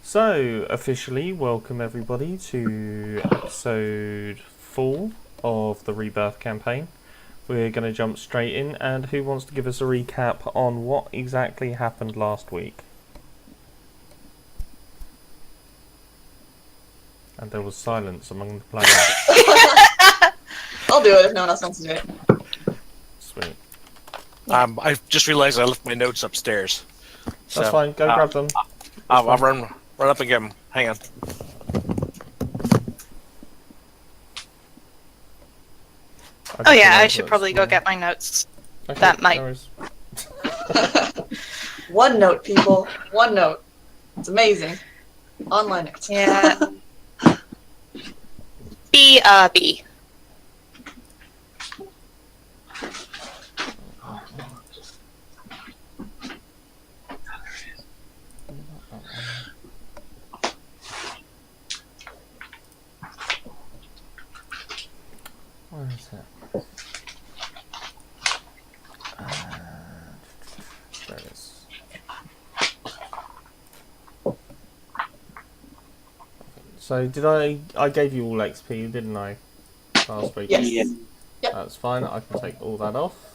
So, officially, welcome everybody to episode 4 of the Rebirth campaign. We're going to jump straight in, and who wants to give us a recap on what exactly happened last week? And there was silence among the players. I'll do it if no one else wants to do it. Sweet. I just realized I left my notes upstairs. That's fine, go grab them. I'll run up and get them. Hang on. Oh yeah, I should probably go get my notes. Okay, that might- no worries. One note, people. One note. It's amazing. Online it. Yeah. B. Where is it? There it is. So did I gave you all XP, didn't I? Last week? Yes. Yep. That's fine, I can take all that off.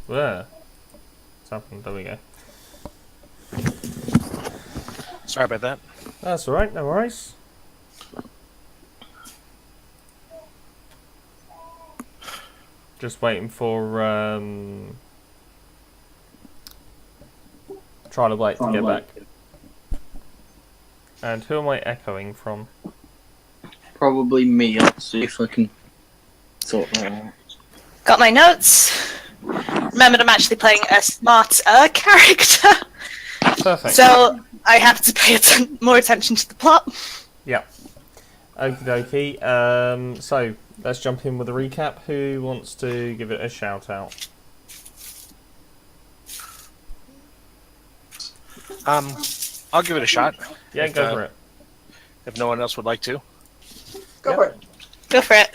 Where? What's happened? There we go. Sorry about that. That's alright, no worries. Just waiting for try to wait to get back. And who am I echoing from? Probably me. I'll see if I can sort that out. Got my notes. Remembered I'm actually playing a smart character, Perfect. so I have to pay more attention to the plot. Yeah. Okie dokie. So let's jump in with a recap. Who wants to give it a shout out? I'll give it a shot. Yeah, If, go for it. If no one else would like to. Go for it. Go for it.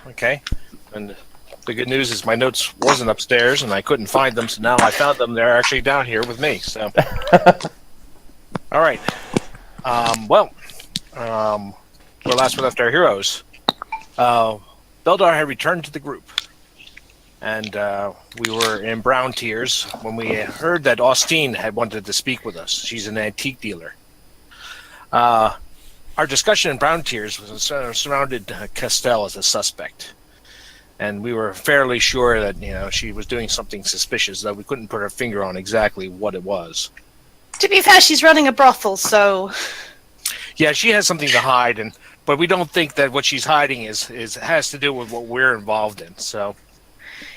Okay. And the good news is my notes wasn't upstairs and I couldn't find them, so now I found them. They're actually down here with me. So. All right. Where last we left our heroes, Beldar had returned to the group, and we were in brown tears when we heard that Austine had wanted to speak with us. She's an antique dealer. Our discussion in brown tears was surrounded Castell as a suspect, and we were fairly sure that she was doing something suspicious, though we couldn't put our finger on exactly what it was. To be fair, she's running a brothel, so Yeah, she has something to hide, but we don't think that what she's hiding has to do with what we're involved in. So,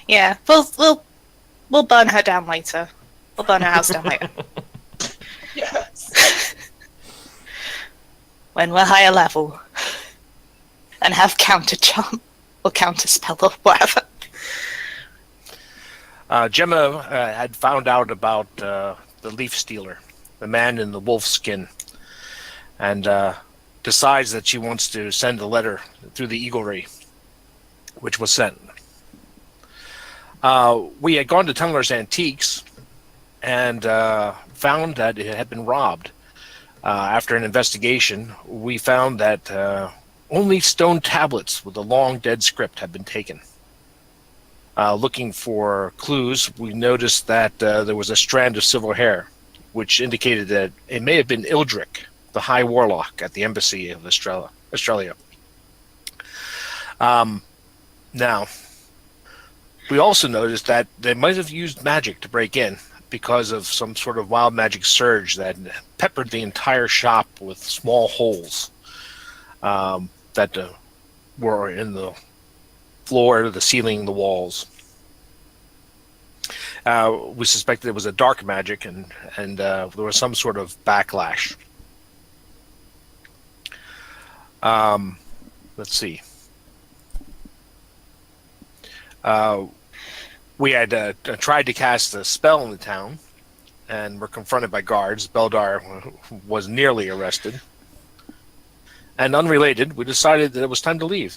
yeah, we'll burn her down later. We'll burn her house down later Yes. when we're higher level and have counter charm or counter spell or whatever. Gemma had found out about the leaf stealer, the man in the wolf skin, and decides that she wants to send a letter through the Eagle Ray, which was sent. We had gone to Tumbler's Antiques and found that it had been robbed. After an investigation, we found that only stone tablets with a long dead script had been taken. Looking for clues, we noticed that there was a strand of silver hair, which indicated that it may have been Ildric, the High Warlock at the Embassy of Australia. Now, we also noticed that they might have used magic to break in because of some sort of wild magic surge that peppered the entire shop with small holes that were in the floor, the ceiling, the walls. We suspected it was a dark magic, and there was some sort of backlash. Let's see. We had tried to cast a spell in the town, and were confronted by guards. Beldar was nearly arrested. And unrelated, we decided that it was time to leave.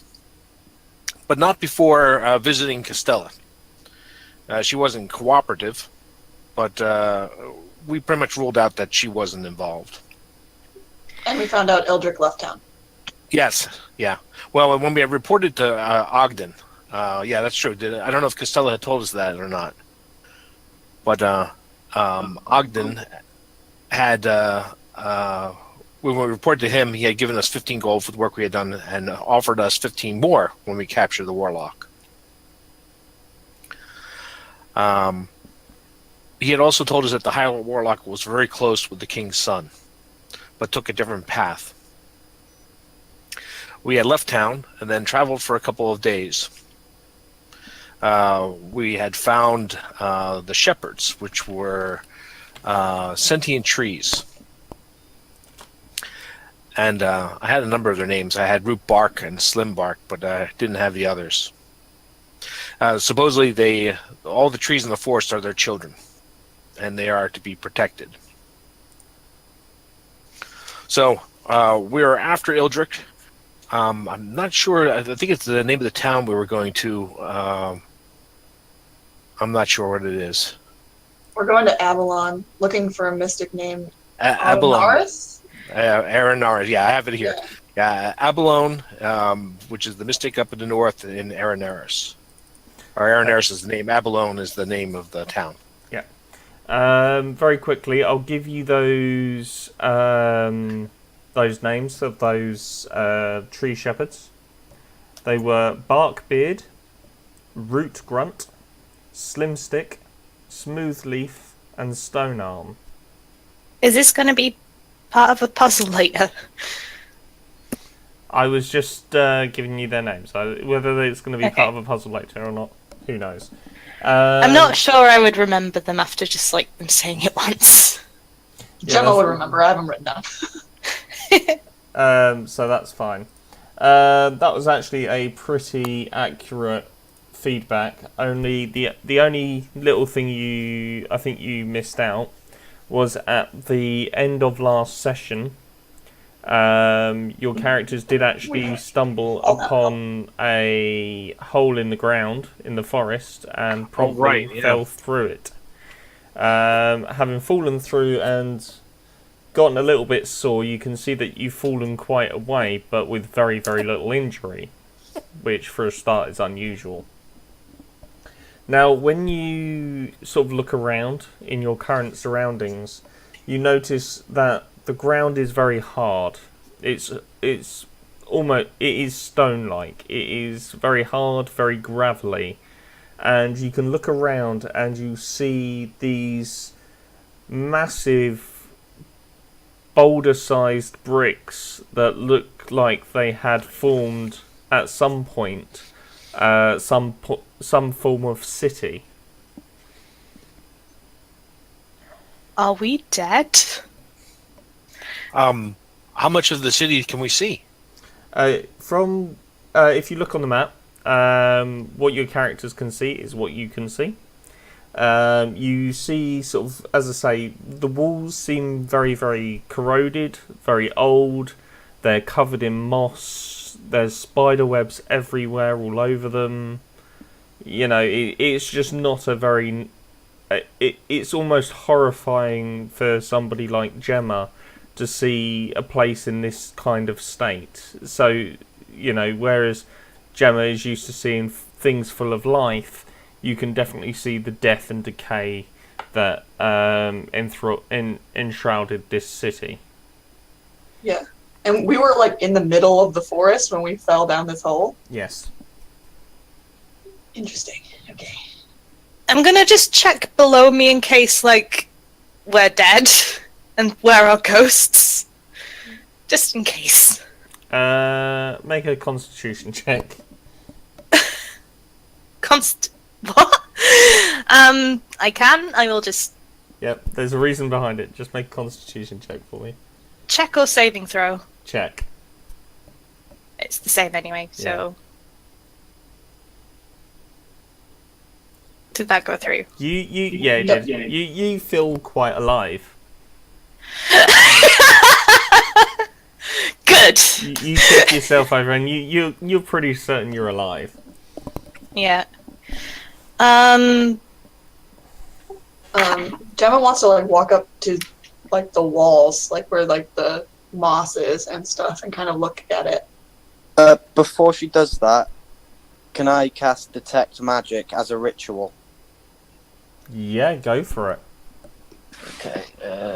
But not before visiting Castella. She wasn't cooperative, but we pretty much ruled out that she wasn't involved. And we found out Eldrick left town. Yes, yeah. Well, when we reported to Ogden, yeah, that's true. I don't know if Castella had told us that or not. But Ogden had, when we reported to him, he had given us 15 gold for the work we had done and offered us 15 more when we captured the warlock. He had also told us that the Highland warlock was very close with the king's son, but took a different path. We had left town and then traveled for a couple of days. We had found the shepherds, which were sentient trees. And I had a number of their names. I had Root Bark and Slim Bark, but I didn't have the others. Supposedly, all the trees in the forest are their children, and they are to be protected. So we were after Ildrick. I'm not sure. I think it's the name of the town we were going to. I'm not sure what it is. We're going to Avalon, looking for a mystic named Abalone. Arenaris? Yeah, I have it here. Yeah, Abalone, which is the mystic up in the north in Arenaris. Or Arenaris is the name. Abalone is the name of the town. Yeah. Very quickly, I'll give you those names of those tree shepherds. They were Barkbeard, Root Grunt, Slim Stick, Smooth Leaf, and Stone Arm. Is this going to be part of a puzzle later? I was just giving you their names. Whether it's going to be part of a puzzle later or not, who knows? I'm not sure I would remember them after just like them saying it once. Gemma would remember. I have them written down. So that's fine. That was actually a pretty accurate feedback. Only the only little thing I think you missed out was at the end of last session. Your characters did actually stumble upon a hole in the ground in the forest and promptly fell through it. Having fallen through and gotten a little bit sore, you can see that you've fallen quite a way, but with very, very little injury, which for a start is unusual. Now, when you sort of look around in your current surroundings, you notice that the ground is very hard. It's almost, it is stone-like. It is very hard, very gravelly, and you can look around and you see these massive boulder-sized bricks that look like they had formed at some point some form of city. Are we dead? How much of the city can we see? If you look on the map, what your characters can see is what you can see. You see, sort of, as I say, the walls seem very, very corroded, very old. They're covered in moss. There's spider webs everywhere, all over them. You know, it's just not a very... It's almost horrifying for somebody like Gemma to see a place in this kind of state. So, you know, whereas Gemma is used to seeing things full of life, you can definitely see the death and decay that enshrouded this city. Yeah. And we were, like, in the middle of the forest when we fell down this hole? Yes. Interesting. Okay. I'm gonna just check below me in case, like, we're dead and where are ghosts. Just in case. Make a constitution check. What? I can. I will just... Yep, there's a reason behind it. Just make a constitution check for me. Check or saving throw? Check. It's the same anyway, so... Did that go through? Yeah, it did. You feel quite alive. Good! You tip yourself over, and you're pretty certain you're alive. Yeah. Gemma wants to like walk up to like the walls, like where like the moss is and stuff, and kind of look at it. Before she does that, can I cast Detect Magic as a ritual? Yeah, go for it. Okay.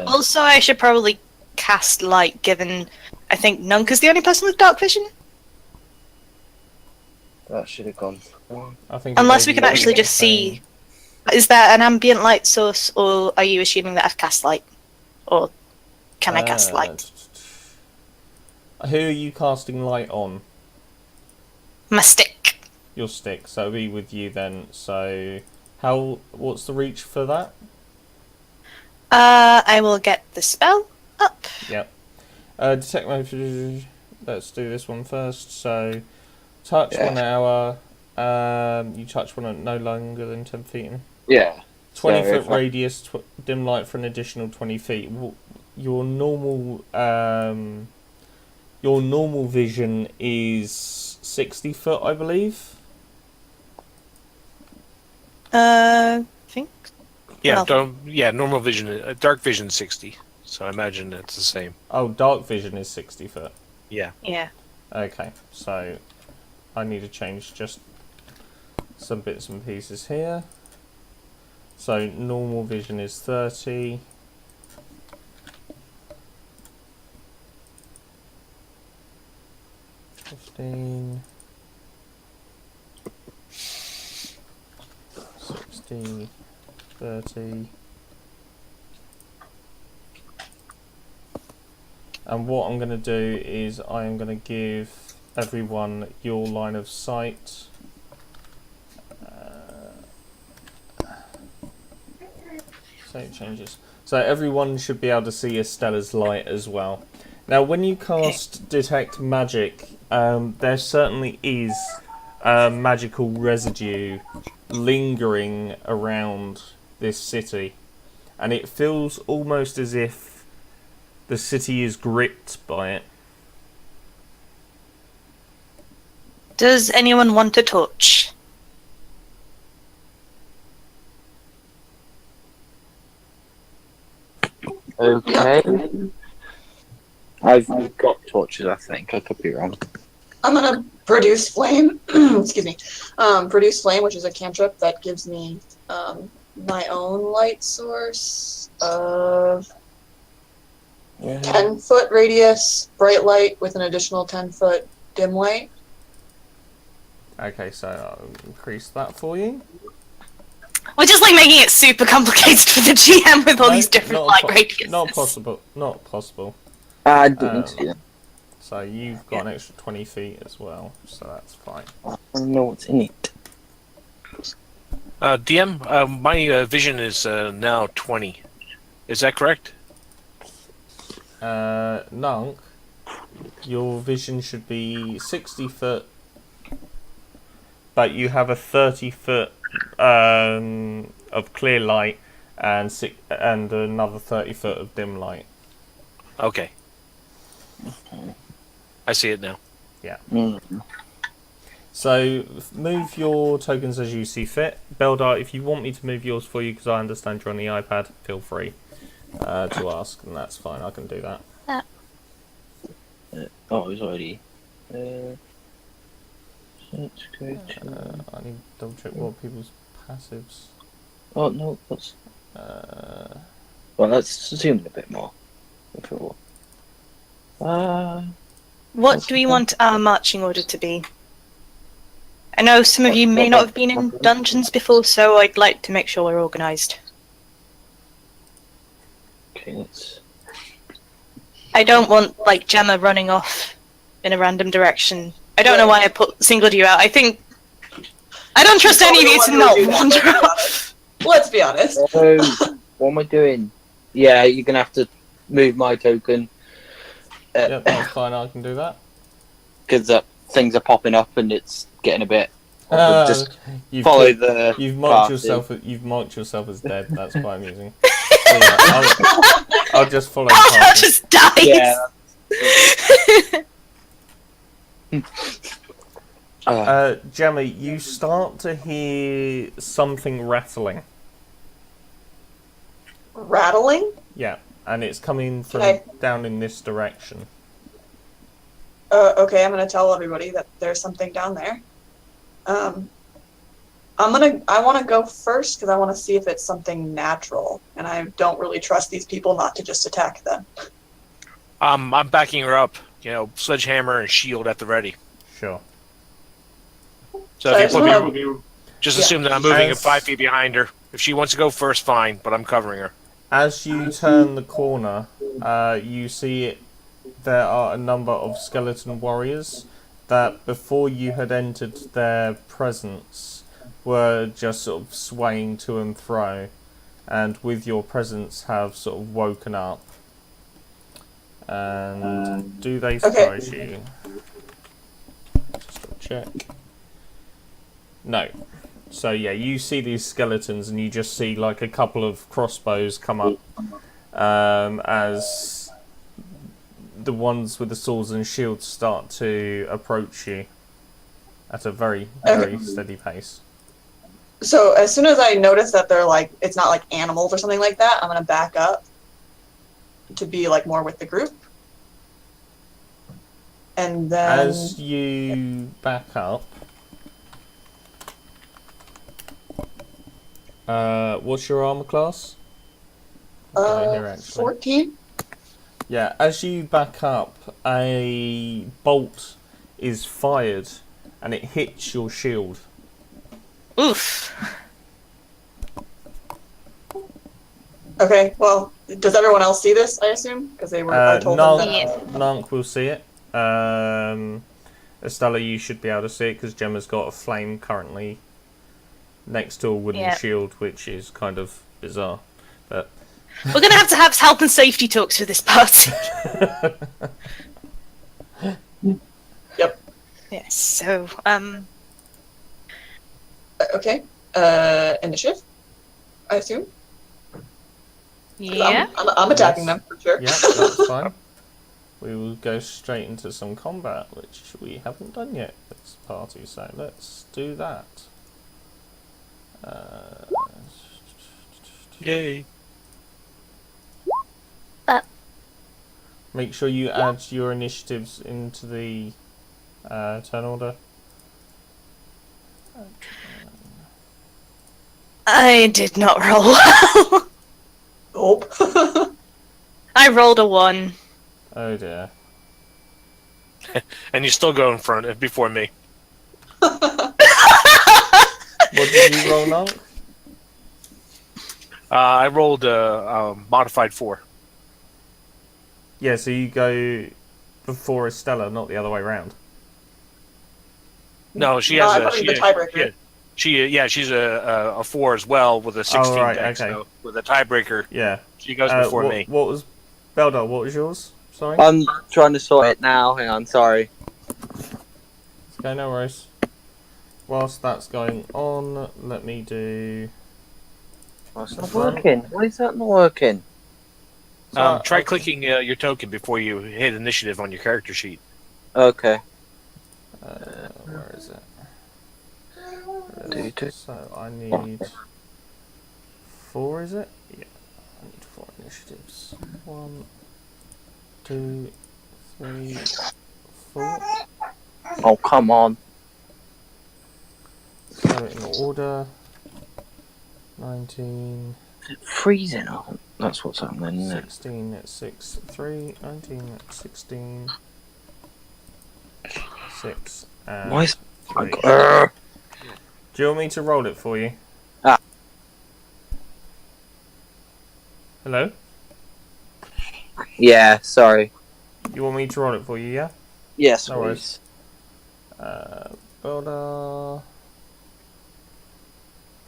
Also, I should probably cast light, given I think Nunca's the only person with dark vision. That should have gone. I think Unless it we may can be actually the just same. see. Is there an ambient light source, or are you assuming that I've cast light? Or can I cast light? Who are you casting light on? My stick. Your stick, so it'll be with you then. So, what's the reach for that? I will get the spell up. Yep. Detect mode. Let's do this one first. So, touch 1 hour. You touch one at no longer than 10 feet. Yeah. 20-foot radius, dim light for an additional 20 feet. Your normal vision is 60 foot, I believe. I think. Yeah, Well- normal vision, dark vision 60. So I imagine it's the same. Oh, dark vision is 60 foot. Yeah. Yeah. Okay, so I need to change just some bits and pieces here. So normal vision is 30. $15, 60, 30. And what I'm going to do is I am going to give everyone your line of sight. So it changes. So everyone should be able to see Estella's light as well. Now, when you cast Detect Magic, there certainly is magical residue lingering around this city. And it feels almost as if the city is gripped by it. Does anyone want a torch? Okay. I've got torches, I think. I could be wrong. I'm gonna produce flame. Excuse me. Produce flame, which is a cantrip that gives me my own light source of 10-foot radius, bright light with an additional 10-foot dim light. Okay, so I'll increase that for you. We're just like making it super complicated for the GM with all No, these different not light po- radiuses. Not possible. Not possible. I didn't see that. So you've got an extra 20 feet as well, so that's fine. I don't know what's in it. DM, my vision is now 20. Is that correct? Nunk, your vision should be 60 foot, but you have a 30 foot of clear light and another 30 foot of dim light. Okay. I see it now. So move your tokens as you see fit. Beldar, if you want me to move yours for you, because I understand you're on the iPad, feel free to ask, and that's fine. I can do that. Oh, it was already. Let's go to. I need to double check what people's passives. Oh no, that's. Uh, Well, let's zoom in a bit more. If it will. What do we want our marching order to be? I know some of you may not have been in dungeons before, so I'd like to make sure we're organised. Okay, let's. I don't want, like, Gemma running off in a random direction. I don't know why I singled you out. I don't trust any of you to not wander off. Let's be honest. Oh, what am I doing? Yeah, you're gonna have to move my token. yeah, that's fine. I can do that. Because things are popping up and it's getting a bit. Just You've follow put- the. You've marked party. yourself. You've marked yourself as dead. That's quite amusing. So, yeah, I'll just follow. the I'll party. just die. Yeah. Gemma, you start to hear something rattling. Rattling? Yeah, and it's coming from Okay. down in this direction. Okay, I'm gonna tell everybody that there's something down there. I want to go first because I want to see if it's something natural, and I don't really trust these people not to just attack them. I'm backing her up. Sledgehammer and shield at the ready. Sure. So I if just you wanna- put me, just Yeah. assume that I'm moving As- 5 feet behind her. If she wants to go first, fine, but I'm covering her. As you turn the corner, you see there are a number of skeleton warriors that, before you had entered their presence, were just sort of swaying to and fro, and with your presence have sort of woken up. And do they surprise you? Just check. No. So yeah, you see these skeletons, and you just see like a couple of crossbows come up as the ones with the swords and shields start to approach you at a very, very steady pace. So as soon as I notice that they're like, it's not like animals or something like that, I'm gonna back up to be like more with the group. And then As you back up, what's your armor class? Here, actually. 14. Yeah, as you back up, a bolt is fired and it hits your shield. Oof. Okay, well, does everyone else see this, I assume? Because they were, I told them that. Nunk will see it. Estella, you should be able to see it because Gemma's got a flame currently next to a wooden shield, which is kind of bizarre. But We're going to have health and safety talks with this party. Yep. Yes, so, Okay. Initiative, I assume? 'Cause yeah. I'm attacking them, for sure. yeah, that's fine. We will go straight into some combat, which we haven't done yet this party, so let's do that. Yay. Make sure you add your initiatives into the turn order. I did not roll well. Nope. I rolled a 1. Oh dear. And you still go in front before me. What did you roll, Nunk? I rolled a modified 4. Yeah, so you go before Estella, not the other way round. No, she No, has I'm putting the tiebreaker. She's a 4 as well with a 16 right, dex. okay. So with a tiebreaker, Yeah. she goes before me. What was Beldar? What was yours? Sorry. I'm trying to sort it now. Hang on, sorry. Okay, no worries. Whilst that's going on, let me do. What's not working? Why is that not working? Try clicking your token before you hit initiative on your character sheet. Okay. Where is it? Do. So I need 4, is it? Yeah, I need 4 initiatives. 1, 2, 3, 4. Oh, come on. So in order. 19. Freezing. Oh, that's what's happening, isn't it? 16 at 6, 3, 19 at 16, 6, and Why is... 3. Urgh. Do you want me to roll it for you? Ah. Hello? Yeah, sorry. You want me to roll it for you, yeah? Yes, No please. worries. Builder.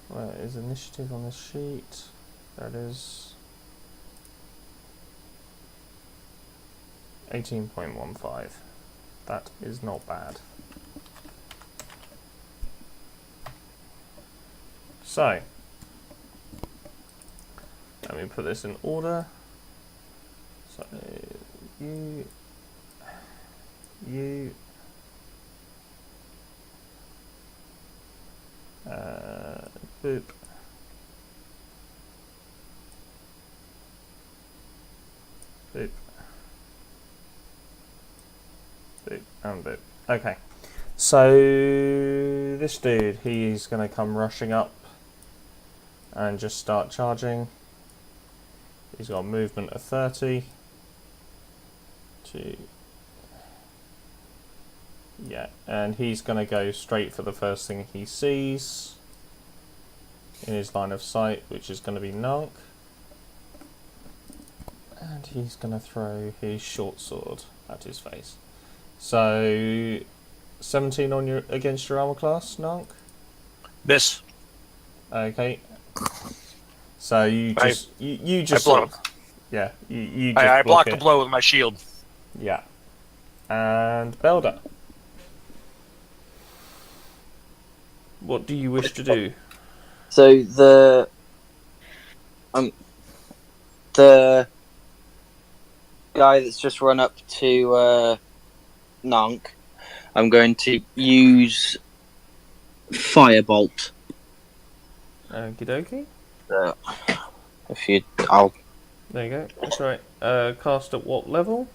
Where is initiative on this sheet? There it is. 18.15. That is not bad. So, let me put this in order. So, you, Boop. Boop. Boop. And boop. Okay. So this dude, he's going to come rushing up and just start charging. He's got a movement of 30. Yeah, and he's going to go straight for the first thing he sees in his line of sight, which is going to be Nunk. And he's going to throw his short sword at his face. So 17 on your against your armor class, Nunk. Miss. Okay. So you just you just I block. sort of, yeah, you just I block the it. blow with my shield. Yeah. And Belda. What do you wish to do? So the guy that's just run up to Nunk, I'm going to use Firebolt. Okie dokie. I'll There you go. That's right. Cast at what level?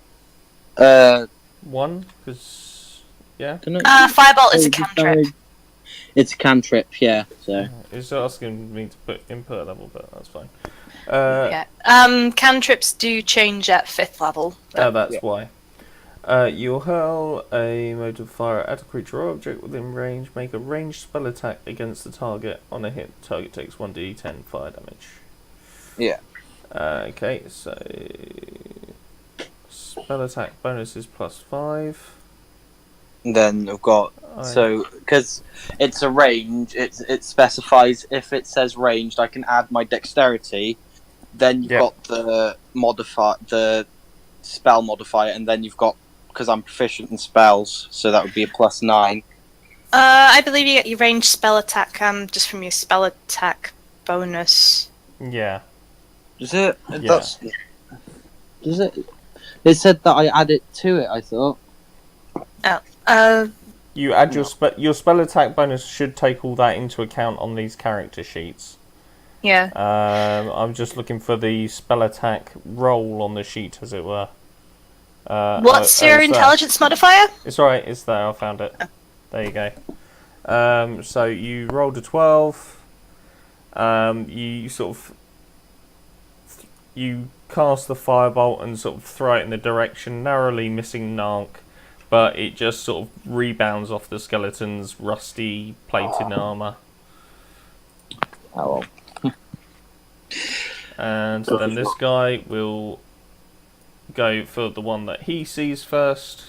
1, because yeah. Firebolt is a cantrip. It's a cantrip, yeah. So It's asking me to put input level, but that's fine. Yeah. Cantrips do change at 5th level. That's why. You'll hurl a mode of fire at a creature or object within range. Make a ranged spell attack against the target. On a hit, the target takes 1d10 fire damage. yeah. Okay, so spell attack bonus is +5. And then I've got because it's a range. It specifies if it says ranged, I can add my dexterity. Then you've got the spell modifier, and then you've got, because I'm proficient in spells, so that would be a +9. I believe you get your ranged spell attack just from your spell attack bonus. Yeah. Does it? Yeah. Does it? It said that I add it to it, I thought. You add your spell attack bonus should take all that into account on these character sheets. Yeah. I'm just looking for the spell attack roll on the sheet, as it were. What's your intelligence modifier? It's alright, it's there, I found it. There you go. So you rolled a 12. You sort of... You cast the firebolt and sort of throw it in the direction, narrowly missing Nark, but it just sort of rebounds off the skeleton's rusty plated armour. Oh well. And then this guy will go for the one that he sees first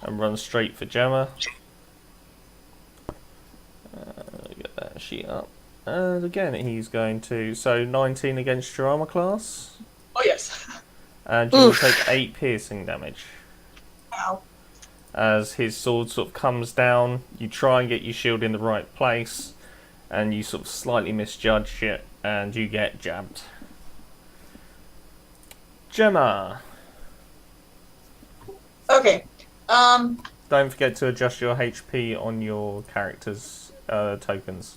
and run straight for Gemma. Get that sheet up. And again, he's going to... So 19 against your armor class. Oh, yes. And you will take 8 piercing damage. Ow. As his sword sort of comes down, you try and get your shield in the right place, and you sort of slightly misjudge it, and you get jabbed. Gemma. Okay. Don't forget to adjust your HP on your character's tokens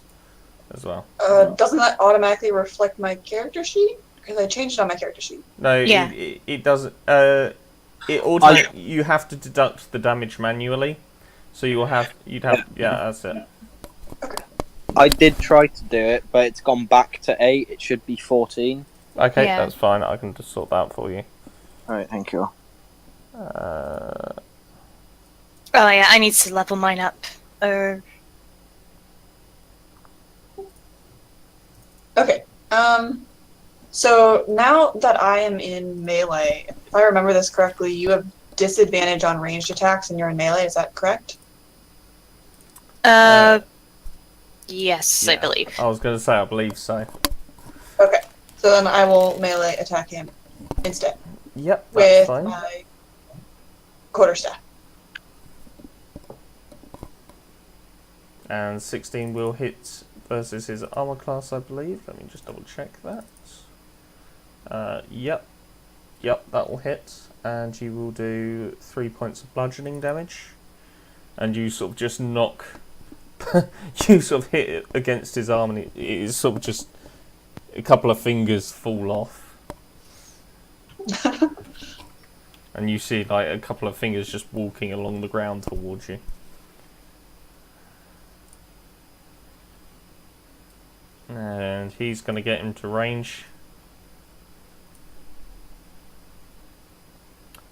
as well. Doesn't that automatically reflect my character sheet? Because I changed it on my character sheet. No, Yeah. it doesn't. You have to deduct the damage manually, so you'd have yeah, that's it. I did try to do it, but it's gone back to 8. It should be 14. Okay, Yeah. that's fine. I can just sort that out for you. Alright, thank you. Oh yeah, I need to level mine up. Okay. So now that I am in melee, if I remember this correctly, you have disadvantage on ranged attacks and you're in melee, is that correct? Yes, I Yeah. believe. I was going to say, I believe so. Okay. So then I will melee attack him instead. Yep, that's With fine. my quarterstaff. And 16 will hit versus his armor class, I believe. Let me just double check that. Yep, that will hit. And you will do 3 points of bludgeoning damage. And you sort of just knock you sort of hit it against his arm, and it is sort of just a couple of fingers fall off, and you see like a couple of fingers just walking along the ground towards you. And he's going to get him to range.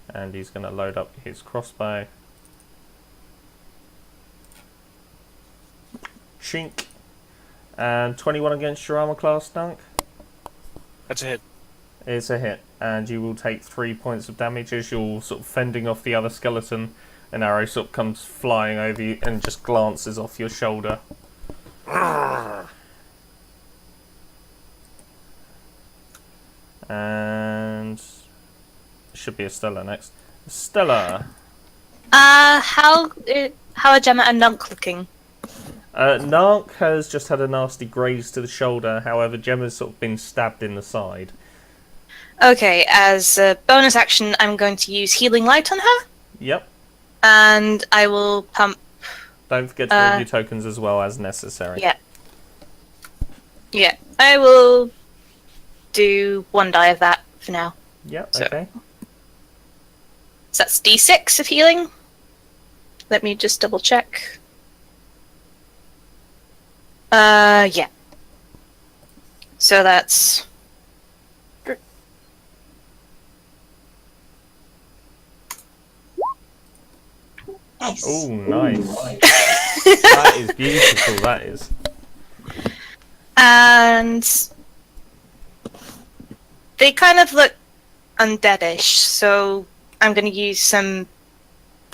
And he's going to load up his crossbow. Chink. And 21 against your armor class, Dunk. That's a hit. It's a hit. And you will take 3 points of damage as you're sort of fending off the other skeleton. An arrow sort of comes flying over you and just glances off your shoulder. And should be Estella next. Stella. How are Gemma and Nunk looking? Nark has just had a nasty graze to the shoulder. However, Gemma's sort of been stabbed in the side. Okay, as a bonus action, I'm going to use Healing Light on her. Yep. And I will pump. Don't forget to move your tokens as well as necessary. Yeah. Yeah, I will do 1 die of that for now. Yep, So- okay. So that's D6 of healing. Let me just double check. Yeah. So that's... Nice. Oh, nice. That is beautiful, that is. And... they kind of look undeadish, so I'm going to use the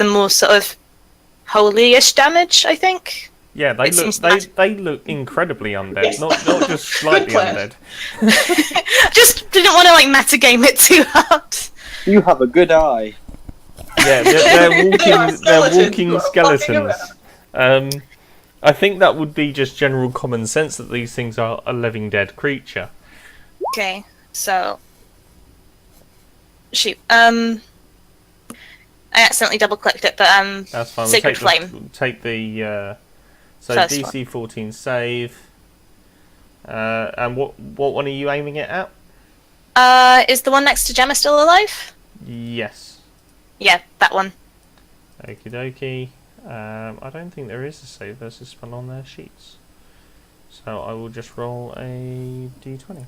more sort of holy-ish damage, I think. Yeah, It seems mad. they look incredibly undead, Yes. not just slightly plan. undead. Just didn't want to like metagame it too hard. You have a good eye. Yeah, they're walking We're skeletons. fucking I think that would be just general common sense that these things are a living dead creature. Okay, so shoot. I accidentally double clicked it, but That's fine. Sacred we'll Flame. take the so First DC 14 save. And what one are you aiming it at? Is the one next to Gemma still alive? Yes. Yeah, that one. Okie dokie. I don't think there is a save versus spell on their sheets. So I will just roll a d20.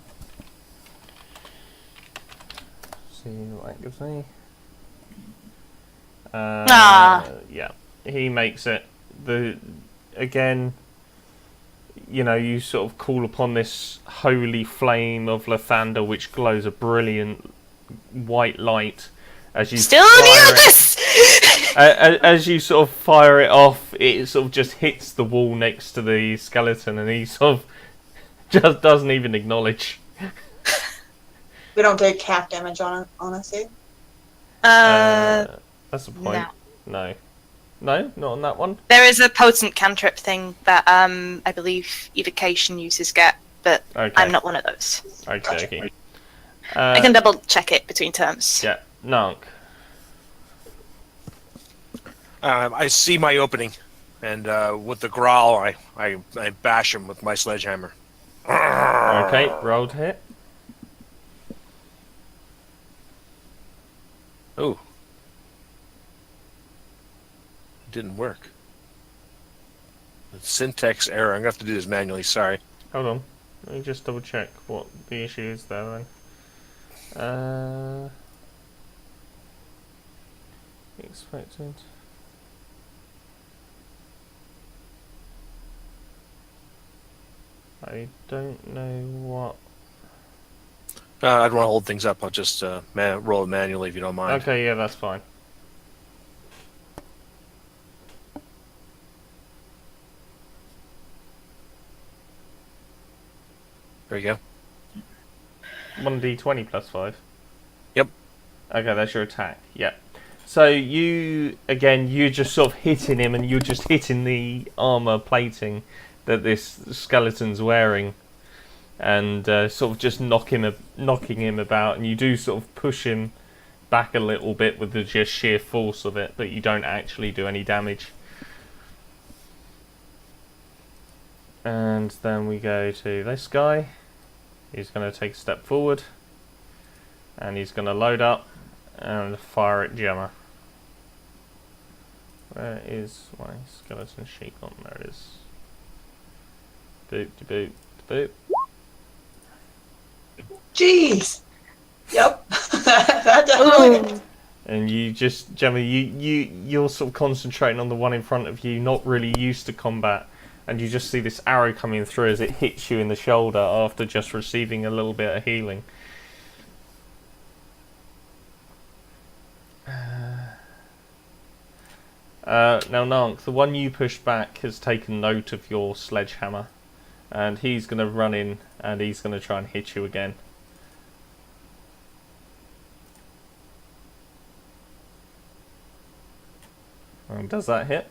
See what that gives me. Yeah, he makes it. Again, you know, you sort of call upon this holy flame of Lathander, which glows a brilliant white light as you Still fire on it. this! As you sort of fire it off, it sort of just hits the wall next to the skeleton, and he sort of just doesn't even acknowledge. We don't take half damage on a save. That's the point. No. No, not on that one. There is a potent cantrip thing that I believe evocation users get, but Okay. I'm not one of those. Okay. I can double check it between terms. Yeah, Nunk. I see my opening, and with the growl, I bash him with my sledgehammer. Okay, roll to hit. Oh. Didn't work. Syntax error. I'm going to have to do this manually, sorry. Hold on. Let me just double check what the issue is there then. Expected. I don't know what. I'd want to hold things up. I'll just roll it manually if you don't mind. Okay, yeah, that's fine. There you go. 1d20 plus 5. Yep. Okay, that's your attack. Yeah. So you're just sort of hitting him, and you're just hitting the armor plating that this skeleton's wearing, and sort of just knocking him about, and you do sort of push him back a little bit with the just sheer force of it, but you don't actually do any damage. And then we go to this guy. He's going to take a step forward. And he's going to load up and fire at Gemma. Where is my skeleton sheep on? There it is. Boop, boop, boop. Jeez. Yep. That definitely. Ooh. And you just, Gemma, you're sort of concentrating on the one in front of you, not really used to combat, and you just see this arrow coming through as it hits you in the shoulder after just receiving a little bit of healing. Now, Nank, the one you pushed back has taken note of your sledgehammer, and he's going to run in and he's going to try and hit you again. And does that hit?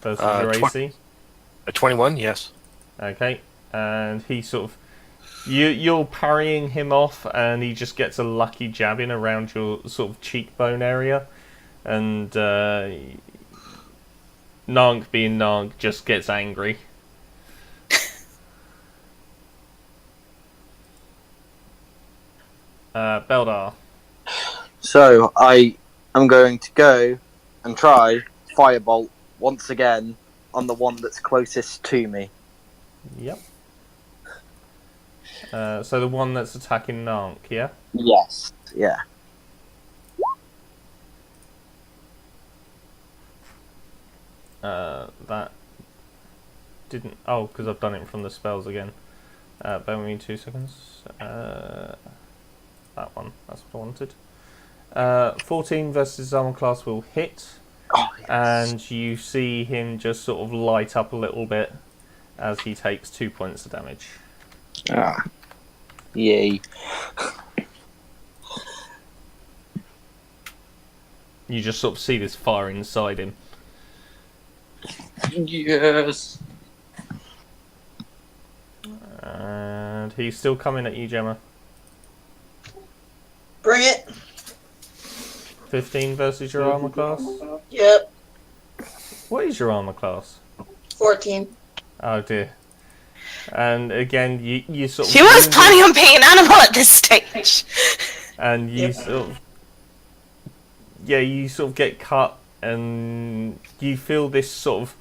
Versus your AC? A 21, yes. Okay, and he sort of... You're parrying him off, and he just gets a lucky jab in around your sort of cheekbone area. And Nank, being Nank, just gets angry. Beldar. So I am going to go and try Firebolt once again on the one that's closest to me. Yep. So the one that's attacking Nank, yeah? Yes. Yeah. That didn't... Oh, because I've done it from the spells again. Bear with me 2 seconds. That one, that's what I wanted. 14 versus armor class will hit. Oh, yes. And you see him just sort of light up a little bit as he takes 2 points of damage. Ah. Yay. You just sort of see this fire inside him. Yes. And he's still coming at you, Gemma. Bring it. 15 versus your armor class? Yep. What is your armor class? 14. Oh dear. And again, you sort of... She was planning on being an animal at this stage. And you Yep. sort of... Yeah, you sort of get cut and you feel this sort of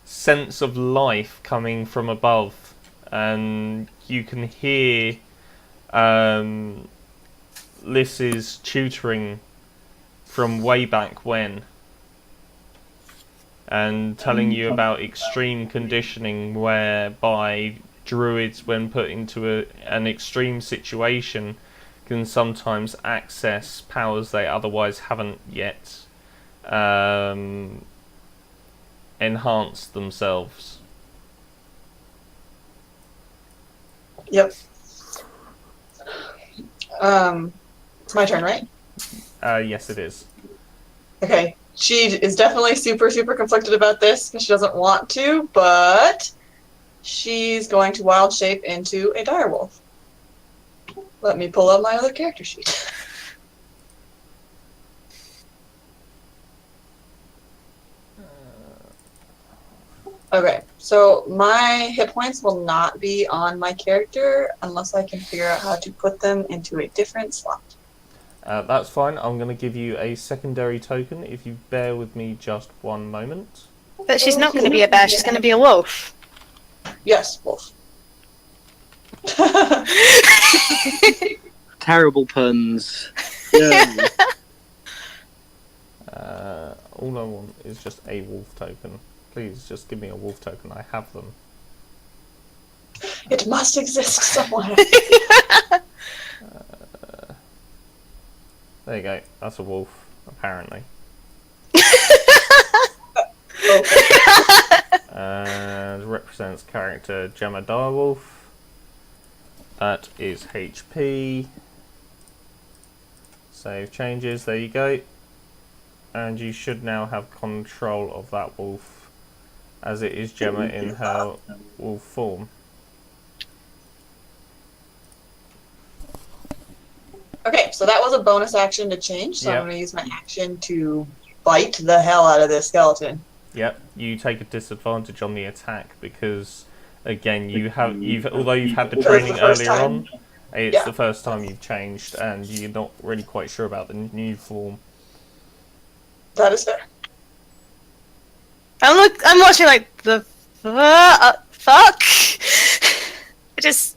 sense of life coming from above. And you can hear Liss's tutoring from way back when. And telling you about extreme conditioning whereby druids, when put into an extreme situation, can sometimes access powers they otherwise haven't yet enhanced themselves. Yep. It's my turn, right? Yes, it is. Okay. She is definitely super, super conflicted about this because she doesn't want to, but she's going to wild shape into a direwolf. Let me pull up my other character sheet. Okay, so my hit points will not be on my character unless I can figure out how to put them into a different slot. That's fine. I'm going to give you a secondary token if you bear with me just one moment. But she's not going to be a bear, she's going to be a wolf. Yes, wolf. Terrible puns. Yeah. All I want is just a wolf token. Please, just give me a wolf token. I have them. It must exist somewhere. There you go. That's a wolf, apparently. And represents character Gemma Direwolf. That is HP. Save changes. There you go. And you should now have control of that wolf, as it is Gemma in her wolf form. Okay, so that was a bonus action to change, so Yep. I'm going to use my action to bite the hell out of this skeleton. Yep, you take a disadvantage on the attack because, again, although you've had the training earlier on, it's the first time you've changed and you're not really quite sure about the new form. That is fair. I'm watching like the fuck. I just.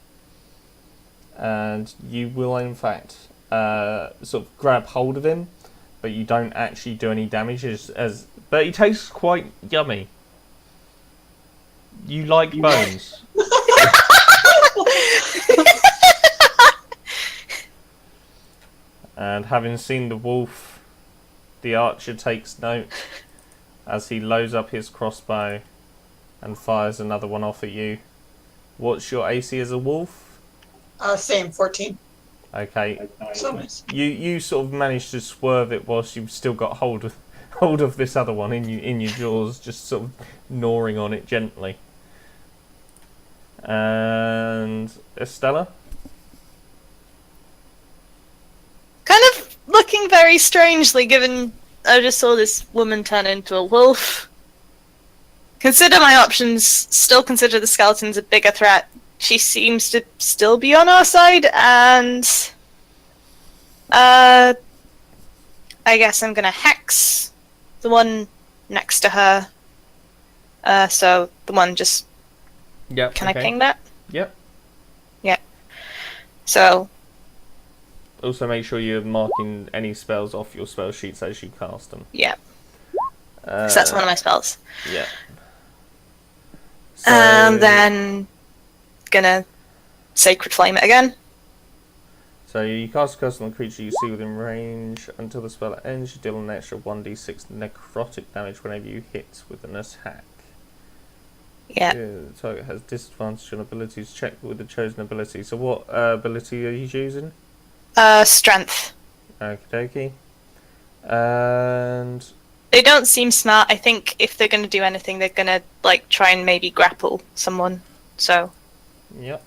And you will in fact sort of grab hold of him, but you don't actually do any damage but he tastes quite yummy. You like bones. And having seen the wolf, the archer takes note as he loads up his crossbow and fires another one off at you. What's your AC as a wolf? Same, 14. Okay. So nice. You sort of managed to swerve it whilst you've still got hold of this other one in your jaws, just sort of gnawing on it gently. And Estella? Kind of looking very strangely, given I just saw this woman turn into a wolf. Consider my options, still consider the skeletons a bigger threat. She seems to still be on our side, and I guess I'm gonna hex the one next to her. So the one just... Yep. Can I ping that? Yep. Yep. So... Also make sure you're marking any spells off your spell sheets as you cast them. Yeah. So that's one of my spells. Yeah. And then gonna Sacred Flame it again. So you cast a curse on the creature you see within range. Until the spell ends, you deal an extra 1d6 necrotic damage whenever you hit with an attack. Yeah. The target has disadvantage on abilities checked with the chosen ability. So what ability are you using? Strength. Okie dokie. And They don't seem smart. I think if they're gonna do anything, they're gonna like try and maybe grapple someone. So. Yep.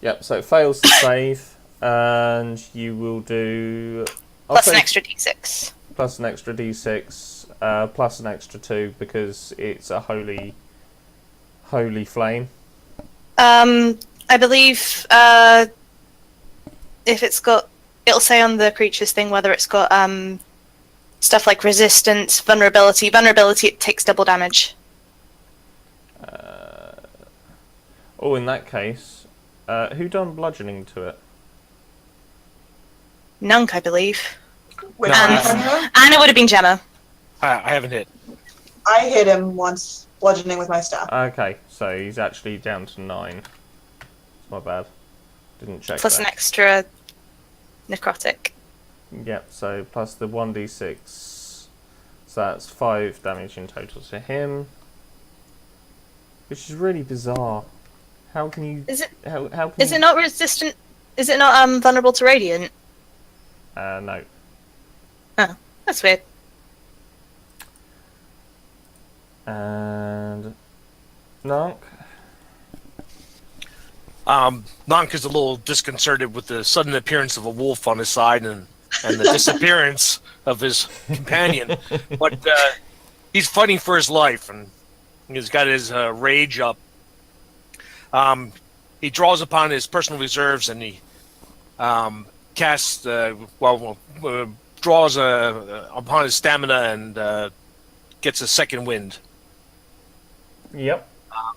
Yep, so it fails to save, and you will do... Plus an extra d6. Plus an extra d6, plus an extra 2, because it's a holy flame. I believe if it's got... It'll say on the creature's thing whether it's got stuff like resistance, vulnerability. Vulnerability, it takes double damage. Oh, in that case, who done bludgeoning to it? Nunk, I believe. Which No, one I- from her? And it would have been Gemma. I haven't hit. I hit him once, bludgeoning with my staff. Okay, so he's actually down to 9. It's my bad. Didn't check Plus that. an extra necrotic. Yep, so plus the 1d6. So that's 5 damage in total to him. Which is really bizarre. How can you... Is it? How can Is you... it not resistant? Is it not vulnerable to radiant? No. Oh, that's weird. And... Nunk? Nonk is a little disconcerted with the sudden appearance of a wolf on his side and the disappearance of his companion. But he's fighting for his life, and he's got his rage up. He draws upon his personal reserves, and he casts, draws upon his stamina and gets a second wind Yep.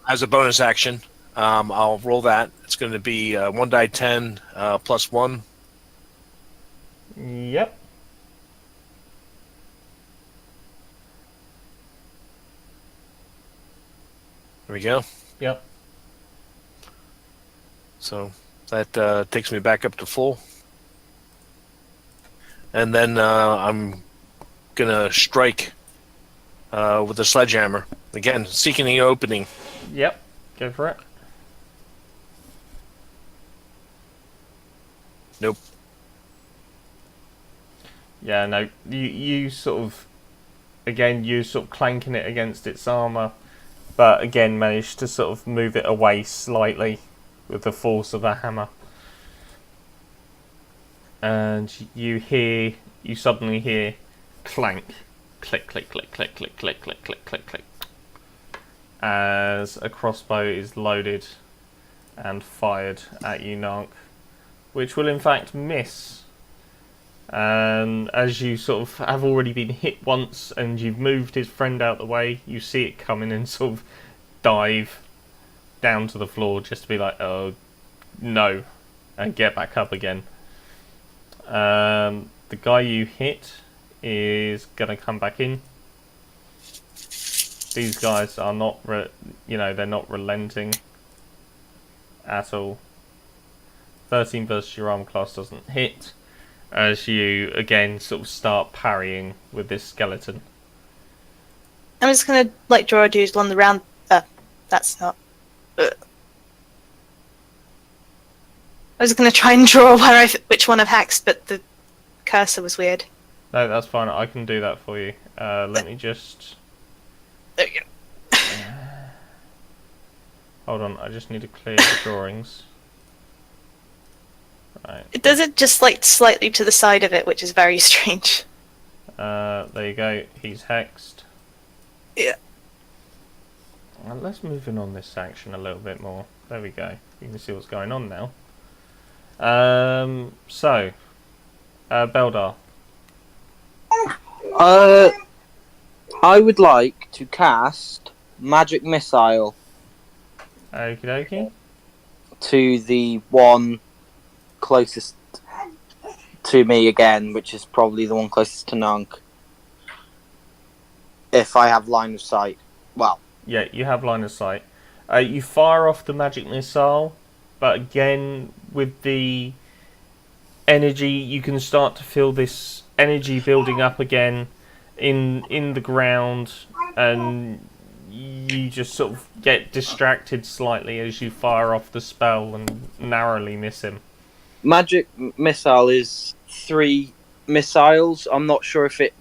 as a bonus action. I'll roll that. It's going to be 1d10 plus 1. Yep. There we go. Yep. So that takes me back up to full. And then I'm going to strike with a sledgehammer. Again, seeking the opening. Yep. Go for it. Nope. Yeah, no. You sort of... Again, you sort of clanking it against its armour. But again, managed to sort of move it away slightly with the force of a hammer. And you suddenly hear clank, click, click, click, click, click, click, click, click, click, click, as a crossbow is loaded and fired at you, Nark, which will in fact miss. And as you sort of have already been hit once and you've moved his friend out the way, you see it coming and sort of dive down to the floor just to be like, oh no, and get back up again. The guy you hit is gonna come back in. These guys are not, they're not relenting at all. 13 versus your armor class doesn't hit, as you again sort of start parrying with this skeleton. I'm just gonna like draw a dude on the round. That's not. I was gonna try and draw which one I've hexed, but the cursor was weird. No, that's fine. I can do that for you. Let me just. There you go. Hold on. I just need to clear the drawings. Right. It does it just like slightly to the side of it, which is very strange. There you go. He's hexed. Yeah. Let's move in on this action a little bit more. There we go. You can see what's going on now. Beldar. I would like to cast Magic Missile Okie dokie. to the one closest to me again, which is probably the one closest to Nunk. If I have line of sight. Well. Yeah, you have line of sight. You fire off the magic missile, but again, with the energy, you can start to feel this energy building up again in the ground, and you just sort of get distracted slightly as you fire off the spell and narrowly miss him. Magic Missile is 3 missiles. I'm not sure if it...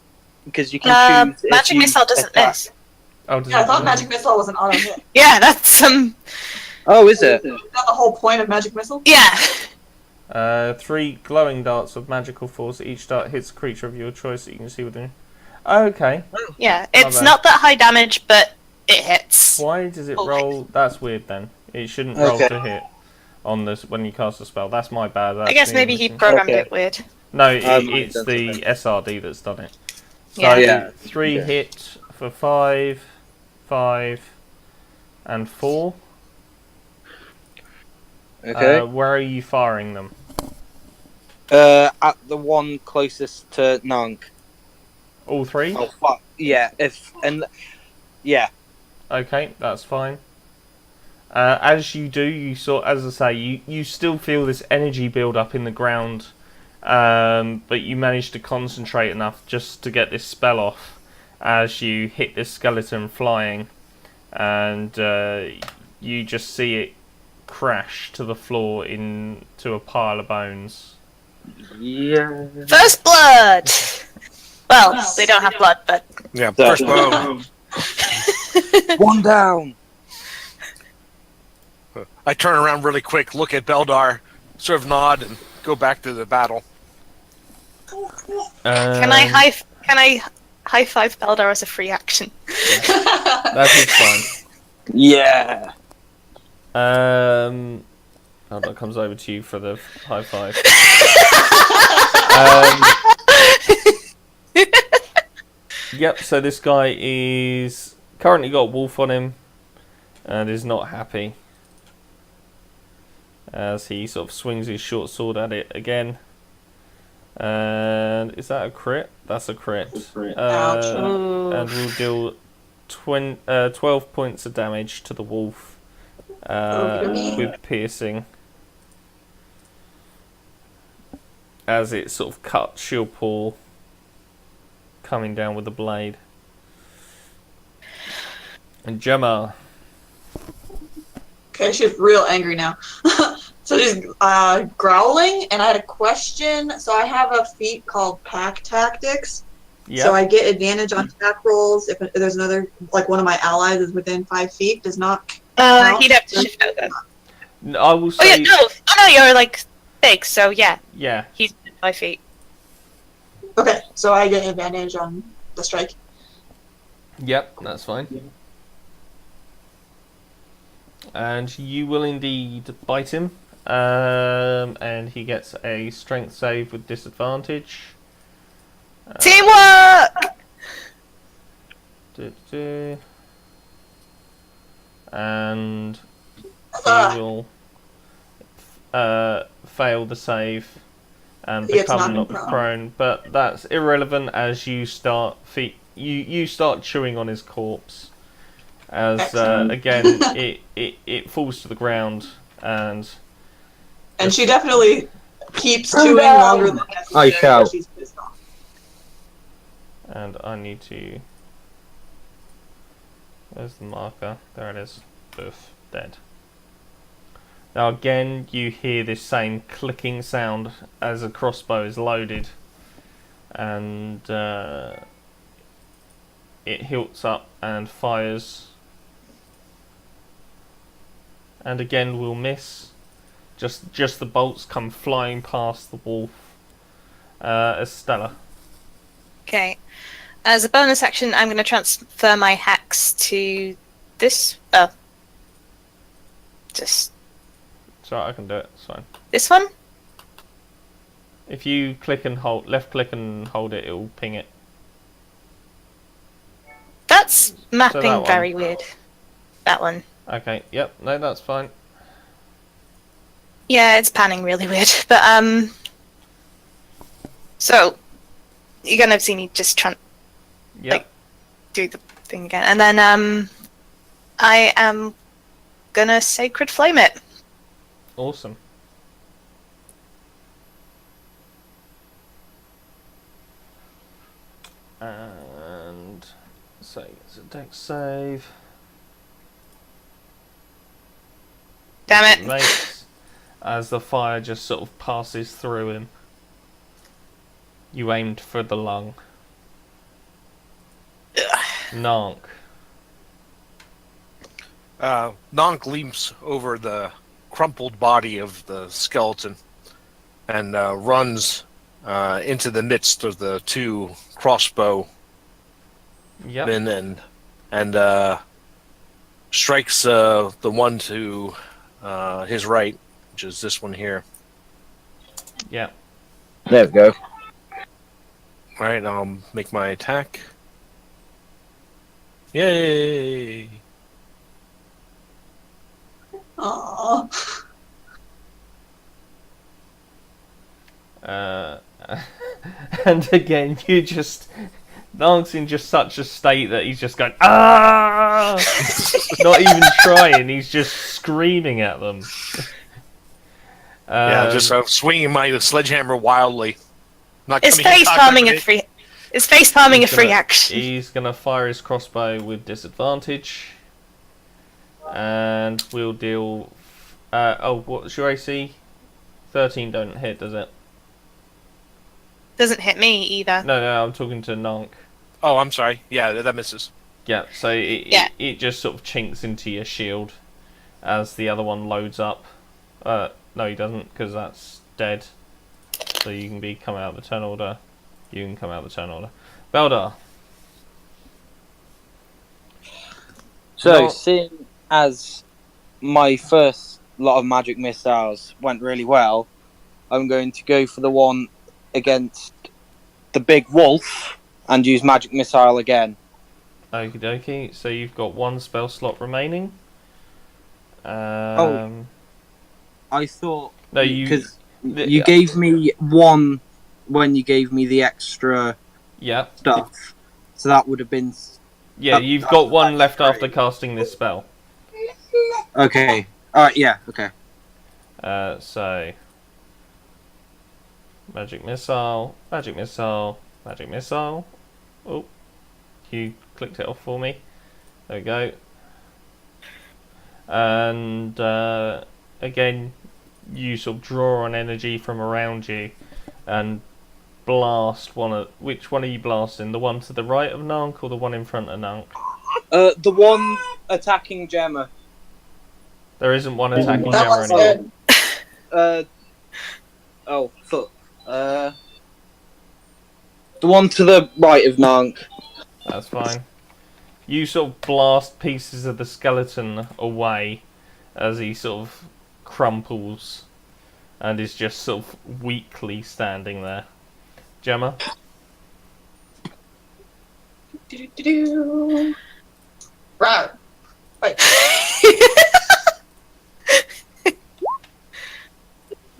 Because you can choose... Magic Missile doesn't miss. Oh, does Yeah, I it? thought Magic Missile was an auto hit. Yeah, that's Oh, is it? Is that the whole point of Magic Missile? yeah. 3 glowing darts of magical force. Each dart hits a creature of your choice that you can see within. Okay. Yeah, it's bad. not that high damage, but it hits. Why does it Oh. roll? That's weird then. It shouldn't roll to hit on this when you cast a spell. That's my bad. That's I guess me maybe he missing. programmed Okay. it weird. No, might it's have the done SRD that's done it. So Yeah. 3 Okay. hit for 5, 5, and 4. Okay. Where are you firing them? At the one closest to Nunk. All 3? Oh, fuck. Yeah, yeah. Okay, that's fine. As you do, as I say, you still feel this energy build up in the ground, but you manage to concentrate enough just to get this spell off as you hit this skeleton flying, and you just see it crash to the floor into a pile of bones. Yeah. First blood! Well, they don't have blood, but... Yeah, first blow. One down. I turn around really quick, look at Beldar, sort of nod, and go back to the battle. Can I high five Beldar as a free action? That is fine. Yeah. That comes over to you for the high five. Yep, so this guy is currently got a wolf on him and is not happy as he sort of swings his short sword at it again. And is that a crit? That's a crit. Ouch. And we'll deal 12 points of damage to the wolf with piercing, as it sort of cuts your paw, coming down with the blade. And Gemma. Okay, she's real angry now. So she's growling, and I had a question. So I have a feat called Pack Tactics. Yeah. So I get advantage on attack rolls if there's another, like one of my allies is within 5 feet. Does not. He'd have to shift out then. I will Oh say. yeah, no! Oh no, you're like big, so yeah, Yeah. he's 5 feet. Okay. so I get advantage on the strike. Yep, that's fine. And you will indeed bite him. And he gets a strength save with disadvantage. Teamwork! And he Ah. will fail the save and He gets become knocked knocked prone. But that's irrelevant as you start you start chewing on his corpse. As Excellent. again, it falls to the ground and she definitely keeps chewing longer than necessary. shall. She's pissed off. And I need to. Where's the marker? There it is. Boof. Dead. Now again, you hear this same clicking sound as a crossbow is loaded, and it hilts up and fires. And again, we'll miss. Just the bolts come flying past the wolf. Estella. Okay. As a bonus action, I'm going to transfer my hex to this. Oh. Just It's alright, I can do it. It's fine. this one? If you click and hold, left click and hold it, it'll ping it. That's mapping that one. very weird. That one. Okay, yep, no, that's fine. Yeah, it's panning really weird. But, so, you're going to see me just Yep. Like- do the thing again. And then, I am going to Sacred Flame it. Awesome. And so it's a dex save. Damn it. Makes, as the fire just sort of passes through him. You aimed for the lung. Nonk. Nonk leaps over the crumpled body of the skeleton and runs into the midst of the two crossbow Yep. men and strikes the one to his right, which is this one here. Yep. There we go. All right, I'll make my attack. Yay! Aww. And again, you just Nonk's in just such a state that he's just going ah, not even trying. He's just screaming at them. Yeah, just swinging my sledgehammer wildly. Not It's coming in face contact palming with a it. free. It's face palming a He's free gonna- action. He's gonna fire his crossbow with disadvantage, and we'll deal. What's your AC? 13 don't hit, does it? Doesn't hit me either. No, I'm talking to Nonk. Oh, I'm sorry. Yeah, that misses. Yeah, so Yeah. it just sort of chinks into your shield as the other one loads up. No, he doesn't, because that's dead. So you can come out of the turn order. You can come out of the turn order. Beldar. So, No. seeing as my first lot of magic missiles went really well, I'm going to go for the one against the big wolf and use magic missile again. Okie dokie. So you've got one spell slot remaining. I thought No, you. because you gave me one when you gave me the extra Yeah. stuff, so that would have been Yeah, you've got one left after casting this spell. okay. All right, yeah, okay. So magic missile, magic missile, magic missile. Oh, you clicked it off for me. There we go. And again, you sort of draw on energy from around you and blast one of. Which one are you blasting? The one to the right of Nank or the one in front of Nank? The one attacking Gemma. There isn't one attacking That Gemma one's anymore. dead. The The one to the right of Nank. That's fine. You sort of blast pieces of the skeleton away as he sort of crumples and is just sort of weakly standing there. Gemma? Do-do-do-do. Rawr. Right.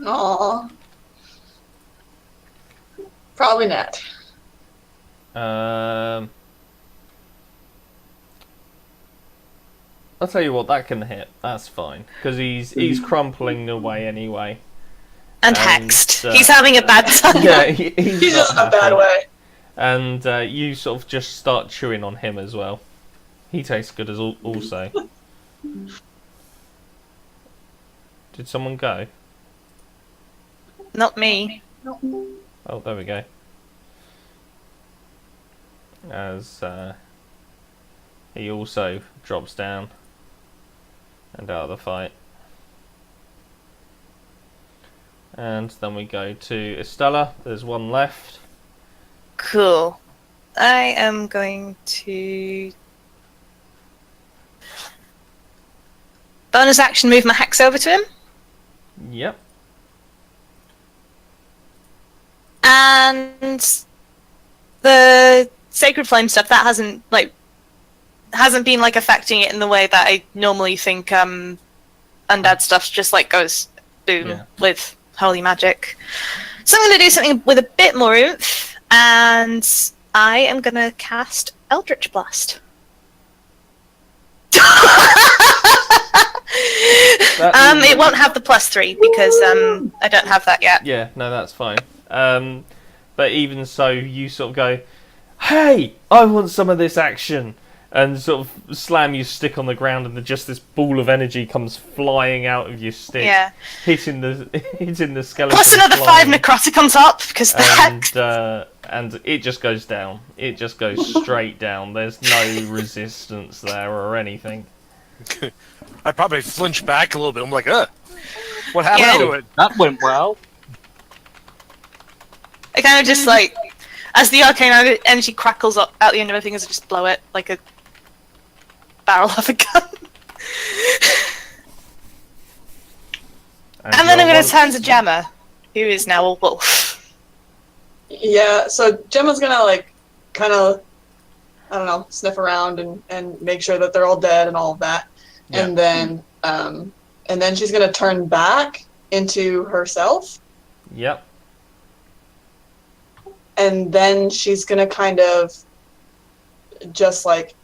Aw. Probably not. I'll tell you what, that can hit. That's fine. Because he's crumpling away anyway. And hexed. He's having a bad time. Yeah, he's He's not in a bad happy. way. And you sort of just start chewing on him as well. He tastes good as also. Did someone go? Not me. Oh, there we go. As he also drops down and out of the fight. And then we go to Estella. There's one left. Cool. I am going to bonus action move my hex over to him. Yep. And the sacred flame stuff that hasn't been like affecting it in the way that I normally think undead stuff just like goes boom with holy magic. So I'm going to do something with a bit more oomph, and I am going to cast Eldritch Blast. It won't have the +3 because I don't have that yet. Yeah, no, that's fine. But even so, you sort of go, "Hey, I want some of this action," and sort of slam your stick on the ground, and just this ball of energy comes flying out of your stick, hitting the skeleton. Plus another flying. 5 necrotic on top because the hex. And it just goes down. It just goes straight down. There's no resistance there or anything. I probably flinch back a little bit. I'm like, what happened to it? That went well. I kind of just like, as the arcane energy crackles up out the end of my fingers, I just blow it like a barrel of a gun. And then I'm going to turn to Gemma, who is now a wolf. Yeah, so Gemma's gonna like kind of, I don't know, sniff around and make sure that they're all dead and all of that. Yeah. And then she's gonna turn back into herself. Yep. And then she's gonna kind of just like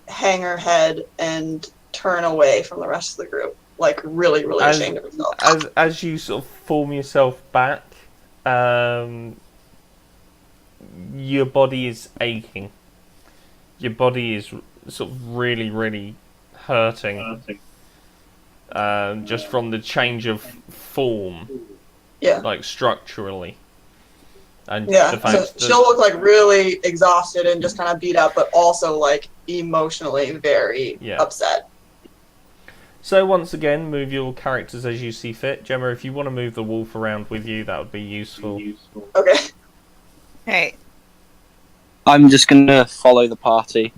hang her head and turn away from the rest of the group, like really, really ashamed of herself. As you sort of form yourself back, your body is aching. Your body is sort of really, really hurting. Just from the change of form. Yeah. Like structurally. And Yeah, the fact so she'll look like really exhausted and just kind of beat up, but also like emotionally very upset. So once again, move your characters as you see fit. Gemma, if you want to move the wolf around with you, that would be useful. Okay. Right. I'm just gonna follow the party.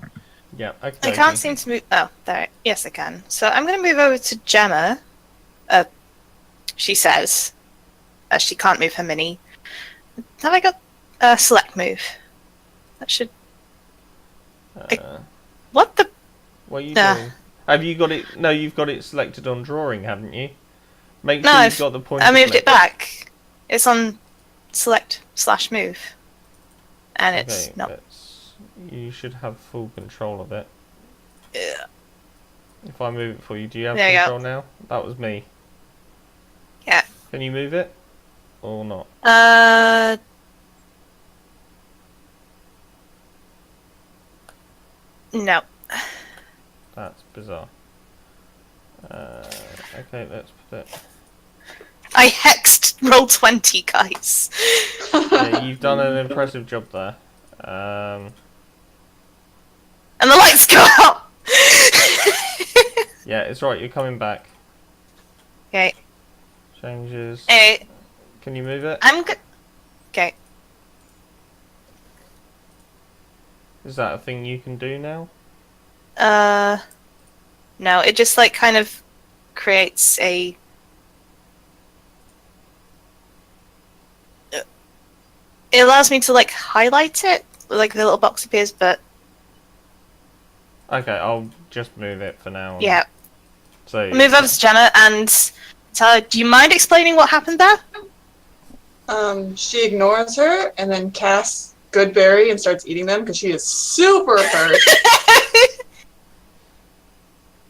Yeah, okay. I can't seem to move. Oh, there. Yes, I can. So I'm going to move over to Gemma. She says, as she can't move her mini. Have I got a select move? That should. What the? What are you doing? Have you got it? No, you've got it selected on drawing, haven't you? Make sure you've got the point. I moved it back. It's on select/move, and it's not. You should have full control of it. Yeah. If I move it for you, do you have There you control now? That was me. Yeah. Can you move it? Or not? No. That's bizarre. Okay, let's put it. I hexed roll 20, guys. Yeah, you've done an impressive job there. And the lights go out! Yeah, it's right, you're coming back. Okay. Changes. Hey. Can you move it? I'm good. Okay. Is that a thing you can do now? No, it just like kind of creates a. It allows me to like highlight it, like the little box appears, but Okay, I'll just move it for now. yeah. So Move over to Gemma and tell her, do you mind explaining what happened there? She ignores her and then casts Goodberry and starts eating them because she is super hurt.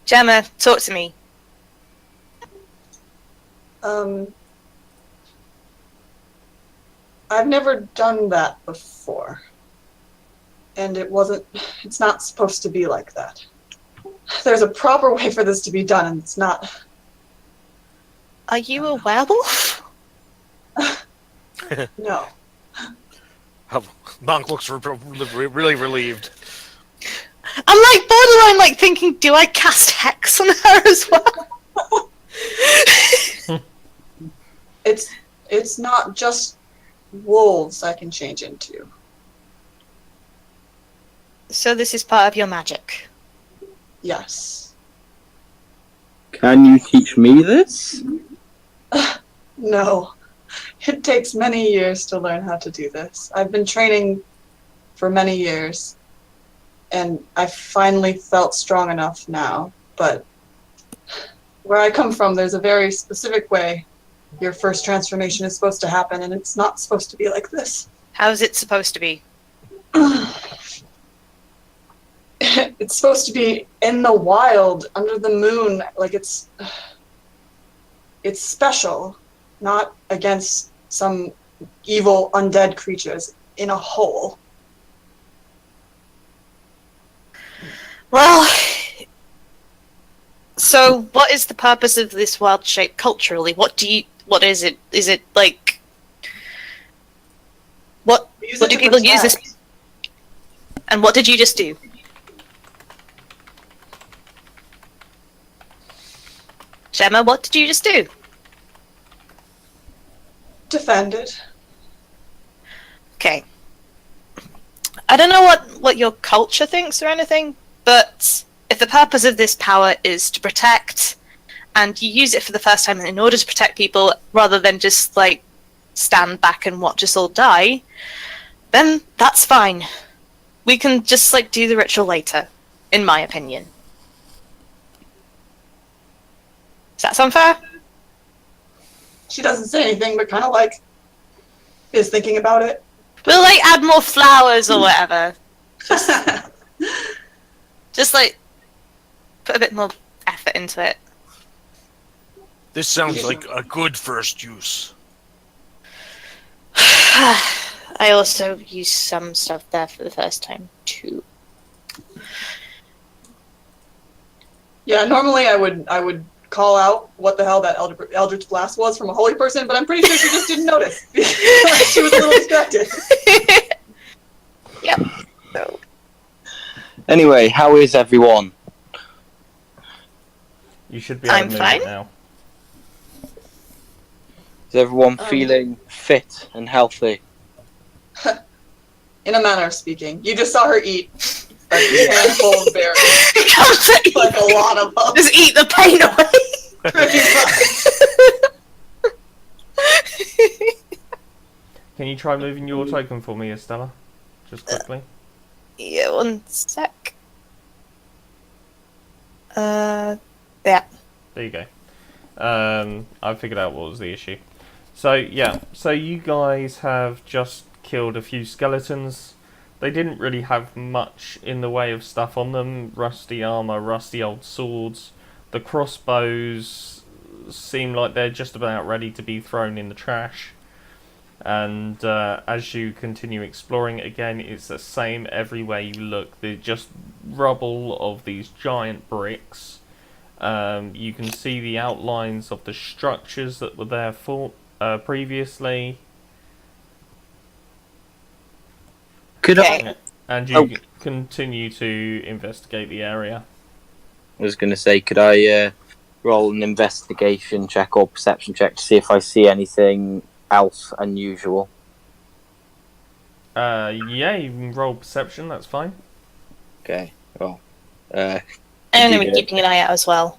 Gemma, talk to me. I've never done that before. And it's not supposed to be like that. There's a proper way for this to be done, and it's not. Are you a werewolf? No. Monk looks really relieved. I'm like borderline like thinking, do I cast Hex on her as well? It's not just wolves I can change into. So this is part of your magic. Yes. Can you teach me this? No. It takes many years to learn how to do this. I've been training for many years, and I finally felt strong enough now, but where I come from, there's a very specific way your first transformation is supposed to happen, and it's not supposed to be like this. How's it supposed to be? It's supposed to be in the wild, under the moon, like it's special, not against some evil undead creatures in a hole. Well, so what is the purpose of this wild shape culturally? What is it? Is it like what do people use this? And what did you just do? Gemma, what did you just do? Defended. Okay. I don't know what your culture thinks or anything, but if the purpose of this power is to protect, and you use it for the first time in order to protect people, rather than just, like, stand back and watch us all die, then that's fine. We can just, like, do the ritual later, in my opinion. Does that sound fair? She doesn't say anything, but kind of like is thinking about it. We'll, like, add more flowers or whatever. Just, like, put a bit more effort into it. This sounds like a good first use. I also used some stuff there for the first time, too. Yeah, normally I would call out what the hell that Eldritch Blast was from a holy person, but I'm pretty sure she just didn't notice. She was a little distracted. Yep. So. Anyway, how is everyone? you should be able I'm to move fine. it now. Is everyone feeling fit and healthy? In a manner of speaking. You just saw her eat a handful of berries. Like a lot of them. Just eat the pain away. Pretty much. Can you try moving your token for me, Estella? Just quickly. Yeah, one sec. Yeah. There you go. I figured out what was the issue. So, yeah. So you guys have just killed a few skeletons. They didn't really have much in the way of stuff on them. Rusty armor, rusty old swords. The crossbows seem like they're just about ready to be thrown in the trash. And as you continue exploring it again, it's the same everywhere you look. They're just rubble of these giant bricks. You can see the outlines of the structures that were there previously. Could Okay. And you continue to investigate the area. I was going to say, could I roll an investigation check or perception check to see if I see anything else unusual? Yeah, you can roll perception, that's fine. Okay. Well, I'm gonna be Yeah. keeping an eye out as well.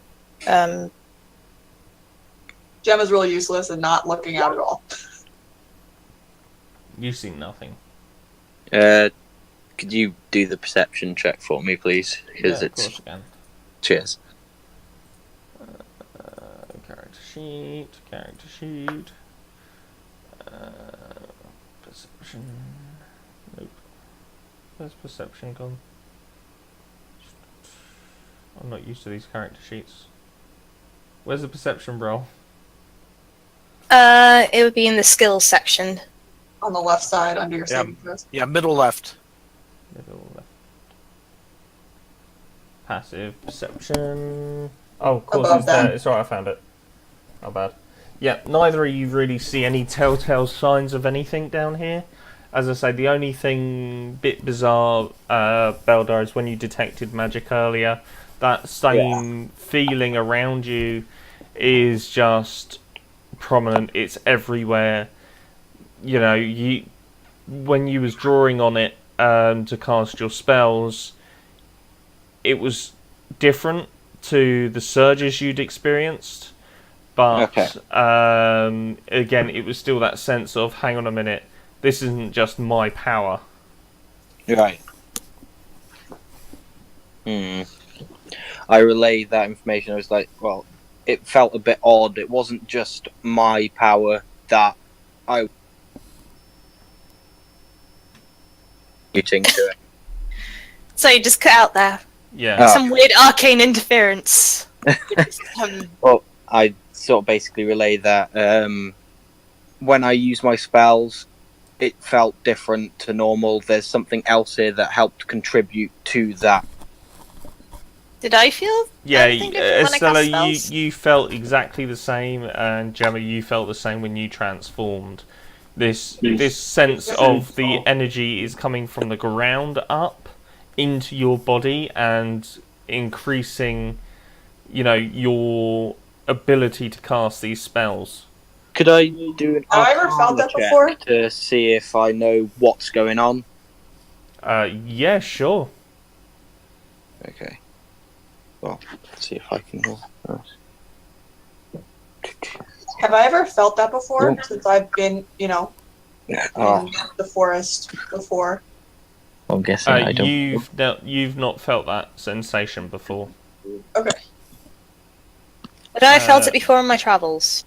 Gemma's really useless and not looking out at all. You see nothing. could you do the perception check for me, please? Because Yeah, of it's course I can. cheers. Character sheet, character sheet. Perception. Nope. Where's perception gone? I'm not used to these character sheets. Where's the perception roll? It would be in the skills section. On the left side under your saving throws. Yeah, middle left. Middle left. Passive perception. Oh, of course Above it's there. them. It's alright, I found it. Not bad. Yeah, neither of you really see any telltale signs of anything down here. As I say, the only thing bit bizarre, Beldar, is when you detected magic earlier, that same feeling around you is just prominent. It's everywhere. You know, when you was drawing on it to cast your spells, it was different to the surges you'd experienced. But again, it was still that sense of, hang on a minute, this isn't just my power. Right. I relayed that information. I was like, well, it felt a bit odd. It wasn't just my power that I muting to it. So you just cut out there. Yeah. Oh. Some weird arcane interference. Well, I sort of basically relayed that when I use my spells, it felt different to normal. There's something else here that helped contribute to that. Did I feel Yeah, anything different when I Estella, cast spells? you felt exactly the same, and Gemma, you felt the same when you transformed. This sense of the energy is coming from the ground up into your body and increasing, your ability to cast these spells. Could I do an Have I ever felt that check before? to see if I know what's going on? Yeah, sure. Okay. Well, let's see if I can. Have I ever felt that before? Yeah. Since I've been, in Oh, the forest before. I'm guessing I don't. You've not felt that sensation before. Okay. But I felt it before in my travels.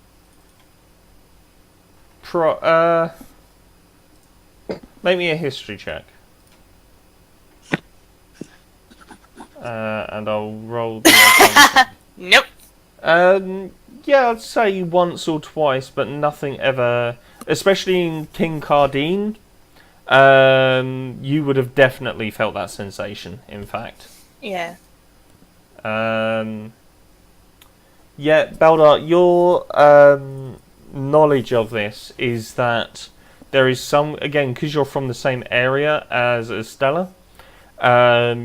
Make me a history check. And I'll roll the Arcana. Nope. Yeah, I'd say once or twice, but nothing ever. Especially in King Cardine, you would have definitely felt that sensation. In fact. Yeah. Yeah, Beldar, your knowledge of this is that there is some, again, because you're from the same area as Estella,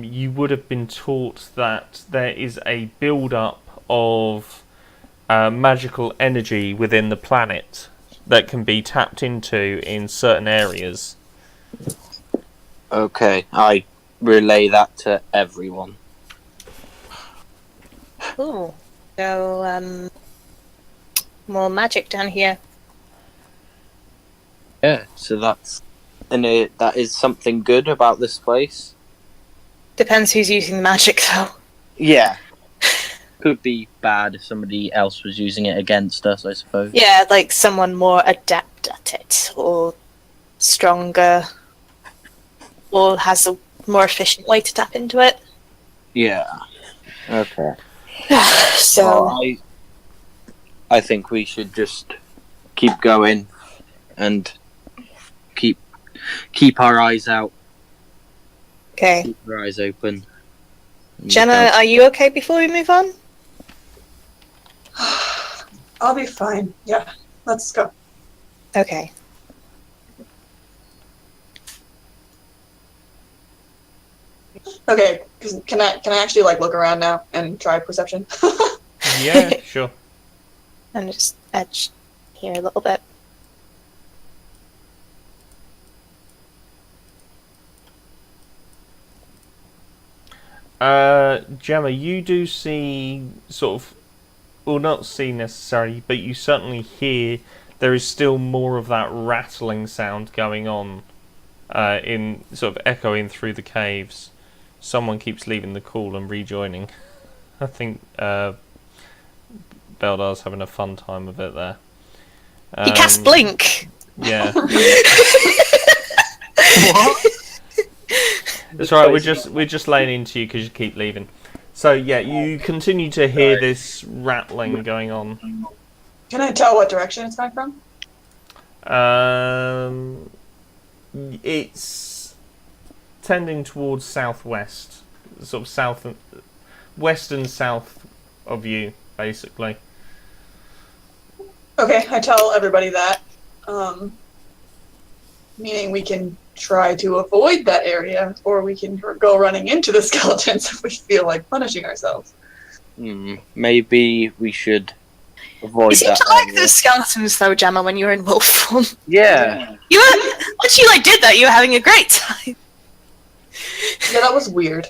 you would have been taught that there is a build-up of magical energy within the planet that can be tapped into in certain areas. Okay, I relay that to everyone. Ooh. So, more magic down here. Yeah, so that is something good about this place. Depends who's using the magic, though. Yeah. Could be bad if somebody else was using it against us, I suppose. Yeah, like someone more adept at it, or stronger, or has a more efficient way to tap into it. Yeah. Okay. So, Well, I think we should just keep going and keep our eyes out, okay. keep our eyes open. Jenna, are you okay before we move on? I'll be fine. Yeah. Let's go. Okay. Okay. Can I actually look around now and try perception? Yeah, sure. I'm just edge here a little bit. Gemma, you do see sort of, well, not see necessarily, but you certainly hear there is still more of that rattling sound going on, in sort of echoing through the caves. Someone keeps leaving the call and rejoining. I think Beldar's having a fun time of it there. He cast Blink. Yeah. What? It's right. We're just laying into you because you keep leaving. So yeah, you continue to hear this rattling going on. Can I tell what direction it's coming from? It's tending towards southwest, sort of south, west and south of you, basically. Okay, I tell everybody that. Meaning we can try to avoid that area, or we can go running into the skeletons if we feel like punishing ourselves. Maybe we should avoid You seem that to like area. those skeletons, though, Gemma, when you were in wolf form. Yeah. Once you did that, you were having a great time. Yeah, that was weird.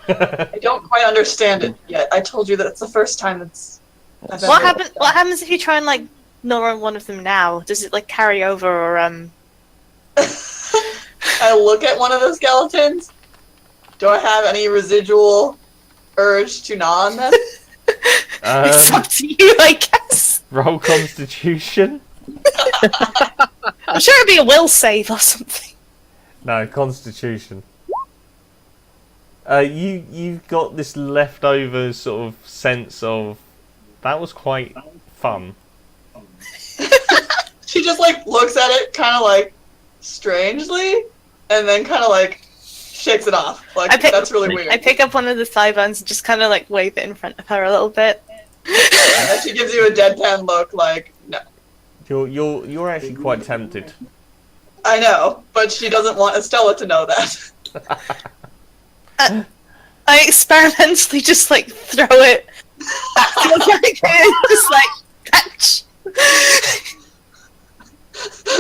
I don't quite understand it yet. I told you that it's the first time I've What ever- What happens if you try and gnaw on one of them now? Does it carry over or I look at one of the skeletons. Do I have any residual urge to gnaw on them? It's up to you, I guess. Roll Constitution. I'm sure it'd be a will save or something. No, Constitution. You've got this leftover sort of sense of that was quite fun. She just looks at it kind of strangely, and then kind of shakes it off. That's really weird. I pick up one of the thigh bones and just kind of wave it in front of her a little bit. And then she gives you a deadpan look, no. You're actually quite tempted. I know, but she doesn't want Estella to know that. I experimentally just throw it back to the patch.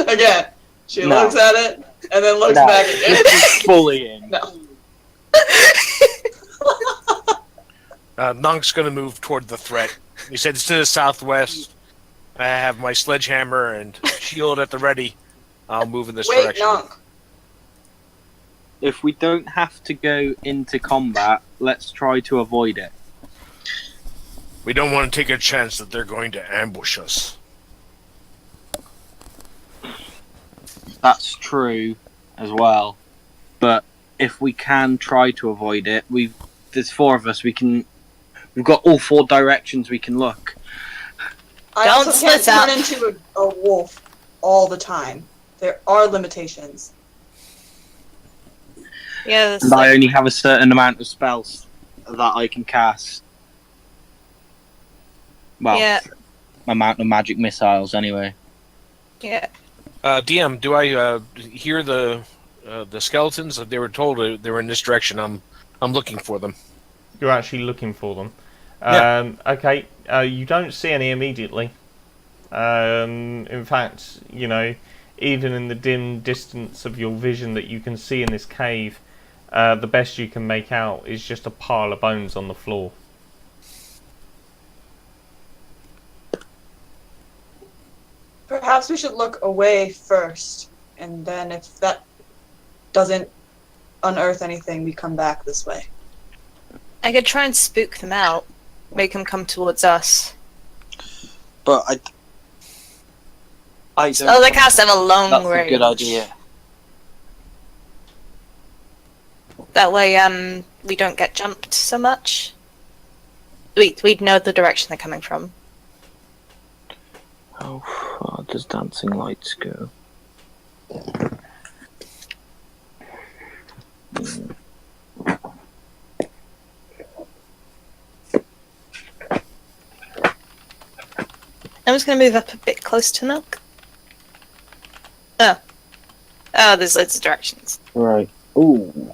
Again, she No. looks at it, and then looks No. back again. This is bullying. No. Nonk's going to move toward the threat. He said it's to the southwest. I have my sledgehammer and shield at the ready. I'll move in this Wait, direction. Nonk. If we don't have to go into combat, let's try to avoid it. We don't want to take a chance that they're going to ambush us. That's true as well. But if we can try to avoid it, there's four of us, we've got all four directions we can look. I Don't also can't split up. turn into a wolf all the time. There are limitations. Yeah, And I only have a certain amount of spells that I can cast. Well, yeah, amount of magic missiles anyway. yeah. DM, do I hear the skeletons? They were told they were in this direction. I'm looking for them. You're actually looking for them. Yeah. Okay. You don't see any immediately. In fact, even in the dim distance of your vision that you can see in this cave, the best you can make out is just a pile of bones on the floor. Perhaps we should look away first, and then if that doesn't unearth anything, we come back this way. I could try and spook them out, make them come towards us. But I don't. Oh, they cast have a long That's range. a good idea. That way, we don't get jumped so much. We'd know the direction they're coming from. How far does dancing lights go? I'm just gonna move up a bit close to Milk. Oh, there's loads of directions. Right. Ooh.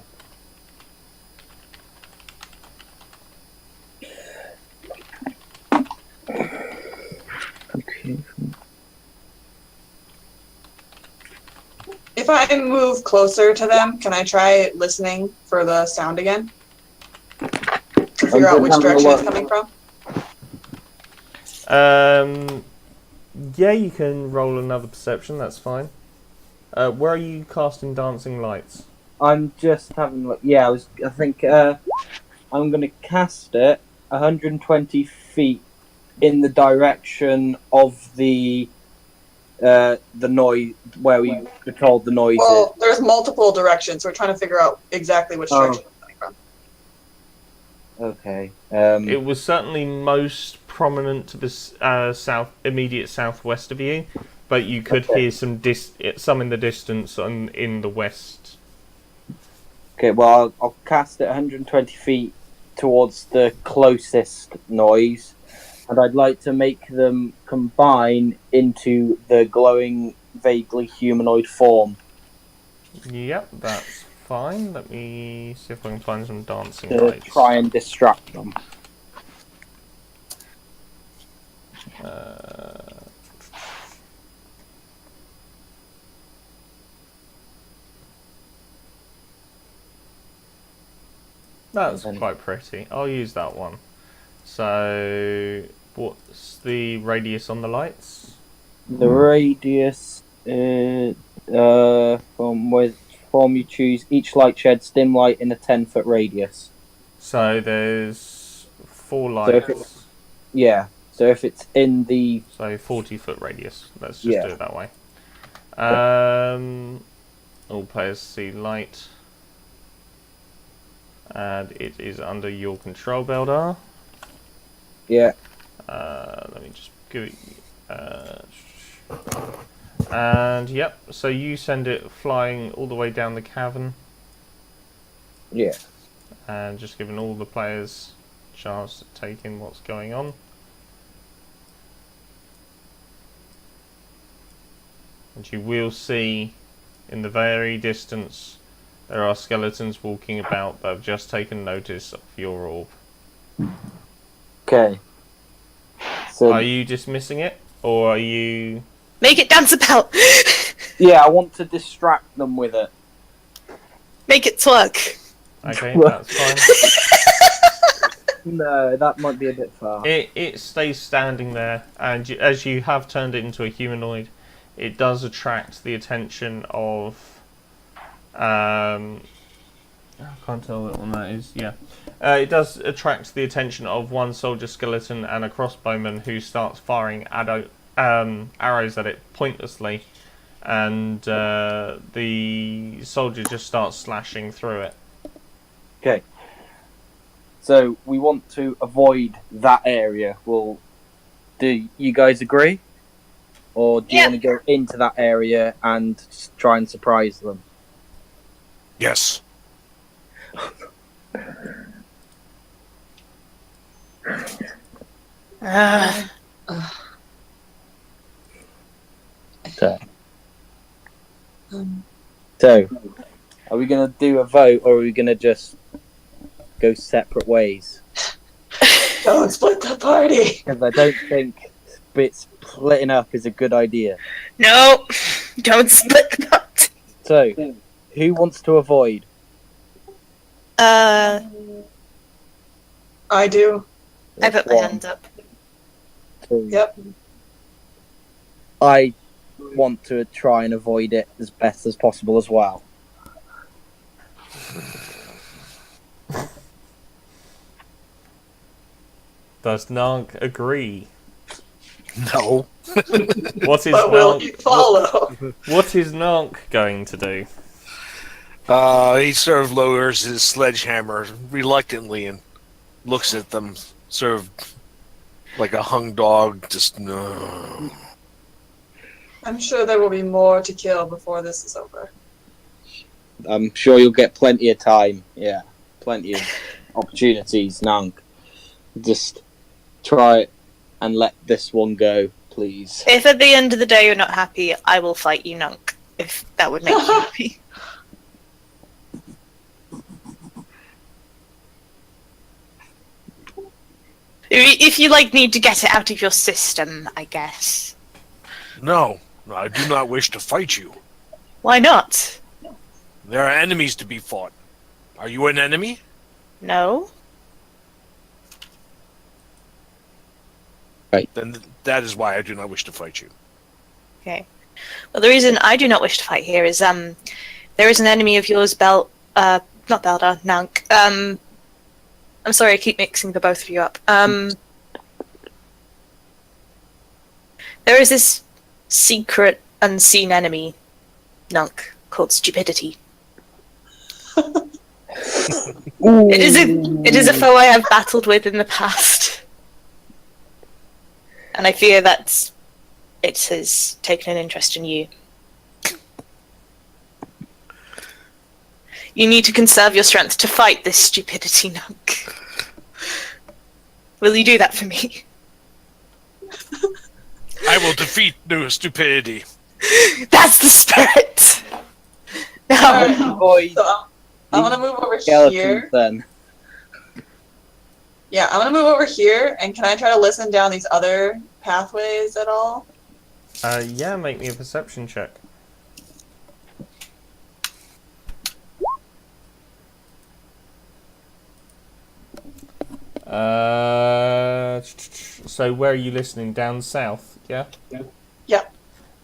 Okay. If I move closer to them, can I try listening for the sound again? figure out which having a direction it's look. coming from? Yeah, you can roll another perception. That's fine. Where are you casting dancing lights? I'm just having a look. Yeah, I think I'm going to cast it 120 feet in the direction of the noise where we were told the noise is. Well, there's multiple directions. We're trying to figure out exactly which direction it's coming from. Okay. It was certainly most prominent to the immediate southwest of you, but you could hear some in the distance and in the west. Okay, well, I'll cast it 120 feet towards the closest noise, and I'd like to make them combine into the glowing, vaguely humanoid form. Yep, that's fine. Let me see if I can find some dancing To lights. try and distract them. That's quite pretty. I'll use that one. So, what's the radius on the lights? The radius from which form you choose, each light sheds dim light in a 10-foot radius. So there's 4 So if lights. Yeah, so if it's in the... So 40-foot radius. Let's just Yeah. do it that way. All players see light. And it is under your control, Beldar. Yeah, Let me just give it... and yep, so you send it flying all the way down the cavern. yeah. And just giving all the players a chance to take in what's going on. And you will see in the very distance there are skeletons walking about that have just taken notice of your orb. Okay. So, Are you dismissing it? Or are you... Make it dance about! yeah, I want to distract them with it. Make it twerk! Okay, that's fine. No, that might be a bit far. It stays standing there, and as you have turned it into a humanoid, it does attract the attention of... I can't tell what one that is, yeah. It does attract the attention of one soldier skeleton and a crossbowman who starts firing arrows at it pointlessly, and the soldier just starts slashing through it. Okay. So, we want to avoid that area. Well, do you guys agree? Or do you Yeah. want to go into that area and try and surprise them? Yes. So, are we going to do a vote or are we going to just go separate ways? Don't split the party. Because I don't think splitting up is a good idea. No! Don't split the pot! So, who wants to avoid? I do. I put my hand up. Two. Yep. I want to try and avoid it as best as possible as well. Does Nark agree? No. What is But will Nark? you follow? What is Nark going to do? He sort of lowers his sledgehammer reluctantly and looks at them, sort of like a hung dog. Just no. I'm sure there will be more to kill before this is over. I'm sure you'll get plenty of time. Yeah, plenty of opportunities, Nank. Just try it and let this one go, please. If at the end of the day you're not happy, I will fight you, Nunk. If that would make you happy. If you need to get it out of your system, I guess. No, I do not wish to fight you. Why not? There are enemies to be fought. Are you an enemy? No. then that is why I do not wish to fight you. Okay. Well, the reason I do not wish to fight here is there is an enemy of yours, not Beldar, Nank. I'm sorry, I keep mixing the both of you up. There is this secret, unseen enemy, Nunk, called stupidity. It is a foe I have battled with in the past, and I fear that it has taken an interest in you. You need to conserve your strength to fight this stupidity, Nunk. Will you do that for me? I will defeat the stupidity. That's the spirit! No. Alright, Boy, so I'm gonna move over skeletons here. then. Yeah, I'm gonna move over here, and can I try to listen down these other pathways at all? Yeah, make me a perception check. So where are you listening? Down south, yeah? Yeah.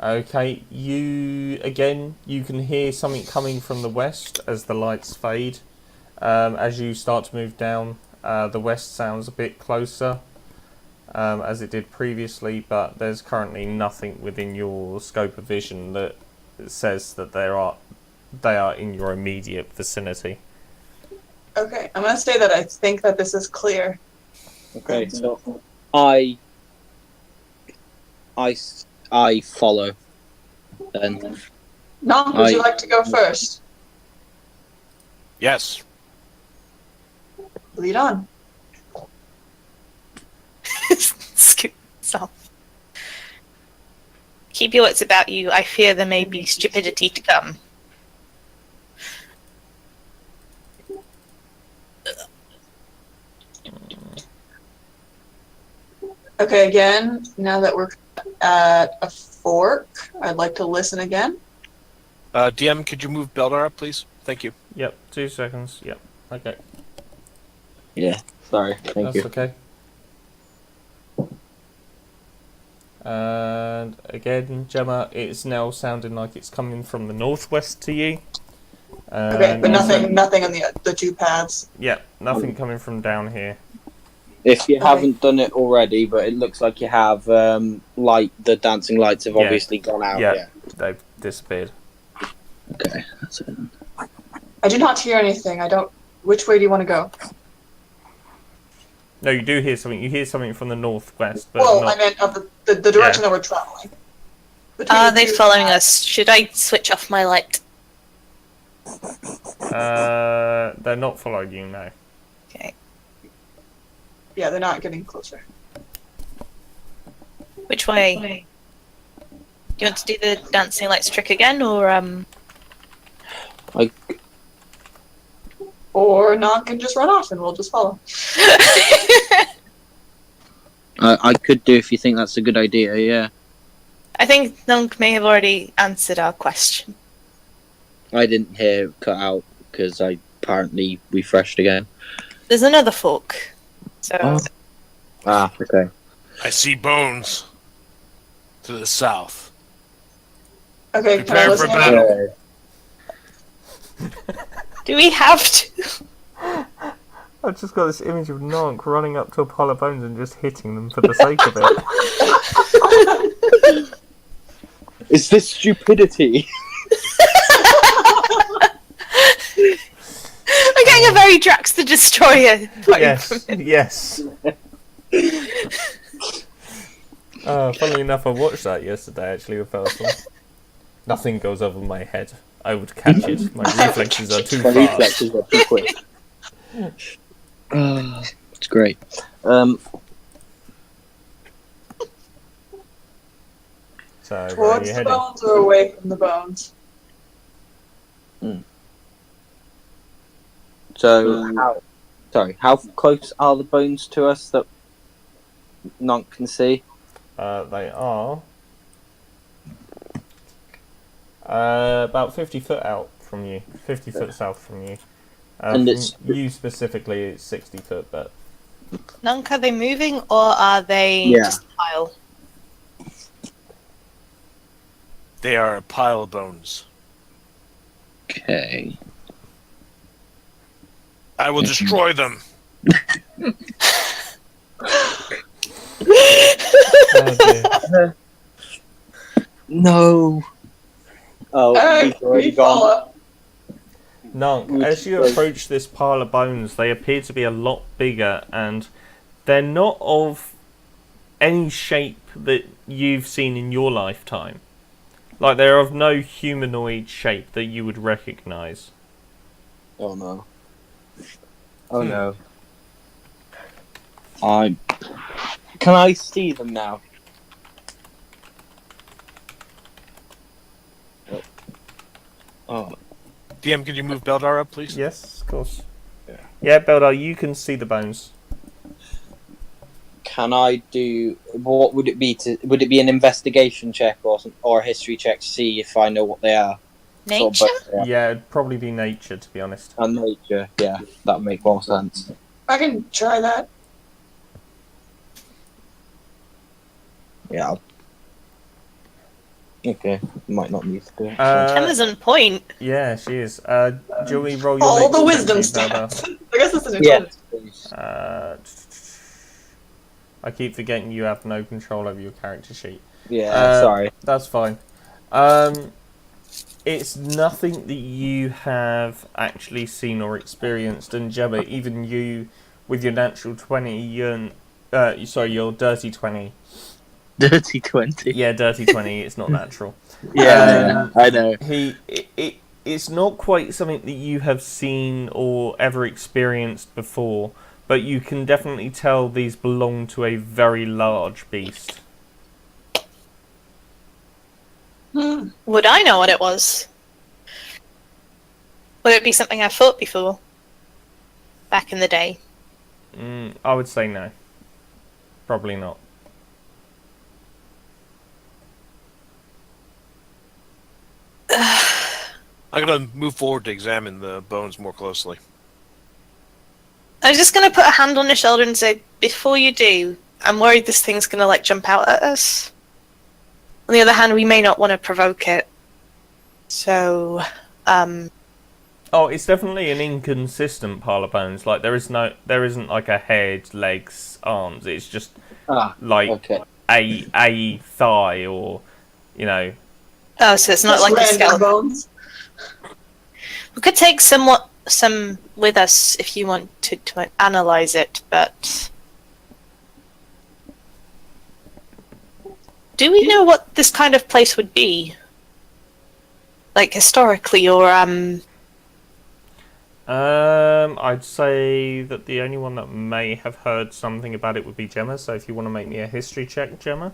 Okay, you can hear something coming from the west as the lights fade. As you start to move down, the west sounds a bit closer, as it did previously, but there's currently nothing within your scope of vision that says that they are in your immediate vicinity. Okay, I'm gonna say that I think that this is clear. Okay, so I follow. Then Nong, would you like to go first? Yes. Lead on. Scoot yourself. Keep your wits about you. I fear there may be stupidity to come. Okay, again, now that we're at a fork, I'd like to listen again. DM, could you move Beldar up, please? Thank you. Yep, 2 seconds. Yep, okay. yeah, sorry, thank That's you. okay. And again, Gemma, it's now sounding like it's coming from the northwest to you. Okay, but also- nothing on the two paths. Yeah, nothing coming from down here. If you Okay. haven't done it already, but it looks like you have, the dancing lights have Yeah. obviously gone out. Yeah. Yeah. They've disappeared. Okay, that's it. I do not hear anything. Which way do you want to go? No, you do hear something. You hear something from the northwest, but Well, not... I meant of the direction that we're traveling. Between Are the they two following paths. us? Should I switch off my light? They're not following you now. Okay. Yeah, they're not getting closer. Which way? Do you want to do the dancing lights trick again, or Or Nog can just run off and we'll just follow. I could do if you think that's a good idea. Yeah, I think Nunk may have already answered our question. I didn't hear it cut out because I apparently refreshed again. There's another fork. So Okay. I see bones to the south. Okay, can I Prepare for listen? battle. do we have to? I've just got this image of Nonk running up to a pile of bones and just hitting them for the sake of it. Is this stupidity? We're getting a very Drax the Destroyer vibe Yes, from it. yes. Funnily enough, I watched that yesterday actually with Person. Nothing goes over my head. I would catch it. My reflexes are too My fast. reflexes are too quick. It's great. So, where are Towards you the heading? bones or away from the bones? So, how close are the bones to us that Nonk can see? They are about 50 foot out from you. 50 foot south from you. And From it's- you specifically, it's 60 foot, but Nunk, are they moving or are they Yeah. just They are a pile of bones. Okay. I will destroy them. Oh dear. No. Oh, Alright, he's already we gone. follow. Nunk, as you approach this pile of bones, they appear to be a lot bigger, and they're not of any shape that you've seen in your lifetime. Like, they're of no humanoid shape that you would recognise. Oh no. Oh no. Can I see them now? Oh. DM, can you move Beldar up, please? Yes, of course. Yeah. Yeah, Beldar, you can see the bones. Can I do? What would it be? Would it be an investigation check or a history check to see if I know what they are? Nature? Sort of both, Yeah, it'd probably be nature, to be honest. and nature. Yeah, that would make more sense. I can try that. Yeah. Okay, might not need to do it. Emma's on point. Yeah, she is. Do we roll your All nature the check, wisdom please, Beldar? stats. I guess this isn't Yes, please. I keep forgetting you have no control over your character sheet. Yeah, sorry. That's fine. It's nothing that you have actually seen or experienced, and Gemma, even you, with your natural 20, your dirty 20. Dirty 20. Yeah, dirty 20, it's not natural. Yeah, I know. It's not quite something that you have seen or ever experienced before, but you can definitely tell these belong to a very large beast. Would I know what it was? Would it be something I fought before? Back in the day? I would say no. Probably not. I'm going to move forward to examine the bones more closely. I'm just gonna put a hand on your shoulder and say, before you do, I'm worried this thing's gonna like jump out at us. On the other hand, we may not want to provoke it. So, Oh, it's definitely an inconsistent pile of bones. Like there isn't like a head, legs, arms. It's just like Okay. a thigh, or you know. oh, so it's not Just like a random skeleton. bones. We could take some with us if you want to analyze it, but do we know what this kind of place would be? Like historically, or I'd say that the only one that may have heard something about it would be Gemma. So if you want to make me a history check, Gemma.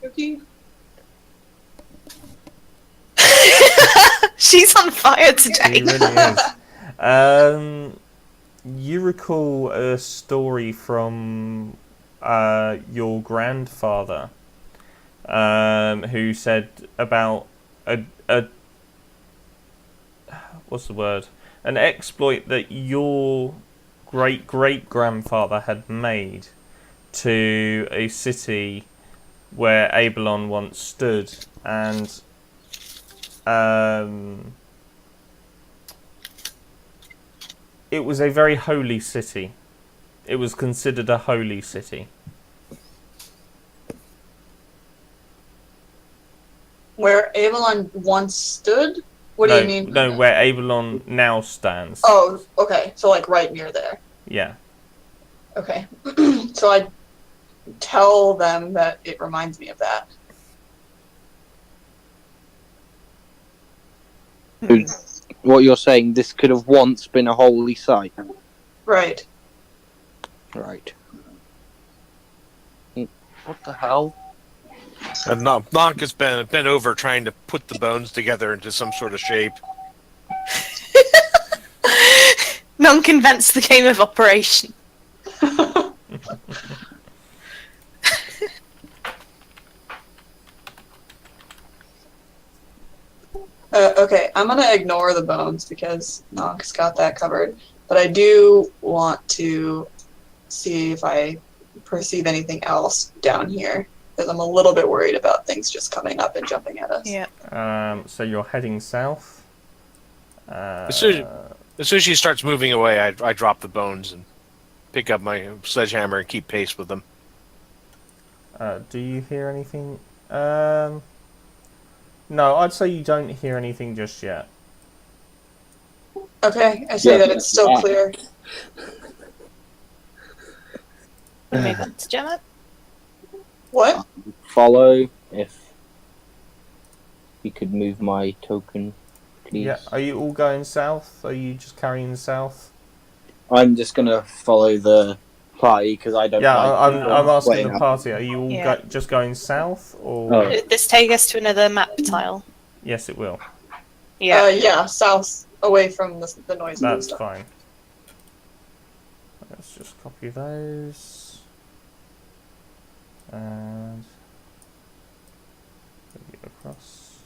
Okay. she's on fire today. He really is. You recall a story from your grandfather, who said about a what's the word? An exploit that your great-great-grandfather had made to a city where Abelon once stood, and it was a very holy city. It was considered a holy city. Where Avalon once stood? What do you mean? No, where Abelon now stands. Oh, okay. So like right near there. Yeah. Okay. So I tell them that it reminds me of that. What you're saying, this could have once been a holy site. Right. Right. What the hell? And Nonk has been over trying to put the bones together into some sort of shape. None invents the game of operation. Okay, I'm gonna ignore the bones because Nonk's got that covered. But I do want to see if I perceive anything else down here. because I'm a little bit worried about things just coming up and jumping at us. Yeah. So you're heading south. As soon as she starts moving away, I drop the bones and pick up my sledgehammer and keep pace with them. Do you hear anything? No, I'd say you don't hear anything just yet. Okay, I say that it's still clear. Move on to Gemma. What? Follow if you could move my token, please. Yeah. Are you all going south? Are you just carrying south? I'm just gonna follow the party because I don't. Yeah, like I'm asking waiting the up. party. Are you all Yeah. just going south, or? Oh. This take us to another map tile. Yes, it will. Yeah. Yeah, south, away from the noise and That's stuff. fine. Let's just copy those. And put it across.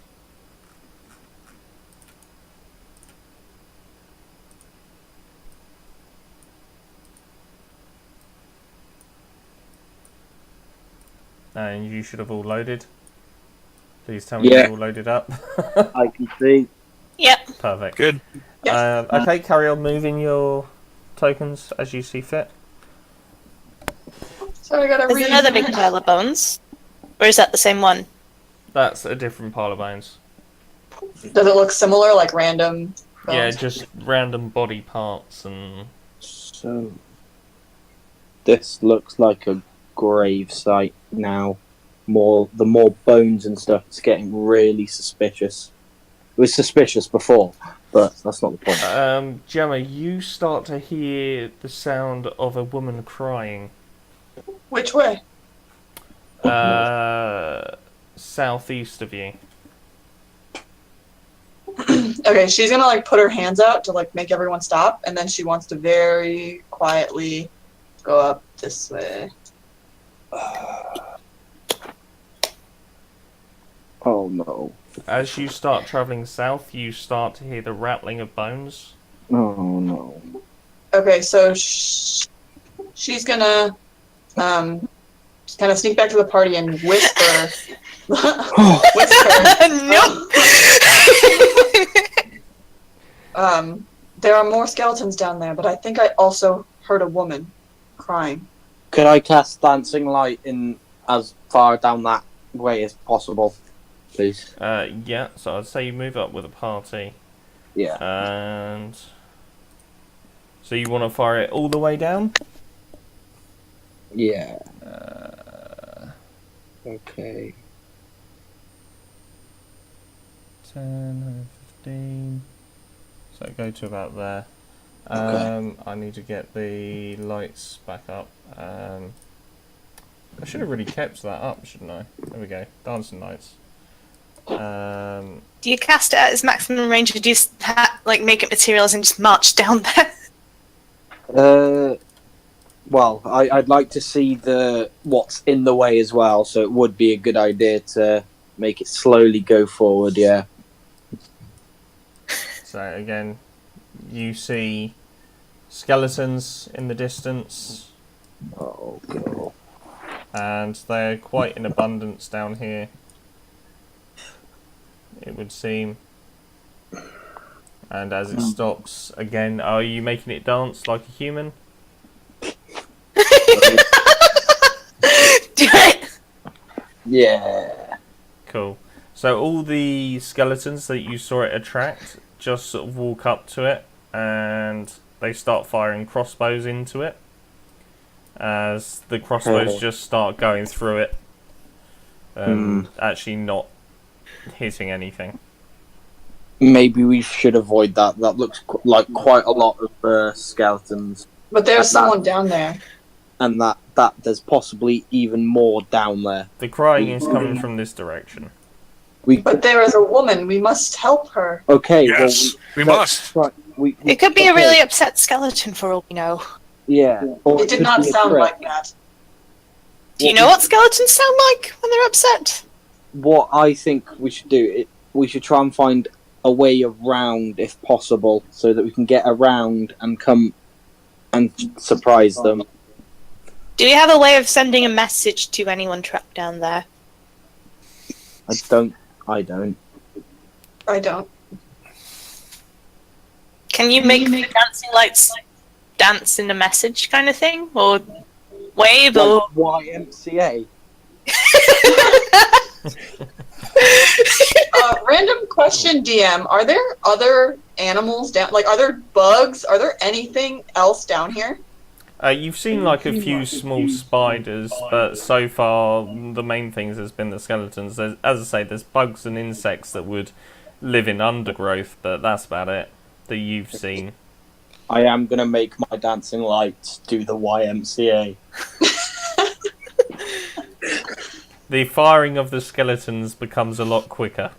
And you should have all loaded. Please tell me Yeah. you all loaded up. I can see. Yep. Perfect. Good. Yes. Okay, carry on moving your tokens as you see fit. So I gotta There's read. another big pile of bones. Or is that the same one? That's a different pile of bones. Does it look similar, like random? Yeah, bones? just random body parts and... So this looks like a grave site now. The more bones and stuff, it's getting really suspicious. It was suspicious before, but that's not the point. Gemma, you start to hear the sound of a woman crying. Which way? Southeast of you. Okay, she's gonna like put her hands out to like make everyone stop, and then she wants to very quietly go up this way. Oh no. As you start travelling south, you start to hear the rattling of bones. Oh no. Okay, so she's gonna just kind of sneak back to the party and whisper. Whisper. No. There are more skeletons down there, but I think I also heard a woman crying. Could I cast Dancing Light in as far down that way as possible, please? Yeah, so I'd say you move up with a party. Yeah. And... So you want to fire it all the way down? Yeah. Okay. 10, 15... So go to about there. Okay. I need to get the lights back up. I should have really kept that up, shouldn't I? There we go. Dancing lights. Do you cast it at its maximum range, or do you just make it materials and just march down there? Well, I'd like to see what's in the way as well, so it would be a good idea to make it slowly go forward, yeah. So again, you see skeletons in the distance, Oh, God. and they're quite in abundance down here, it would seem. And as it stops, again, are you making it dance like a human? Do it. Yeah. Cool. So all the skeletons that you saw it attract just sort of walk up to it, and they start firing crossbows into it, as the crossbows just start going through it, and actually not hitting anything. Maybe we should avoid that. That looks like quite a lot of skeletons. But there's someone down there. And that there's possibly even more down there. The crying is coming from this direction. But there is a woman. We must help her. Okay, Yes, we must. It could be a really upset skeleton for all we know. Yeah. Or It did could not be a sound threat. like that. Do you know what skeletons sound like when they're upset? What I think we should do, we should try and find a way around, if possible, so that we can get around and come and surprise them. Do we have a way of sending a message to anyone trapped down there? I don't. I don't. Can you make the dancing lights dance in a message kind of thing? Or wave or... YMCA. Random question, DM. Are there other animals down? Like, are there bugs? Are there anything else down here? You've seen like a few small spiders, but so far the main things has been the skeletons. As I say, there's bugs and insects that would live in undergrowth, but that's about it that you've seen. I am gonna make my dancing lights do the YMCA. The firing of the skeletons becomes a lot quicker.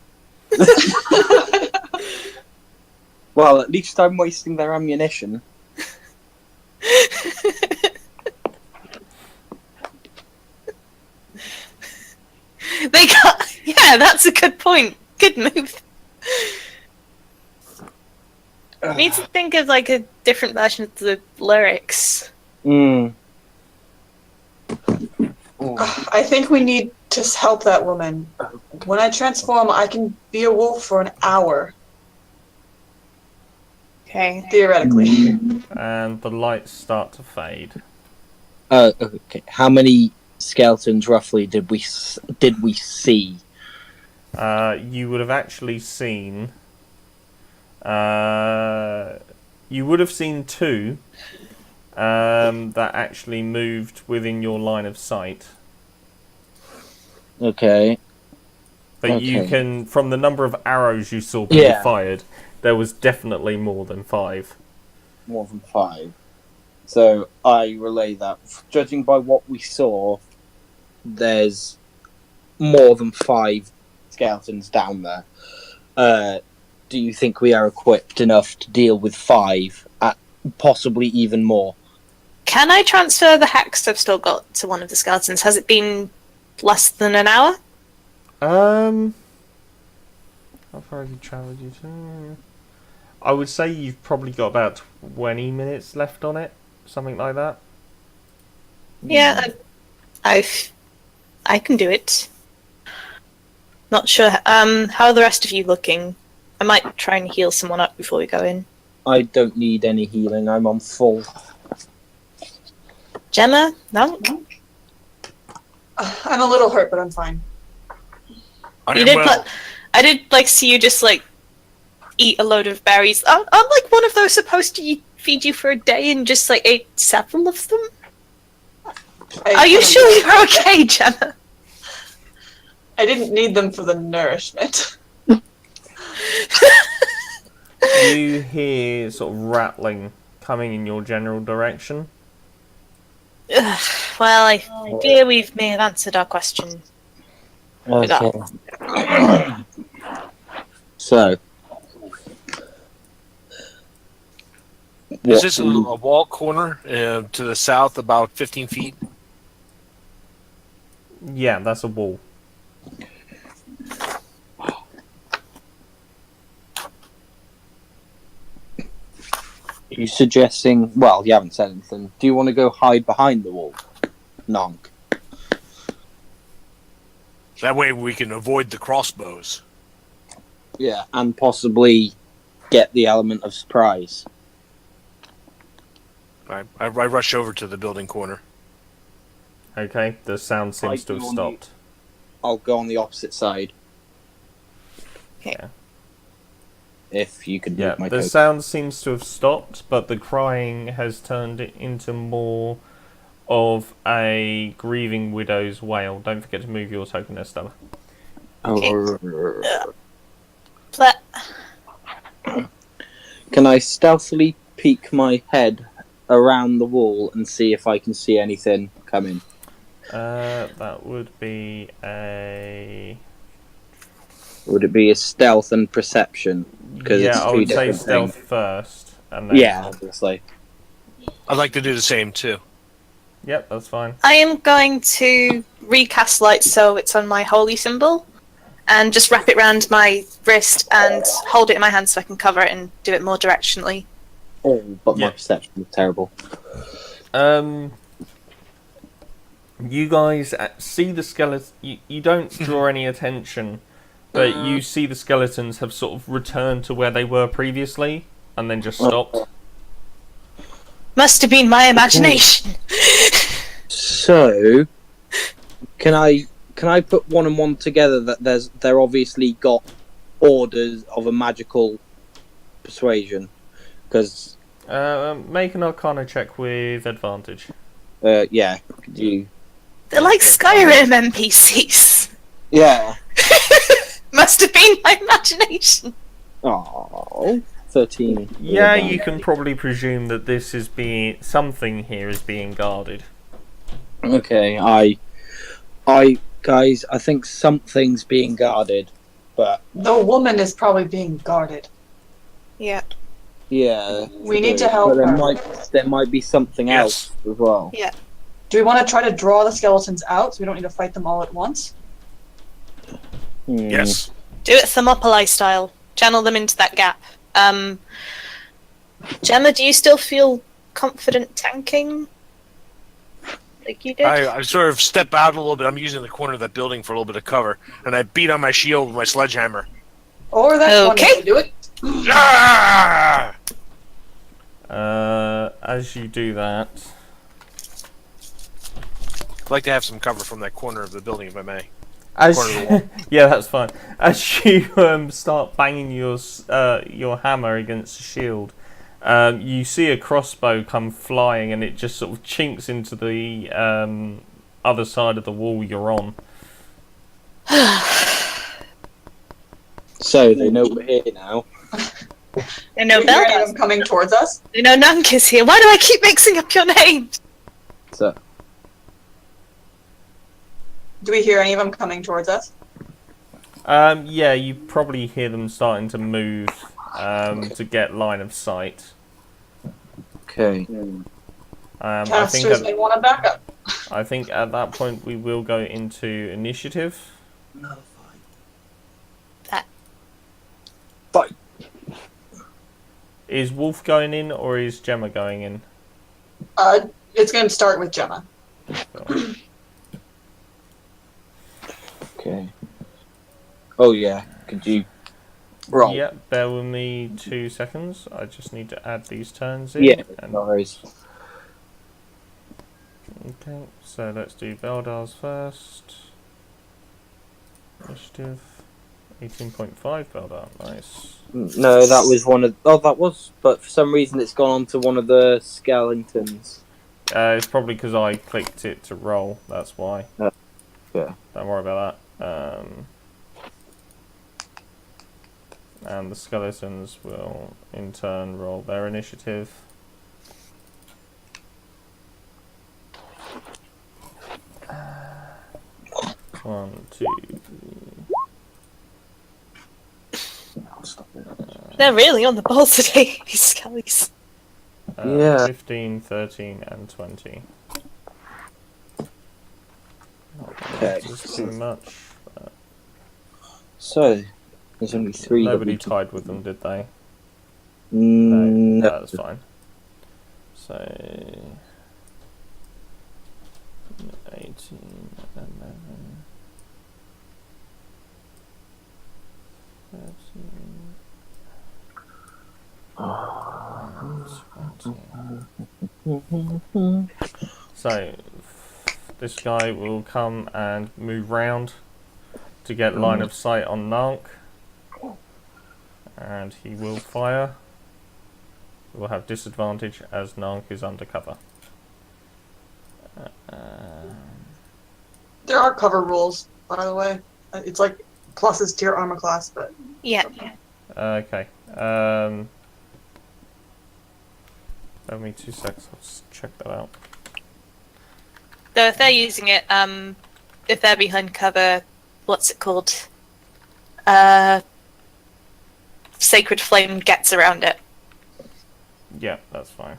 Well, at least I'm wasting their ammunition. They got... Yeah, that's a good point. Good move. We need to think of like a different version of the lyrics. I think we need to help that woman. When I transform, I can be a wolf for an hour, Okay. theoretically. And the lights start to fade. Okay. How many skeletons roughly did we see? You would have actually seen... you would have seen two that actually moved within your line of sight. Okay. But you Okay. can, from the number of arrows you saw being Yeah. fired, there was definitely more than 5. More than 5. So I relay that. Judging by what we saw, there's more than 5 skeletons down there. Do you think we are equipped enough to deal with 5, possibly even more? Can I transfer the hex I've still got to one of the skeletons? Has it been less than an hour? How far have you travelled? I would say you've probably got about 20 minutes left on it, something like that. Yeah, I can do it. Not sure. How are the rest of you looking? I might try and heal someone up before we go in. I don't need any healing. I'm on full. Gemma? No? I'm a little hurt, but I'm fine. I You am did well. I did like see you just like eat a load of berries. I'm like one of those supposed to feed you for a day and just like ate several of them. Are you sure you're okay, Gemma? I didn't need them for the nourishment. You hear sort of rattling coming in your general direction. Ugh, well, I fear we may have answered our question. Okay. So, Is this a wall corner to the south, about 15 feet? Yeah, that's a wall. Are you suggesting? Well, you haven't said anything. Do you want to go hide behind the wall? Nonk. That way we can avoid the crossbows. Yeah, and possibly get the element of surprise. I rush over to the building corner. Okay, the sound seems to have stopped. I'll go on the opposite side. Okay. Yeah. If you could do Yeah, my the token. sound seems to have stopped, but the crying has turned it into more of a grieving widow's wail. Don't forget to move your token there, Stella. Can I stealthily peek my head around the wall and see if I can see anything coming? That would be a... Would it be a stealth and perception? Yeah, I would say different stealth things. first. And then... Yeah, obviously. I'd like to do the same too. Yep, that's fine. I am going to recast light so it's on my holy symbol and just wrap it around my wrist and hold it in my hand so I can cover it and do it more directionally. Oh, but my Yeah. perception is terrible. You guys see the skeleton. You don't draw any attention, but you see the skeletons have sort of returned to where they were previously, and then just stopped. Must have been my imagination. So, can I put one and one together that they're obviously got orders of a magical persuasion? Because Make an Arcana check with advantage. yeah, could you? They're like Skyrim NPCs. Yeah. Must have been my imagination. Oh, 13. Yeah, you can probably presume that this is something here is being guarded. Okay, guys, I think something's being guarded, but The woman is probably being guarded. Yeah. yeah, We need to help but her. there might be something Yes. else as well. Do we want to try to draw the skeletons out so we don't need to fight them all at once? Hmm. Yes. Do it Thermopylae style. Channel them into that gap. Gemma, do you still feel confident tanking? Like you did? I sort of step out a little bit. I'm using the corner of that building for a little bit of cover, and I beat on my shield with my sledgehammer. Or that's one way Okay. to do it. Ah! As you do that, I'd like to have some cover from that corner of the building, if I may. as Corner of the wall. yeah, that's fine. As you start banging your hammer against the shield, you see a crossbow come flying, and it just sort of chinks into the other side of the wall you're on. So they know we're here now. They know Do we hear any of Belgas. them coming towards us? They know Nunk is here. Why do I keep mixing up your names? So Do we hear any of them coming towards us? Yeah, you probably hear them starting to move to get line of sight. okay. Casters may want to back up. I think at that point we will go into initiative. Fight. Is Wolf going in or is Gemma going in? It's going to start with Gemma. Okay. Oh yeah. Could you roll? Yeah, bear with me 2 seconds. I just need to add these turns in. Yeah. And, No worries. okay, so let's do Beldar's first. Initiative 18.5 Beldar, nice. No, that was one of. Oh, that was. But for some reason, it's gone on to one of the skeletons. It's probably because I clicked it to roll, that's why. Yeah. Don't worry about that. And the skeletons will in turn roll their initiative. One, two, They're really on the ball today, these skellies. Yeah. 15, 13, and 20. Okay. Just too much. So there's only three. Nobody tied with them, did they? No. That's fine. So 18, 11, 13, 20. So this guy will come and move round to get line of sight on Nank, and he will fire. He will have disadvantage as Nank is undercover. There are cover rules, by the way. It's like pluses to your armor class, but Yeah. Okay. Bear with me 2 seconds. I'll just check that out. So if they're using it, if they're behind cover, what's it called? Sacred Flame gets around it. Yeah, that's fine.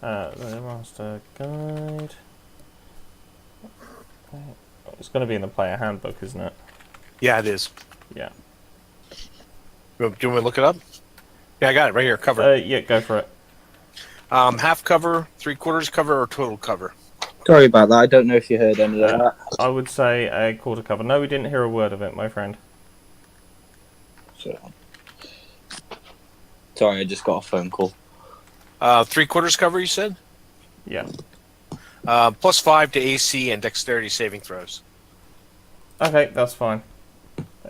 The Master Guide. It's going to be in the player handbook, isn't it? Yeah, it is. Yeah. Do you want me to look it up? Yeah, I got it right here. Cover. Yeah, go for it. Half cover, 3/4 cover, or total cover. Sorry about that. I don't know if you heard any of that. I would say a quarter cover. No, we didn't hear a word of it, my friend. So. Sorry, I just got a phone call. 3/4 cover, you said? Yeah. +5 to AC and dexterity saving throws. Okay, that's fine.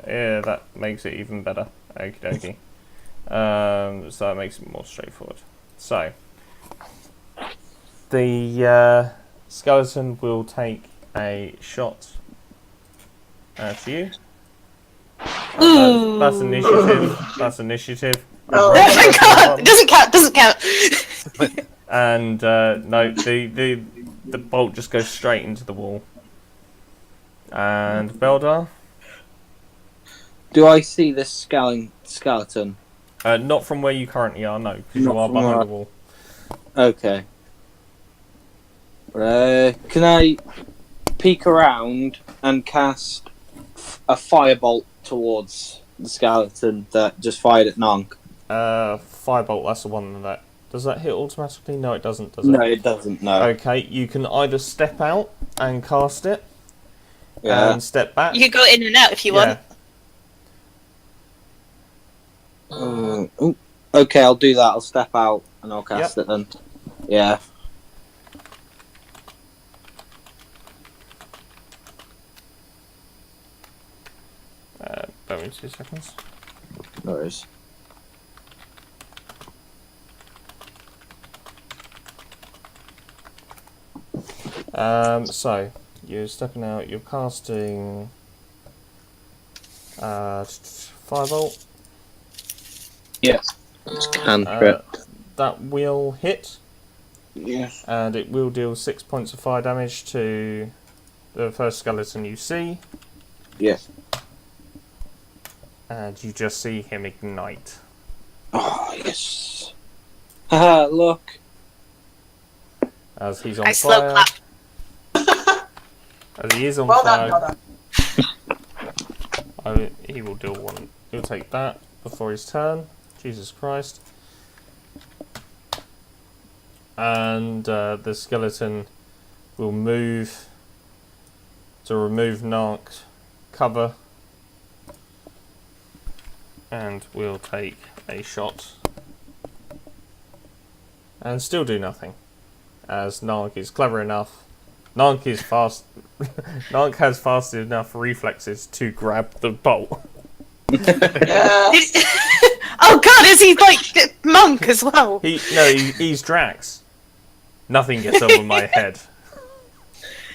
Yeah, that makes it even better. Okie dokie. So that makes it more straightforward. So, the skeleton will take a shot at you. That's initiative. That's initiative. Oh. Thank God! It doesn't count. Doesn't count. And no, the bolt just goes straight into the wall. And Beldar? Do I see this skeleton? Not from where you currently are, no, because you Not are from behind where the wall. Okay. Can I peek around and cast a firebolt towards the skeleton that just fired at Nonk? Firebolt, that's the one that... Does that hit automatically? No, it doesn't, does it? No, it doesn't, no. Okay, you can either step out and cast it, Yeah. and step back. You can go in and out if you want. Ooh, okay, I'll do that. I'll step out and I'll cast it then. Yeah. Bear with me 2 seconds. No worries. So, you're stepping out, you're casting... Firebolt. Yes. It's cantrip. That will hit, Yes. and it will deal 6 points of fire damage to the first skeleton you see, Yes. and you just see him ignite. Oh, yes. Haha, look. As he's on I slow fire. clap. As he is on Well fire, done, well done. he will deal one. He'll take that before his turn. Jesus Christ. And the skeleton will move to remove Narc cover, and we'll take a shot and still do nothing, as Narc is clever enough. Narc is fast. Narc has fast enough reflexes to grab the bolt. Yeah. Oh God, is he like monk as well? He's Drax. Nothing gets over my head.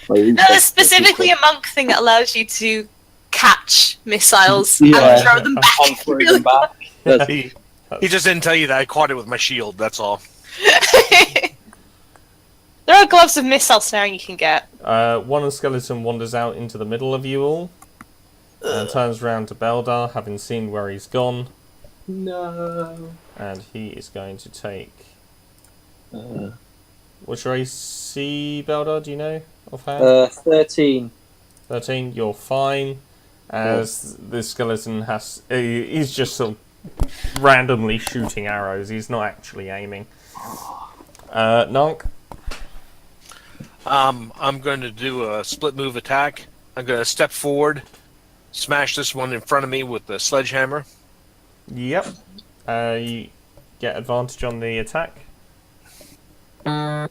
No, there's specifically a monk thing that allows you to catch missiles Yeah. and throw them back. I'll throw them back. That's- He just didn't tell you that I caught it with my shield, that's all. There are gloves of missile snaring you can get. One skeleton wanders out into the middle of you all and turns round to Beldar, having seen where he's gone, No. and he is going to take... What's your AC, Beldar? Do you know offhand? 13. 13. You're fine, as the skeleton has... he's just sort of randomly shooting arrows. He's not actually aiming. Nonk? I'm going to do a split move attack. I'm going to step forward, smash this one in front of me with the sledgehammer. Yep. You get advantage on the attack. That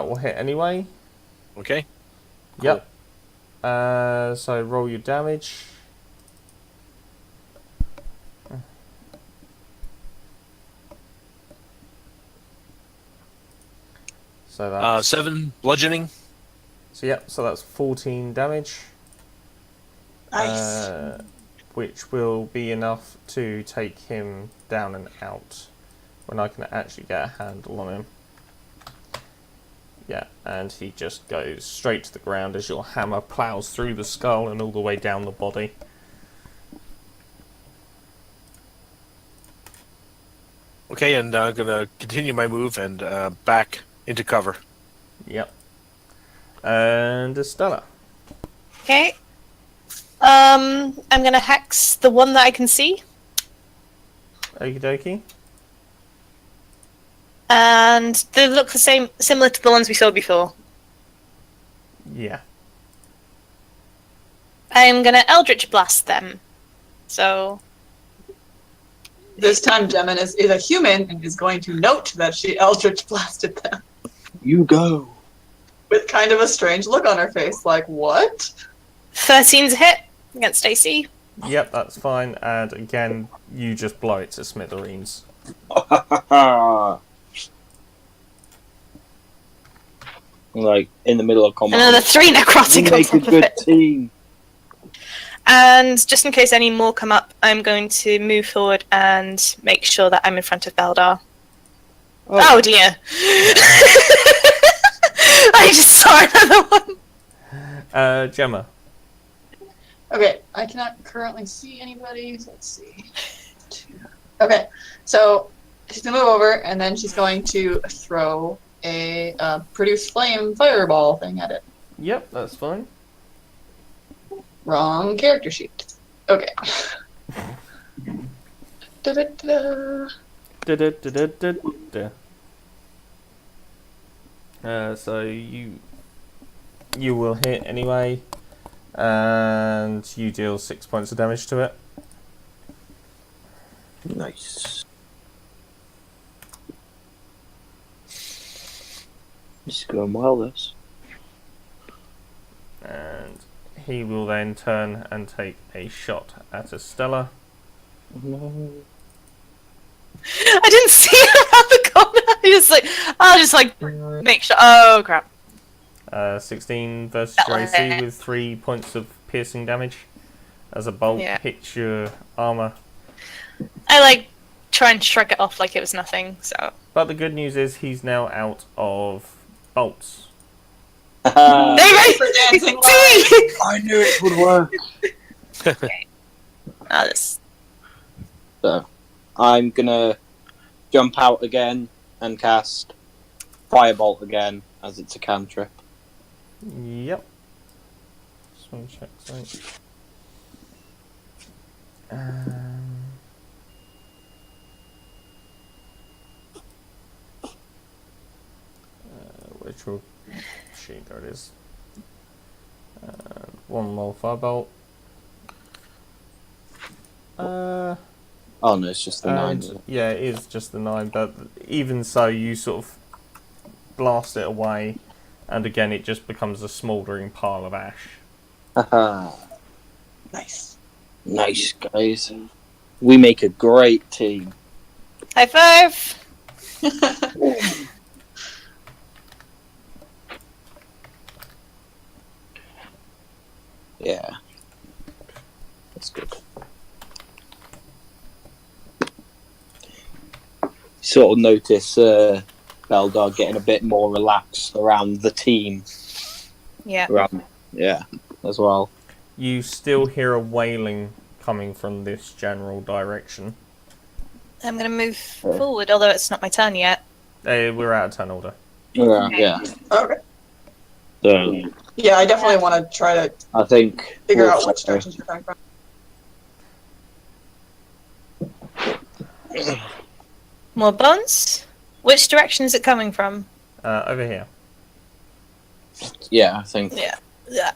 will hit anyway. Okay? Yep. So roll your damage. So that's 7 bludgeoning. so that's 14 damage. Nice. Which will be enough to take him down and out when I can actually get a handle on him. Yeah, and he just goes straight to the ground as your hammer plows through the skull and all the way down the body. Okay, and I'm going to continue my move and back into cover. Yep. And Estella. Okay. I'm gonna hex the one that I can see. Okie dokie. And they look the same, similar to the ones we saw before. Yeah. I'm gonna Eldritch Blast them. So, This time Gemin is a human and is going to note that she Eldritch blasted them You go. with kind of a strange look on her face, like, what? 13's a hit against AC. Yep, that's fine. And again, you just blow it to smithereens. Like, in the middle of combat. Another 3 We necrotic on make a top of good it. team. And just in case any more come up, I'm going to move forward and make sure that I'm in front of Beldar. Oh dear. I just saw another one. Gemma. Okay, I cannot currently see anybody, so let's see. Okay, so she's gonna move over, and then she's going to throw a produce flame fireball thing at it. Yep, that's fine. Wrong character sheet. Okay. Da-da-da-da. Da-da-da-da-da-da. So you will hit anyway, and you deal 6 points of damage to it. Nice. This is going well, this. And he will then turn and take a shot at Estella. No. I didn't see it around the corner. I'll just make sure. Oh crap. 16 versus That your one AC hit. with 3 points of piercing damage as a bolt Yeah. hits your armor. I try and shrug it off like it was nothing. So But the good news is he's now out of bolts. there For dancing lights. I knew it would work. this. So, I'm gonna jump out again and cast Firebolt again, as it's a cantrip. Yep. Just want to check something. Which will... Shit, there it is. One more firebolt. Oh no, it's just the 9. And, yeah, it is just the 9, but even so, you sort of blast it away, and again, it just becomes a smouldering pile of ash. Haha. Nice. Nice, guys. We make a great team. High five. Yeah. That's good. Sort of notice Beldar getting a bit more relaxed around the team. Yeah. Yeah, as well. You still hear a wailing coming from this general direction. I'm gonna move forward, although it's not my turn yet. We're out of turn order. Yeah. Okay. So Yeah, I definitely want to try to I think figure out also- which directions you're coming from. More bones? Which direction is it coming from? Over here. Yeah, I think. Yeah. Yeah,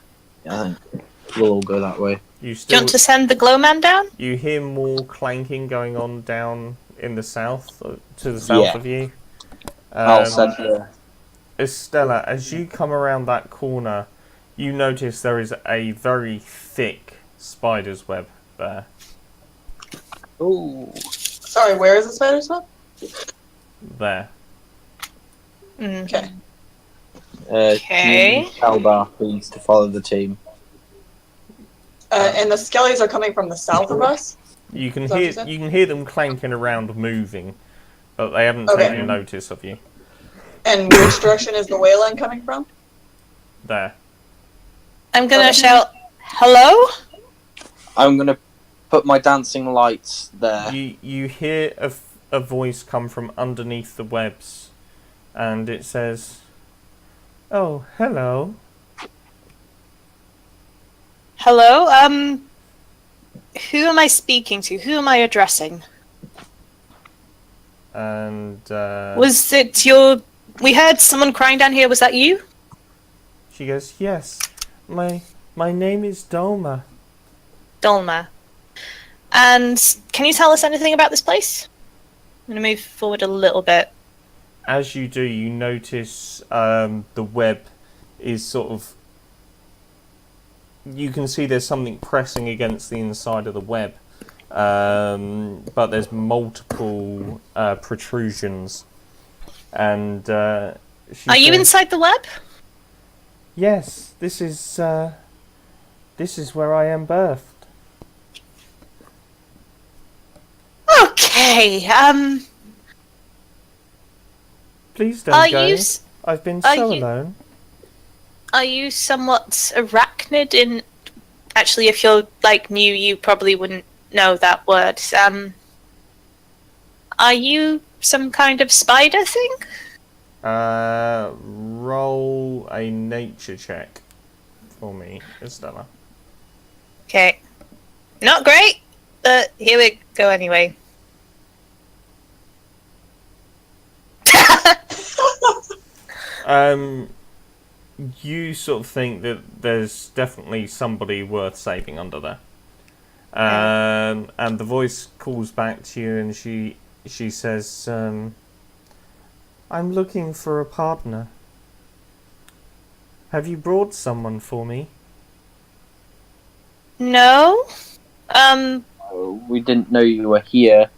I think we'll all go that way. You Do you still want to send the glow man down? you hear more clanking going on down in the south, to the south Yeah. of you. I'll send the. Estella, as you come around that corner, you notice there is a very thick spider's web there. Ooh. Sorry, where is the spider's web? There. Mm. Okay. Okay. Beldar, please, to follow the team. And the skellies are coming from the south of us? You can Is that what hear you said? you can hear them clanking around, moving, but they haven't Okay. taken notice of you. And which direction is the wailing coming from? There. I'm gonna Okay. shout, hello? I'm gonna put my dancing lights there. You hear a voice come from underneath the webs, and it says, "Oh, hello." Hello? Who am I speaking to? Who am I addressing? and Was it your... We heard someone crying down here, was that you? she goes, "Yes, my name is Dolma." Dolma. And can you tell us anything about this place? I'm going to move forward a little bit. As you do, you notice the web is sort of... You can see there's something pressing against the inside of the web, but there's multiple protrusions. And she Are you says, inside the web? "Yes, this is where I am birthed." Okay, Please don't are go. you... I've been are so you- alone. Are you somewhat arachnid in... Actually, if you're, like, new, you probably wouldn't know that word. Are you some kind of spider thing? Roll a nature check for me, Estella. Okay. Not great, but here we go anyway. You sort of think that there's definitely somebody worth saving under there. And the voice calls back to you, and she says, "I'm looking for a partner. Have you brought someone for me?" No? We didn't know you were here.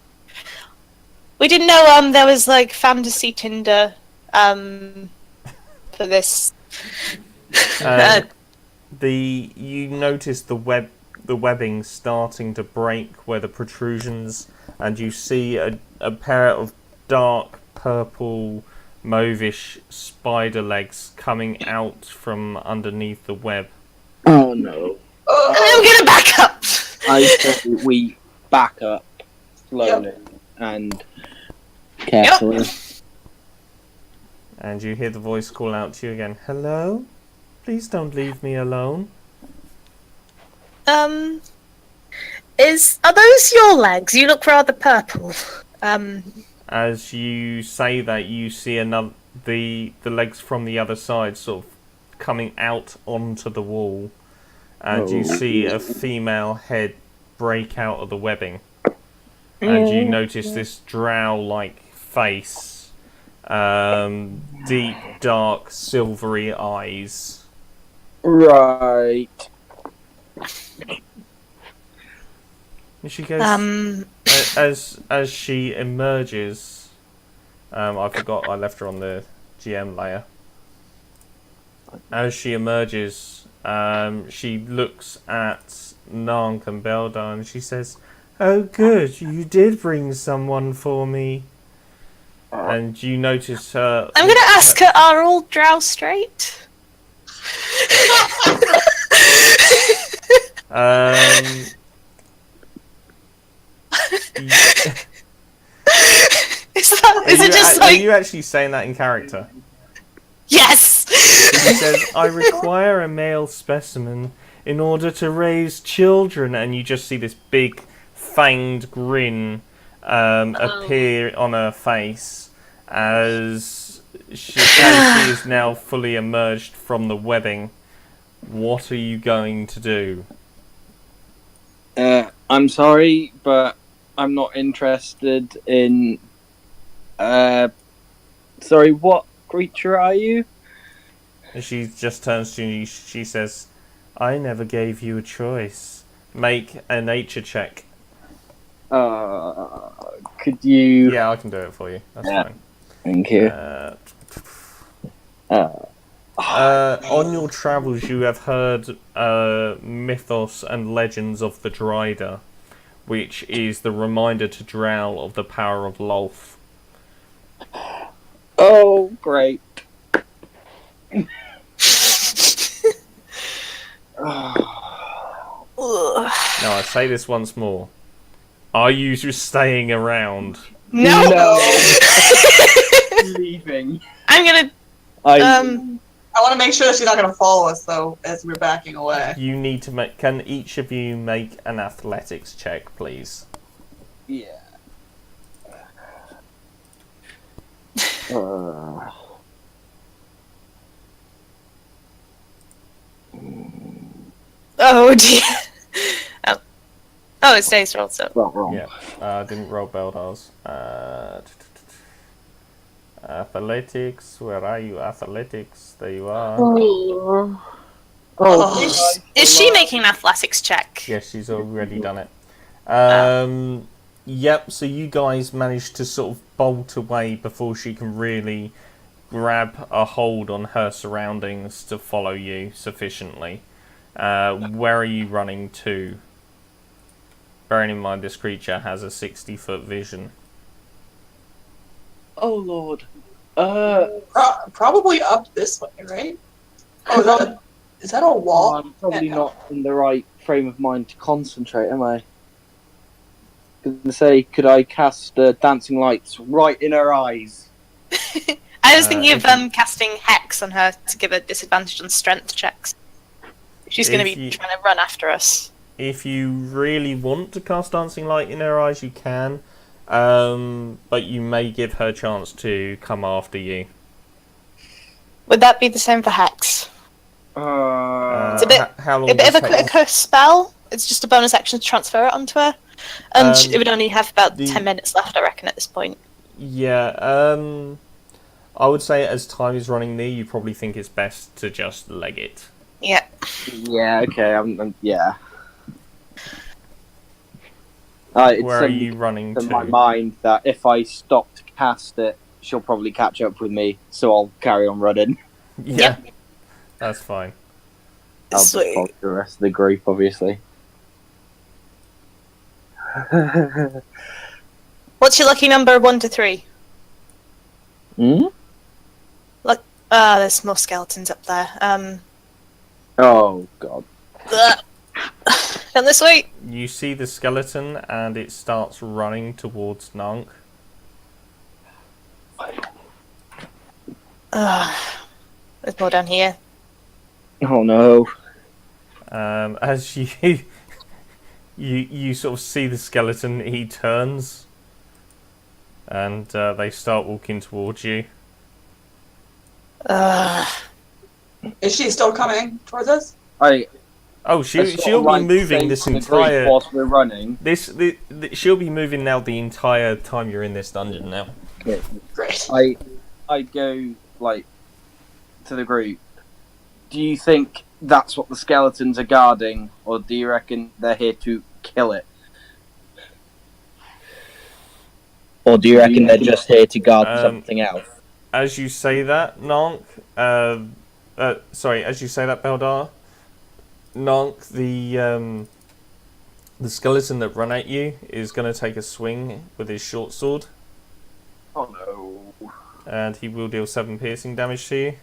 We didn't know there was like fantasy Tinder for this. You notice the webbing starting to break where the protrusions, and you see a pair of dark purple mauvish spider legs coming out from underneath the web. Oh no. I'm gonna back up! I said we back up slowly and carefully. And you hear the voice call out to you again. "Hello? Please don't leave me alone." Are those your legs? You look rather purple. As you say that, you see the legs from the other side sort of coming out onto the wall, and you see a female head break out of the webbing, and you notice this drow-like face, deep, dark, silvery eyes. Right. And she goes, as she emerges, I forgot I left her on the GM layer. As she emerges, she looks at Nank and Beldar and she says, "Oh good, you did bring someone for me." And you notice her... I'm gonna ask her, are all drow straight? Is it just Are like... you actually saying that in character? Yes! He says, "I require a male specimen in order to raise children," and you just see this big fanged grin appear on her face as she is now fully emerged from the webbing. What are you going to do? I'm sorry, but I'm not interested in... Sorry, what creature are you? And she just turns to you, she says, "I never gave you a choice. Make a nature check." Could you... Yeah, I can do it for you. That's fine. Thank you. On your travels, you have heard mythos and legends of the Drider, which is the reminder to Drow of the power of Lolth. Oh, great. Now, I say this once more. Are you just staying around? No! Leaving. I'm gonna... I want to make sure that she's not going to follow us, though, as we're backing away. You need to make... Can each of you make an athletics check, please? Yeah. Oh dear. Oh, it's Dave's roll, so. Well, wrong. Yeah, didn't roll Beldar's. Athletics, where are you? Athletics, there you are. Oh. Is she making an athletics check? Yes, she's already done it. Yep, so you guys managed to sort of bolt away before she can really grab a hold on her surroundings to follow you sufficiently. Where are you running to? Bearing in mind this creature has a 60-foot vision. Oh lord. Probably up this way, right? Oh, is that a wall? I'm probably not in the right frame of mind to concentrate, am I? Gonna say, could I cast dancing lights right in her eyes? I was thinking of if casting Hex on her to give her disadvantage on strength checks. She's going to If be you- trying to run after us. If you really want to cast Dancing Light in her eyes, you can. But you may give her a chance to come after you. Would that be the same for Hex? It's a bit- how long A bit does of a Hex- quicker spell. It's just a bonus action to transfer it onto her. And it would only have about the- 10 minutes left, I reckon, at this point. Yeah, I would say as time is running near, you probably think it's best to just leg it. Yeah. Yeah, okay, yeah. It's Where are you running in my to? mind that if I stop to cast it, she'll probably catch up with me, so I'll carry on running. Yeah, that's fine. I'll just Sweet. follow the rest of the group, obviously. What's your lucky number 1 to 3? Hmm? There's more skeletons up there. Oh, God. Down this way. You see the skeleton, and it starts running towards Nunk. There's more down here. Oh, no. As you you sort of see the skeleton, he turns, and they start walking towards you. Is she still coming towards us? Oh, she'll be moving this entire. Whilst we're running. She'll be moving now the entire time you're in this dungeon now. Great. I go, like, to the group. Do you think that's what the skeletons are guarding, or do you reckon they're here to kill it? Or do you reckon they're just here to guard something else? As you say that, Nonk, as you say that, Beldar, Nonk, the skeleton that ran at you is going to take a swing with his short sword, Oh no. and he will deal 7 piercing damage to you.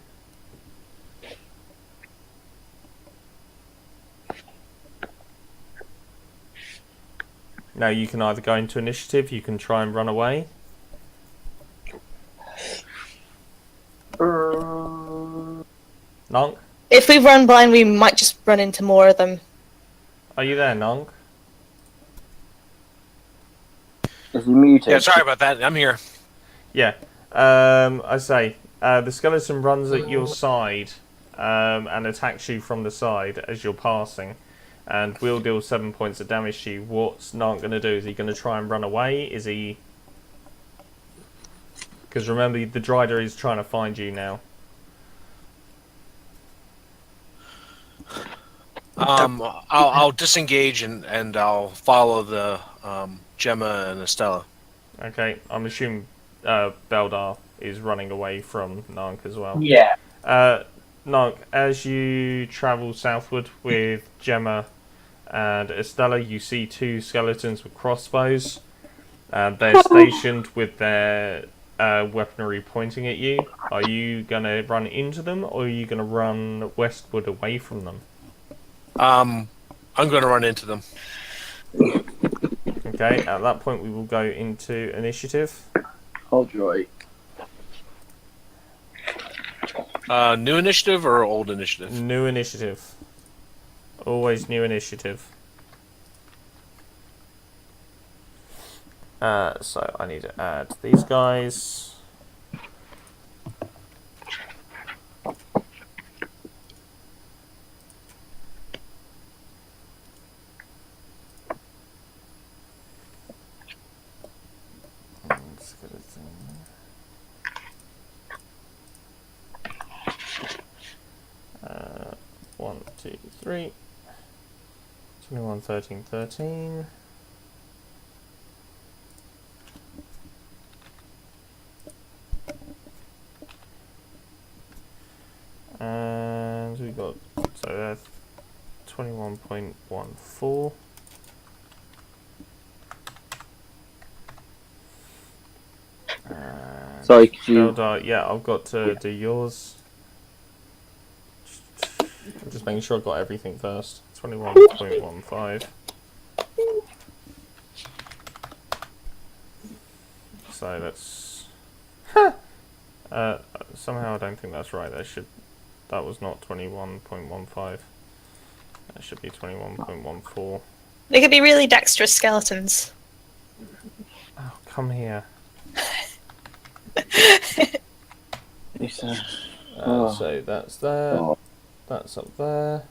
Now you can either go into initiative, you can try and run away. Nonk, If we run blind, we might just run into more of them. are you there, Nonk? Is he muted? Yeah, sorry about that. I'm here. Yeah. I say, the skeleton runs at your side and attacks you from the side as you're passing, and will deal 7 points of damage to you. What's Nant going to do? Is he going to try and run away? Is he... Because remember, the Drider is trying to find you now. I'll disengage and I'll follow the Gemma and Estella. Okay, I'm assuming Beldar is running away from Nank as well. Yeah. Nank, as you travel southward with Gemma and Estella, you see 2 skeletons with crossbows. They're stationed with their weaponry pointing at you. Are you going to run into them, or are you going to run westward away from them? I'm going to run into them. Okay, at that point we will go into initiative. Oh joy. New initiative or old initiative? New initiative. Always new initiative. So I need to add these guys. get it thing. 1, 2, 3. 21, 13, 13. And we got, so that's 21.14. Sorry, could you... Beldar, yeah, I've got to do yours. I'm just making sure I've got everything first. 21.15. So that's... somehow I don't think that's right. That was not 21.15. That should be 21.14. They could be really dexterous skeletons. Oh, come here. So that's there. That's up there.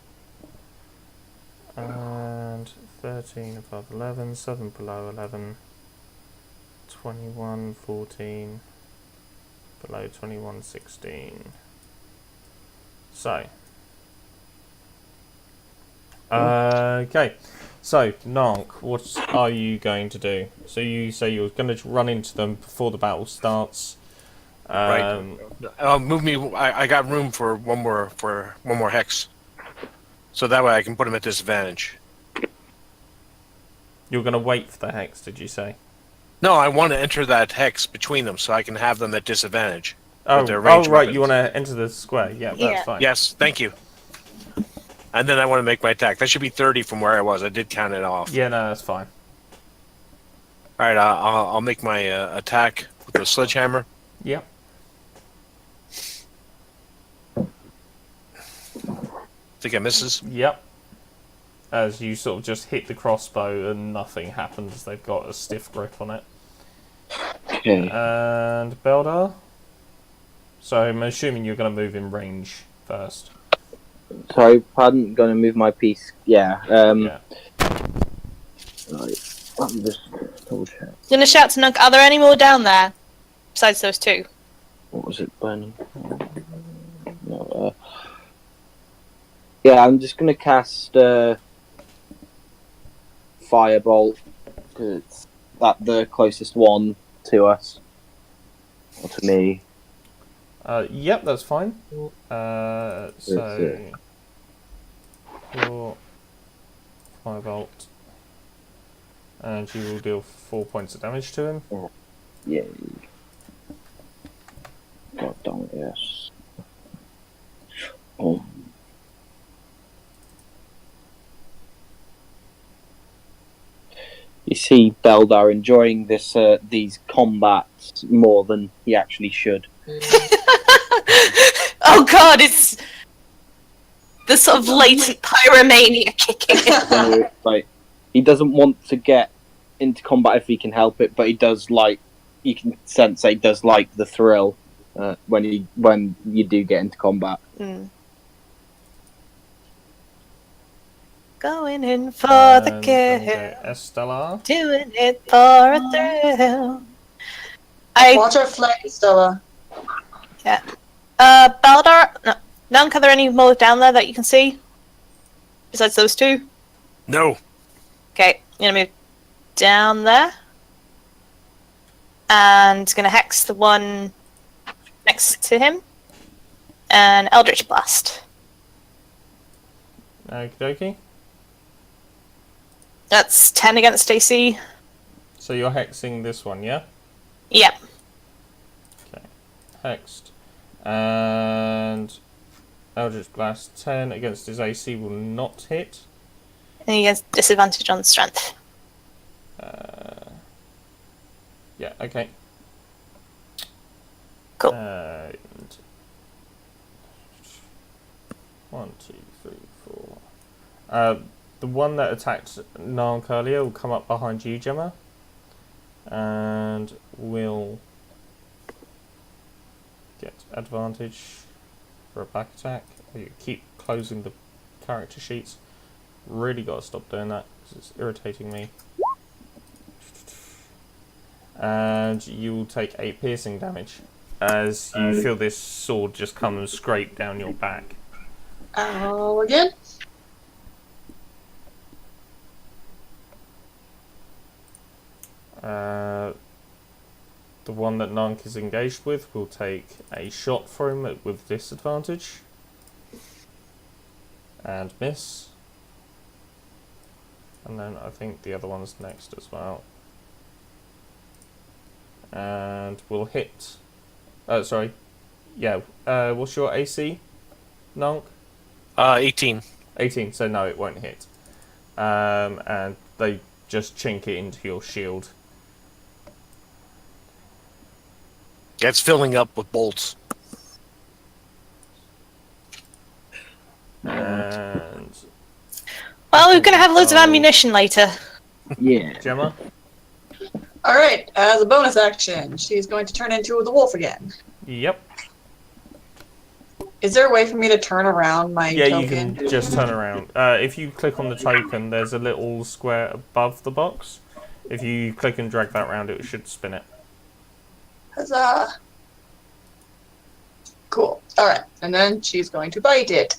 And 13 above 11, 7 below 11, 21, 14, below 21, 16. So. Okay. So, Nank, what are you going to do? So you say you're going to run into them before the battle starts. Right. Move me. I got room for one more hex, so that way I can put him at disadvantage. You're going to wait for the hex, did you say? No, I want to enter that hex between them so I can have them at disadvantage. Oh, with their right. ranged weapons. You want to enter the square? Yeah, that's Yeah. fine. Yes, thank you. And then I want to make my attack. That should be 30 from where I was. I did count it off. Yeah, no, that's fine. All right, I'll make my attack with the sledgehammer. Yep. Think I misses. Yep. As you sort of just hit the crossbow and nothing happens. They've got a stiff grip on it. Okay. And Beldar? So I'm assuming you're going to move in range first. Sorry, pardon, gonna move my piece. Yeah. Yeah. Right. I'm just double check. Gonna shout to Nunk, are there any more down there? Besides those two? What was it burning? No, yeah, I'm just gonna cast Firebolt, because it's the closest one to us. Or to me. Yep, that's fine. So your Firebolt, and you will deal 4 points of damage to him. Yeah. God damn it, yes. Oh. You see Beldar enjoying these combats more than he actually should. Oh god, it's the sort of latent pyromania kicking in. So, like, he doesn't want to get into combat if he can help it, but he does like. You can sense that he does like the thrill when you do get into combat. Mm. Going in for the kill, Estella. doing it for a thrill. Watch our flank, Stella. Baldar, no, Nunk, are there any more down there that you can see? Besides those two? No. Okay, I'm gonna move down there. And gonna hex the one next to him. And Eldritch Blast. Okie dokie. That's 10 against AC. So you're hexing this one, yeah? Yep. Okay. Hexed. And Eldritch Blast 10 against his AC will not hit. And he has disadvantage on strength. Yeah, okay. Cool. And 1, 2, 3, 4. The one that attacked Nark earlier will come up behind you, Gemma. And will get advantage for a back attack. You keep closing the character sheets. Really got to stop doing that because it's irritating me. And you will take 8 piercing damage as you feel this sword just come and scrape down your back. Ow again. The one that Nank is engaged with will take a shot for him with disadvantage. And miss. And then I think the other one's next as well. And we'll hit. Sorry. Yeah. What's your AC, Nank? 18. 18. So no, it won't hit. And they just chink it into your shield. It's filling up with bolts. And Well, we're gonna have loads of ammunition later. Yeah. Gemma? Alright, as a bonus action, she's going to turn into the wolf again. Yep. Is there a way for me to turn around my Yeah, token? you can just turn around. If you click on the token, there's a little square above the box. If you click and drag that around, it should spin it. Huzzah! Cool. Alright, and then she's going to bite it.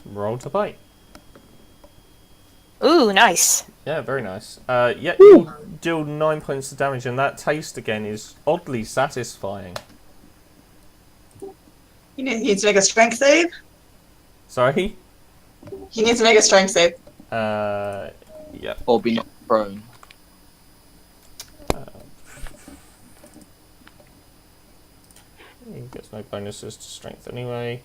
Roll to bite. Ooh, nice. Yeah, very nice. Yeah, you deal 9 points of damage, and that taste again is oddly satisfying. He needs to make a strength save. Sorry? He needs to make a strength save. Yeah. Or be knocked prone. He gets no bonuses to strength anyway.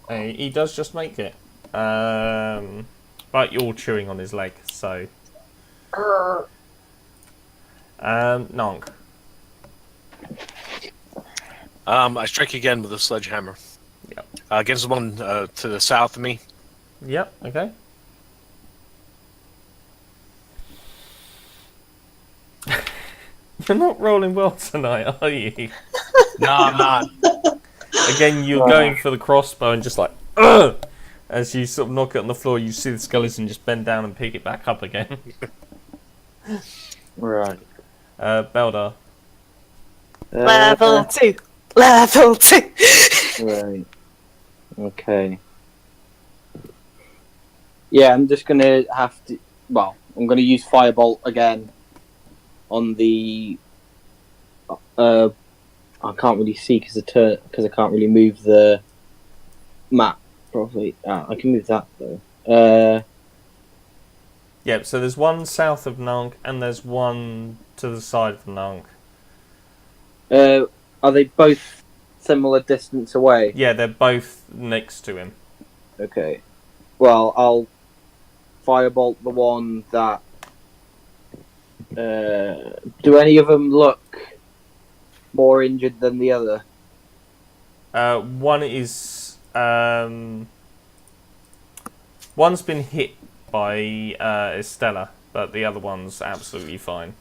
He does just make it. But you're chewing on his leg, so... Grr. Nonk. I strike again with a sledgehammer. Yep. Against the one to the south of me. Yep, okay. You're not rolling well tonight, are you? No, I'm not. Again, you're going for the crossbow and just like, ugh! As you sort of knock it on the floor, you see the skeleton just bend down and pick it back up again. Right. Beldar. Level 2. Level 2. Right. Okay. Yeah, I'm just gonna have to. Well, I'm gonna use Firebolt again on the. I can't really see because I can't really move the map properly. I can move that though. Yep, so there's one south of Nunk and there's one to the side of Nunk. Are they both similar distance away? Yeah, they're both next to him. Okay. Well, I'll Firebolt the one that. Do any of them look more injured than the other? One is one's been hit by Estella, but the other one's absolutely fine.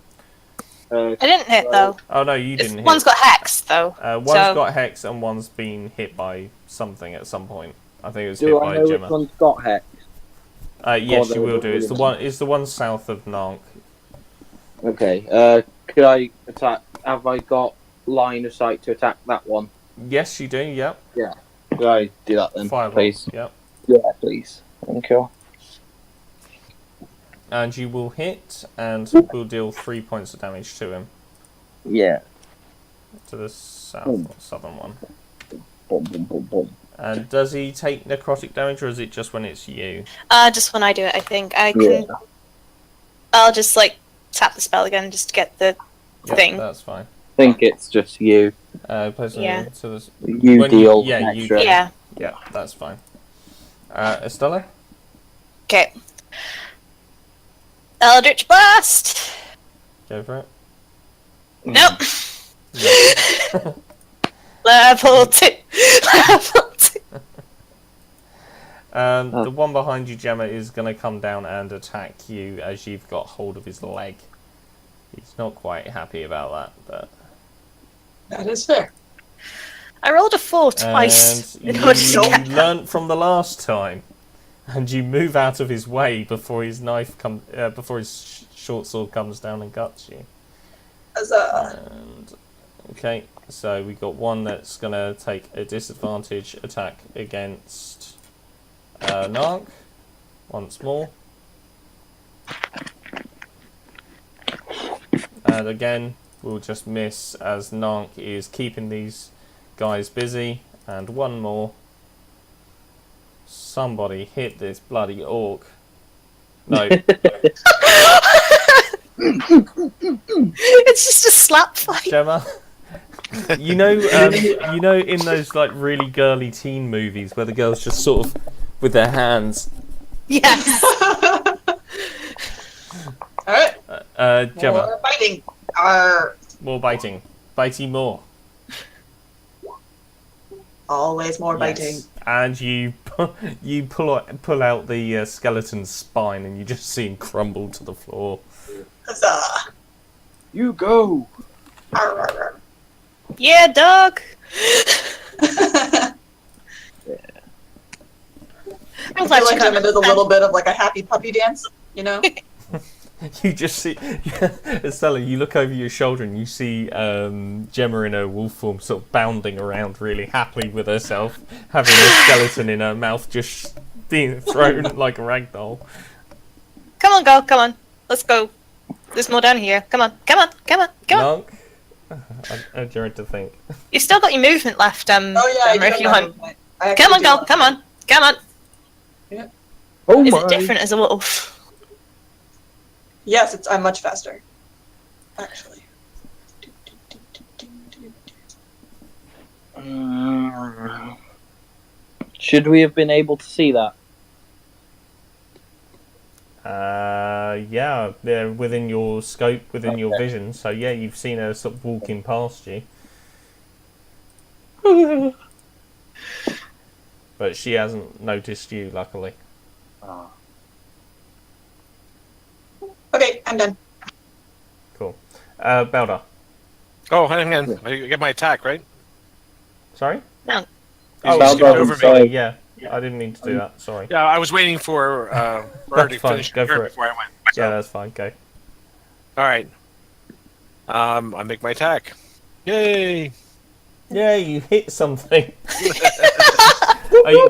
I didn't hit though. Oh no, you didn't hit. One's got hex though. One's so- got hex and one's been hit by something at some point. I think it was Do hit I by know which Gemma. one's got hex? Yes, Or you will the- do. It's the one. It's the one south of Nunk. Okay. Could I attack? Have I got line of sight to attack that one? Yes, you do. Yep. Could I do that then, Fireball. please? Yep. Yeah, please. Thank you. And you will hit, and will deal 3 points of damage to him. Yeah. To the south Boom. or southern one. Boom, boom, boom, boom. And does he take necrotic damage, or is it just when it's you? Just when I do it, I think. I can. Yeah. I'll just like tap the spell again just to get the Yep, thing. that's fine. I think it's just you. Yeah. So there's, You When deal yeah, you- extra. Yeah. yeah, that's fine. Estella? Okay. Eldritch Blast! Go for it. Nope. No. Level 2! Level 2! The one behind you, Gemma, is going to come down and attack you as you've got hold of his leg. He's not quite happy about that, but... That is fair. I rolled a 4 twice And in order to you get that. learnt from the last time. and you move out of his way before his before his short sword comes down and cuts you. Huzzah. And okay, so we got one that's gonna take a disadvantage attack against Nark once more, and again we'll just miss as Nark is keeping these guys busy. And one more. Somebody hit this bloody orc. No. It's just a slap fight. Gemma, you know in those like really girly teen movies where the girls just sort of with their hands. Yes. Alright. Gemma, More biting. Arr. more biting, bitey more. Always more biting. Yes. And you pull out the skeleton's spine, and you just see him crumble to the floor. Huzzah. You go. Arr, arr, arr. Yeah, dog. I I'm feel glad you like Gemma come. does a little bit of like a happy puppy dance, you know? You just see, Estella, you look over your shoulder and you see Gemma in her wolf form sort of bounding around really happily with herself, having a skeleton in her mouth just being thrown like a rag doll. Come on, girl. Come on. Let's go. There's more down here. Come on. Come on. Come on. Come on. Nunk, I dread to think. You still got your movement left, Oh yeah, Gemma, if you want. I Come on, actually do girl. Come on. Come on. Oh Is my. it different as a wolf? Yes, I'm much faster. Actually. Should we have been able to see that? Yeah, they're within your scope, within your vision. So yeah, you've seen her sort of walking past you, but she hasn't noticed you, luckily. Okay, I'm done. Cool. Belda. Oh, hang on. I get my attack, right? Sorry? No. You Oh, just skipped Belda, over me. sorry, yeah. I didn't mean to do that, sorry. Yeah, I was waiting for her to That's fine, finish go her for it. before I went. Yeah, that's fine, go. All right. I make my attack. Yay! Yeah, you hit something.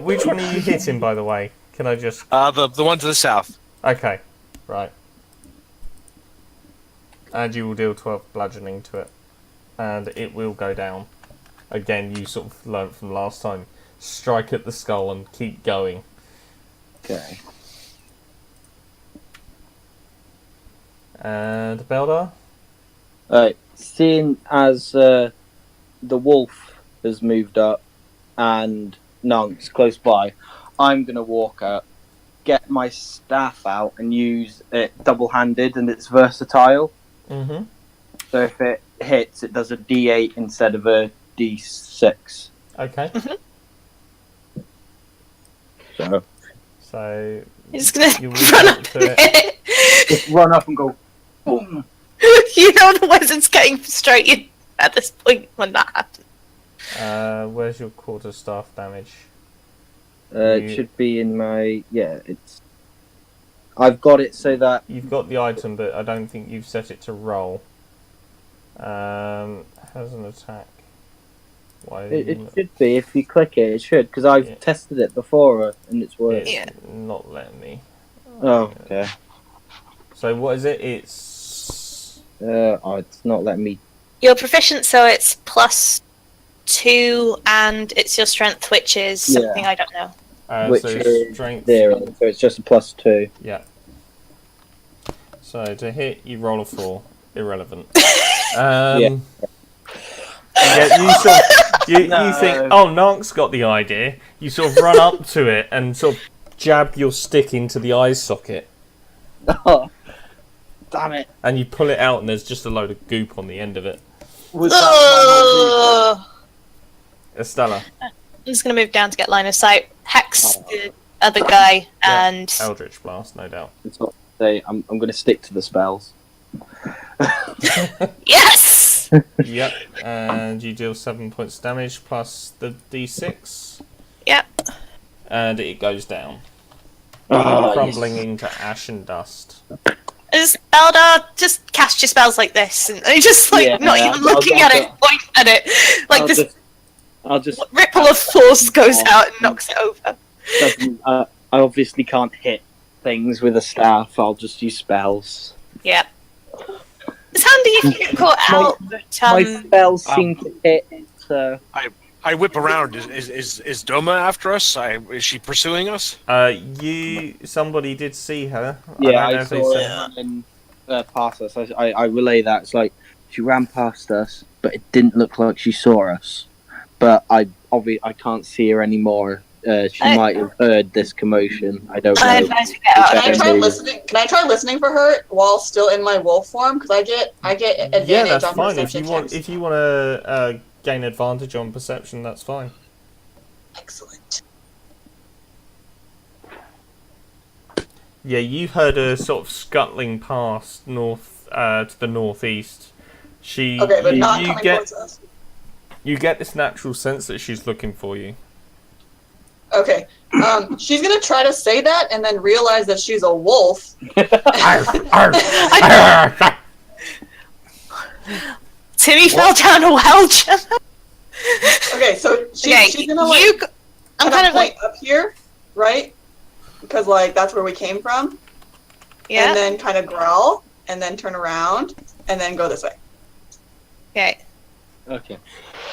Which one are you hitting, by the way? Can I just... The one to the south. Okay, right. And you will deal 12 bludgeoning to it. And it will go down. Again, you sort of learnt from last time. Strike at the skull and keep going. Okay. And Beldar? Seeing as the wolf has moved up and Nunk's close by, I'm going to walk up, get my staff out and use it double-handed, and it's versatile. Mm-hmm. So if it hits, it does a D8 instead of a D6. Okay. So He's gonna you run walk up up to it. Just run up and go, boom. You know the wizard's getting frustrated at this point when that happens. Where's your quarterstaff damage? It should be in my... Yeah, it's... I've got it so that... You've got the item, but I don't think you've set it to roll. Has an attack. Why? It should be. If you click it, it should. Because I've Yeah. tested it before and it's worked. It's Yeah. not letting me. Oh, okay. So what is it? It's... It's not letting me... You're proficient, so it's +2, and it's your strength, which is something I don't know. Which so is strength. 0, so it's just a +2. Yeah. So to hit, you roll a 4. Irrelevant. Yeah, you sort of, you think, oh, Nark's got the idea. You sort of run up to it and sort of jab your stick into the eye socket, Oh, damn it. and you pull it out, and there's just a load of goop on the end of it. Was that my Ugh. Estella, I'm just gonna move down to get line of sight. Hex the other guy, Yeah. and Eldritch Blast, no doubt. It's not to say, I'm going to stick to the spells. yes. Yep, and you deal 7 points of damage plus the d6. Yep. And it goes down. crumbling into ash and dust. Is Eldar just cast your spells like this, and they just like Yeah, not even I'll looking at it, just- point at it, like this I'll just ripple of force goes out and knocks it over. I obviously can't hit things with a staff. I'll just use spells. Yeah. It's handy if you get caught out, but My spells seem to hit. So I whip around. Is Doma after us? Is she pursuing us? Somebody did see her. yeah, I I don't know if they saw said. it and past us. I relay that. It's like she ran past us, but it didn't look like she saw us. But I can't see her anymore. She might have heard this commotion. I don't know. I advise we get out. Can I Okay. try listening? Can I try listening for her while still in my wolf form? Because I get advantage Yeah, that's on fine. If perception you want, checks. if you want to gain advantage on perception, that's fine. Excellent. Yeah, you heard her sort of scuttling past north to the northeast. She, Okay, but not you coming get towards us. you get this natural sense that she's looking for you. Okay. She's gonna try to say that and then realize that she's a wolf. Timmy fell down a well, Gemma. Okay, so she's gonna like I'm kinda kind of point like, up here, right? Because like that's where we came from. yeah. And then kind of growl, and then turn around, and then go this way. Okay. Okay.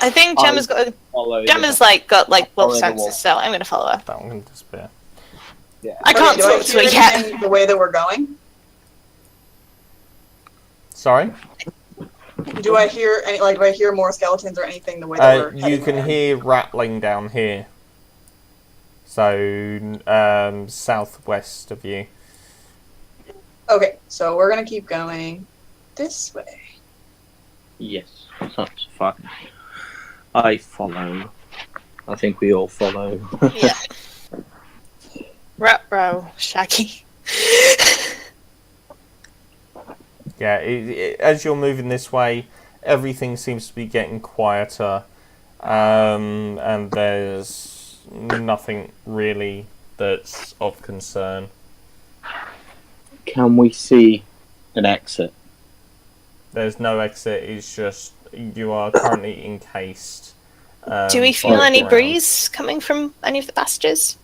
I think Gemma's got. Follow Gemma's like got like wolf follow the senses, wolf. so I'm gonna follow her. That one can disappear. I can't do I talk to her hear yet. anything the way that we're going? Sorry. Do I hear any do I hear more skeletons or anything the way that we're You heading can there? hear rattling down here. So southwest of you. Okay, so we're gonna keep going this way. Yes, that's fine. I follow. I think we all follow. Yeah. Ruh-roh, Shaggy. Yeah, as you're moving this way, everything seems to be getting quieter, and there's nothing really that's of concern. Can we see an exit? There's no exit. It's just you are currently encased. Do we feel by the any ground. breeze coming from any of the passages?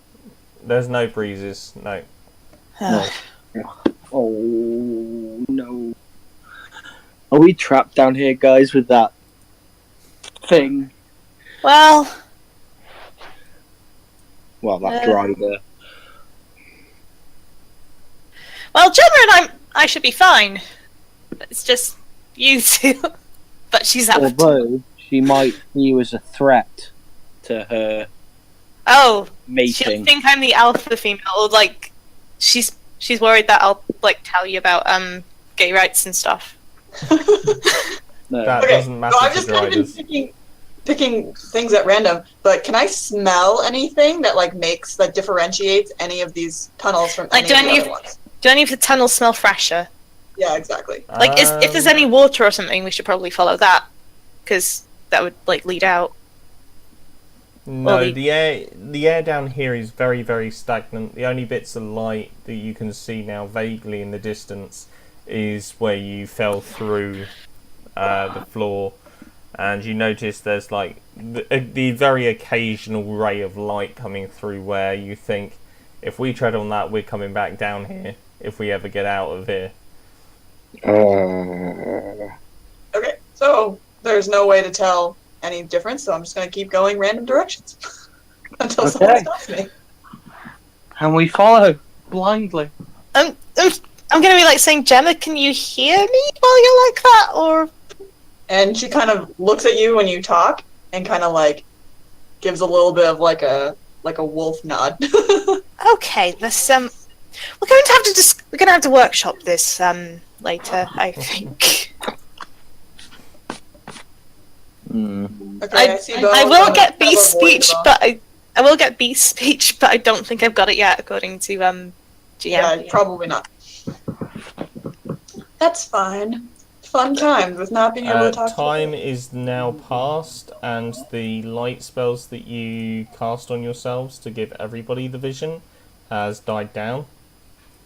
There's no breezes. No. No. Oh no! Are we trapped down here, guys, with that thing? Well, Well, that Uh, driver. Gemma and I should be fine. It's just you two. But she's out. Although she might view as a threat to her Oh, she'll mating. think I'm the alpha female. Or like, she's worried that I'll like tell you about gay rights and stuff. No. That Okay, doesn't matter so I've to just kind of been driders. picking things at random, but can I smell anything that like makes that differentiates any of these tunnels from Like, any do of the any other of- ones? Do any of the tunnels smell fresher? Yeah, exactly. Like, if there's any water or something, we should probably follow that, because that would like lead out. No, well, the air down here is very, very stagnant. The only bits of light that you can see now vaguely in the distance is where you fell through the floor, and you notice there's like the very occasional ray of light coming through where you think, if we tread on that, we're coming back down here if we ever get out of here. Okay, so there's no way to tell any difference, so I'm just gonna keep going random directions until someone Okay. stops me. Can we follow blindly? I'm gonna be like saying, Gemma, can you hear me while you're like that, or And she kind of looks at you when you talk and kind of like gives a little bit of like a wolf nod. okay, this we're gonna have to workshop this later, I think. Okay, I see both. I will I'm get kind of beast avoiding speech, them. but I will get beast speech, but I don't think I've got it yet, according to GM. Yeah, probably not. That's fine. Fun times with not being able to talk Time to is now past, and the light spells that you cast on yourselves to give everybody the vision has died down.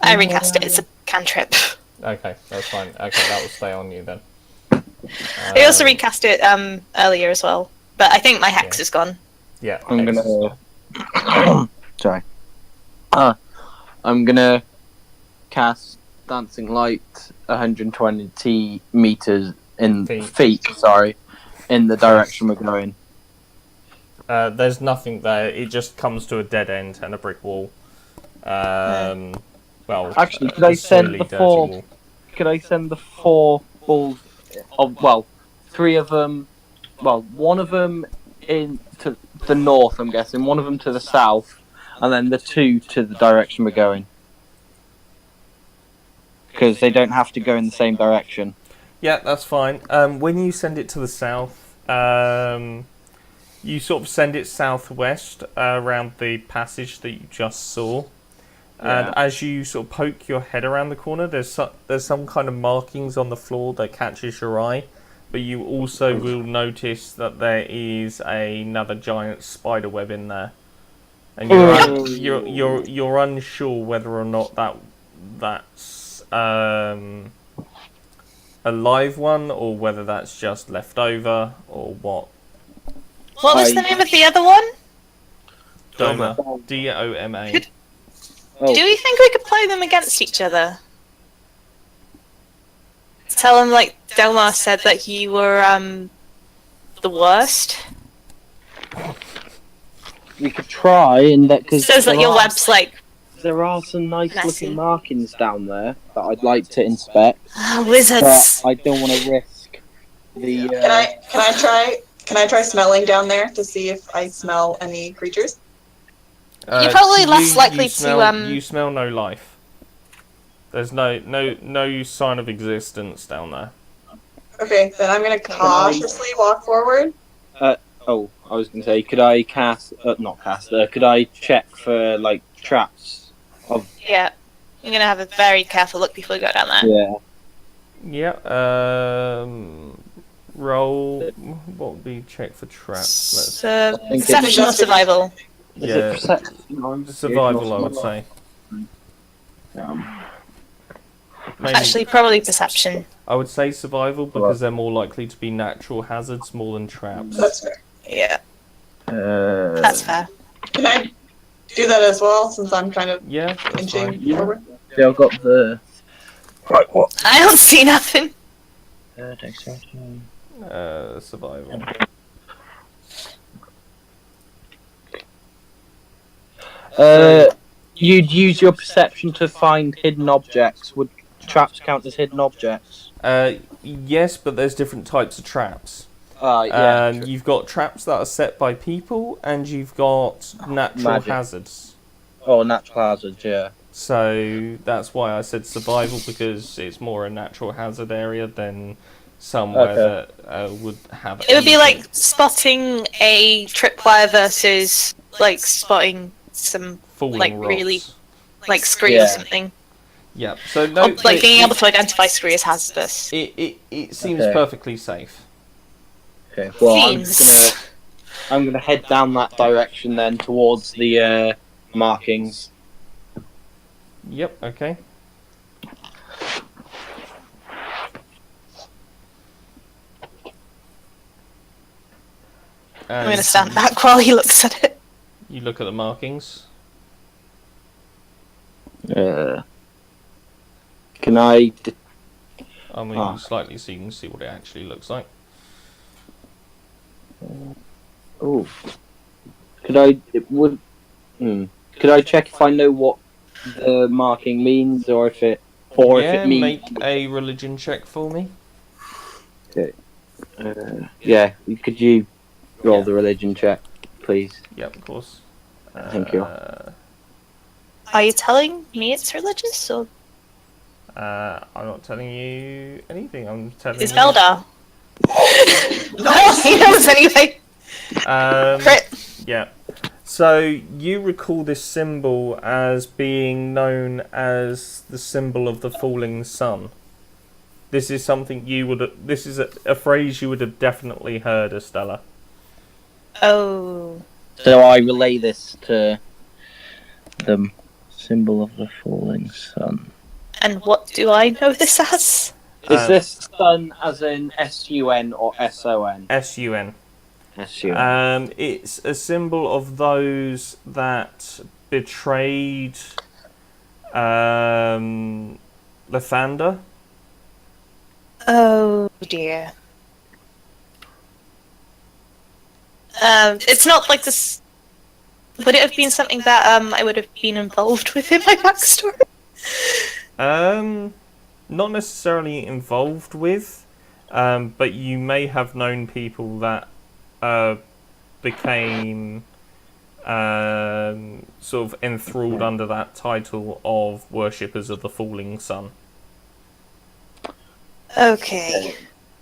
I recast it. It's a cantrip. Okay, that's fine. Okay, that will stay on you then. I also recast it earlier as well, but I think my hex Yeah. is gone. Yeah, I'm hex is gonna. gone. Sorry. I'm gonna cast Dancing Light 120 meters in feet. Sorry, in the direction we're going. There's nothing there. It just comes to a dead end and a brick wall. Well, Actually, could I send soily the dirty four? wall. Could I send the 4 balls? Well, 3 of them. Well, one of them in to the north. I'm guessing one of them to the south, and then the 2 to the direction we're going. Because they don't have to go in the same direction. Yeah, that's fine. When you send it to the south, you sort of send it southwest around the passage that you just saw. Yeah. And as you sort of poke your head around the corner, there's some kind of markings on the floor that catches your eye. But you also will notice that there is another giant spider web in there, and you're unsure whether or not that's a live one or whether that's just left over or what. What was the name of the other one? Doma. Doma. Oh. Do we think we could play them against each other? Tell them, like, Delmar said that you were, the worst. We could try, and that because Says that your web's, like... there are some nice Messy. looking markings down there that I'd like to inspect, wizards! but I don't want to risk the. Can I try smelling down there to see if I smell any creatures? You're probably less likely to, You smell no life. There's no sign of existence down there. Okay, then I'm gonna cautiously walk forward. Oh, I was going to say, could I cast? Not cast. Could I check for like traps? Yeah. You're gonna have a very careful look before you go down there. Yeah. Yeah. Roll. What would be check for traps? Perception or survival? Is Yeah. it perception or investigation Survival, or I would something? say. Mainly, Actually, probably perception. I would say survival because they're more likely to be natural hazards more than traps. That's fair. Yeah. That's fair. Can I do that as well, since I'm kind of Yeah, that's inching fine. forward? Yeah, I've got the. Right, what? I don't see nothing. Survival. You'd use your perception to find hidden objects. Would traps count as hidden objects? Yes, but there's different types of traps. Yeah. You've got traps that are set by people, and you've got natural Magic. hazards. Oh, natural hazards, yeah. So that's why I said survival, because it's more a natural hazard area than somewhere that would have. It would be anything. like spotting a tripwire versus like spotting some Falling like rocks. really like scree Yeah. or something. Yeah. So no, Or, like being able to identify scree as hazardous. It seems Okay. perfectly safe. Okay. Well, Seems. I'm gonna head down that direction then towards the markings. Yep. Okay. I'm gonna stand back while he looks at it. You look at the markings. Can I? I mean, slightly so you can see what it actually looks like. Oh. Could I? Could I check if I know what the marking means, or if it, or Yeah, if it means? make a religion check for me. Yeah. Could you roll Yeah. the religion check, please? Yep, of course. Thank you. Are you telling me it's religious or I'm not telling you anything. I'm telling is you. Veldar? He knows anyway. Crit. Yeah. So you recall this symbol as being known as the symbol of the falling sun. This is something you would. This is a phrase you would have definitely heard, Estella. Oh. So I relay this to them. symbol of the falling sun. And what do I know this as? Is this sun as in S-U-N or S-O-N? S-U-N. S-U-N. It's a symbol of those that betrayed Lathander. Oh dear. It's not like this. Would it have been something that I would have been involved with in my backstory? Not necessarily involved with, but you may have known people that became sort of enthralled under that title of worshippers of the falling sun. Okay.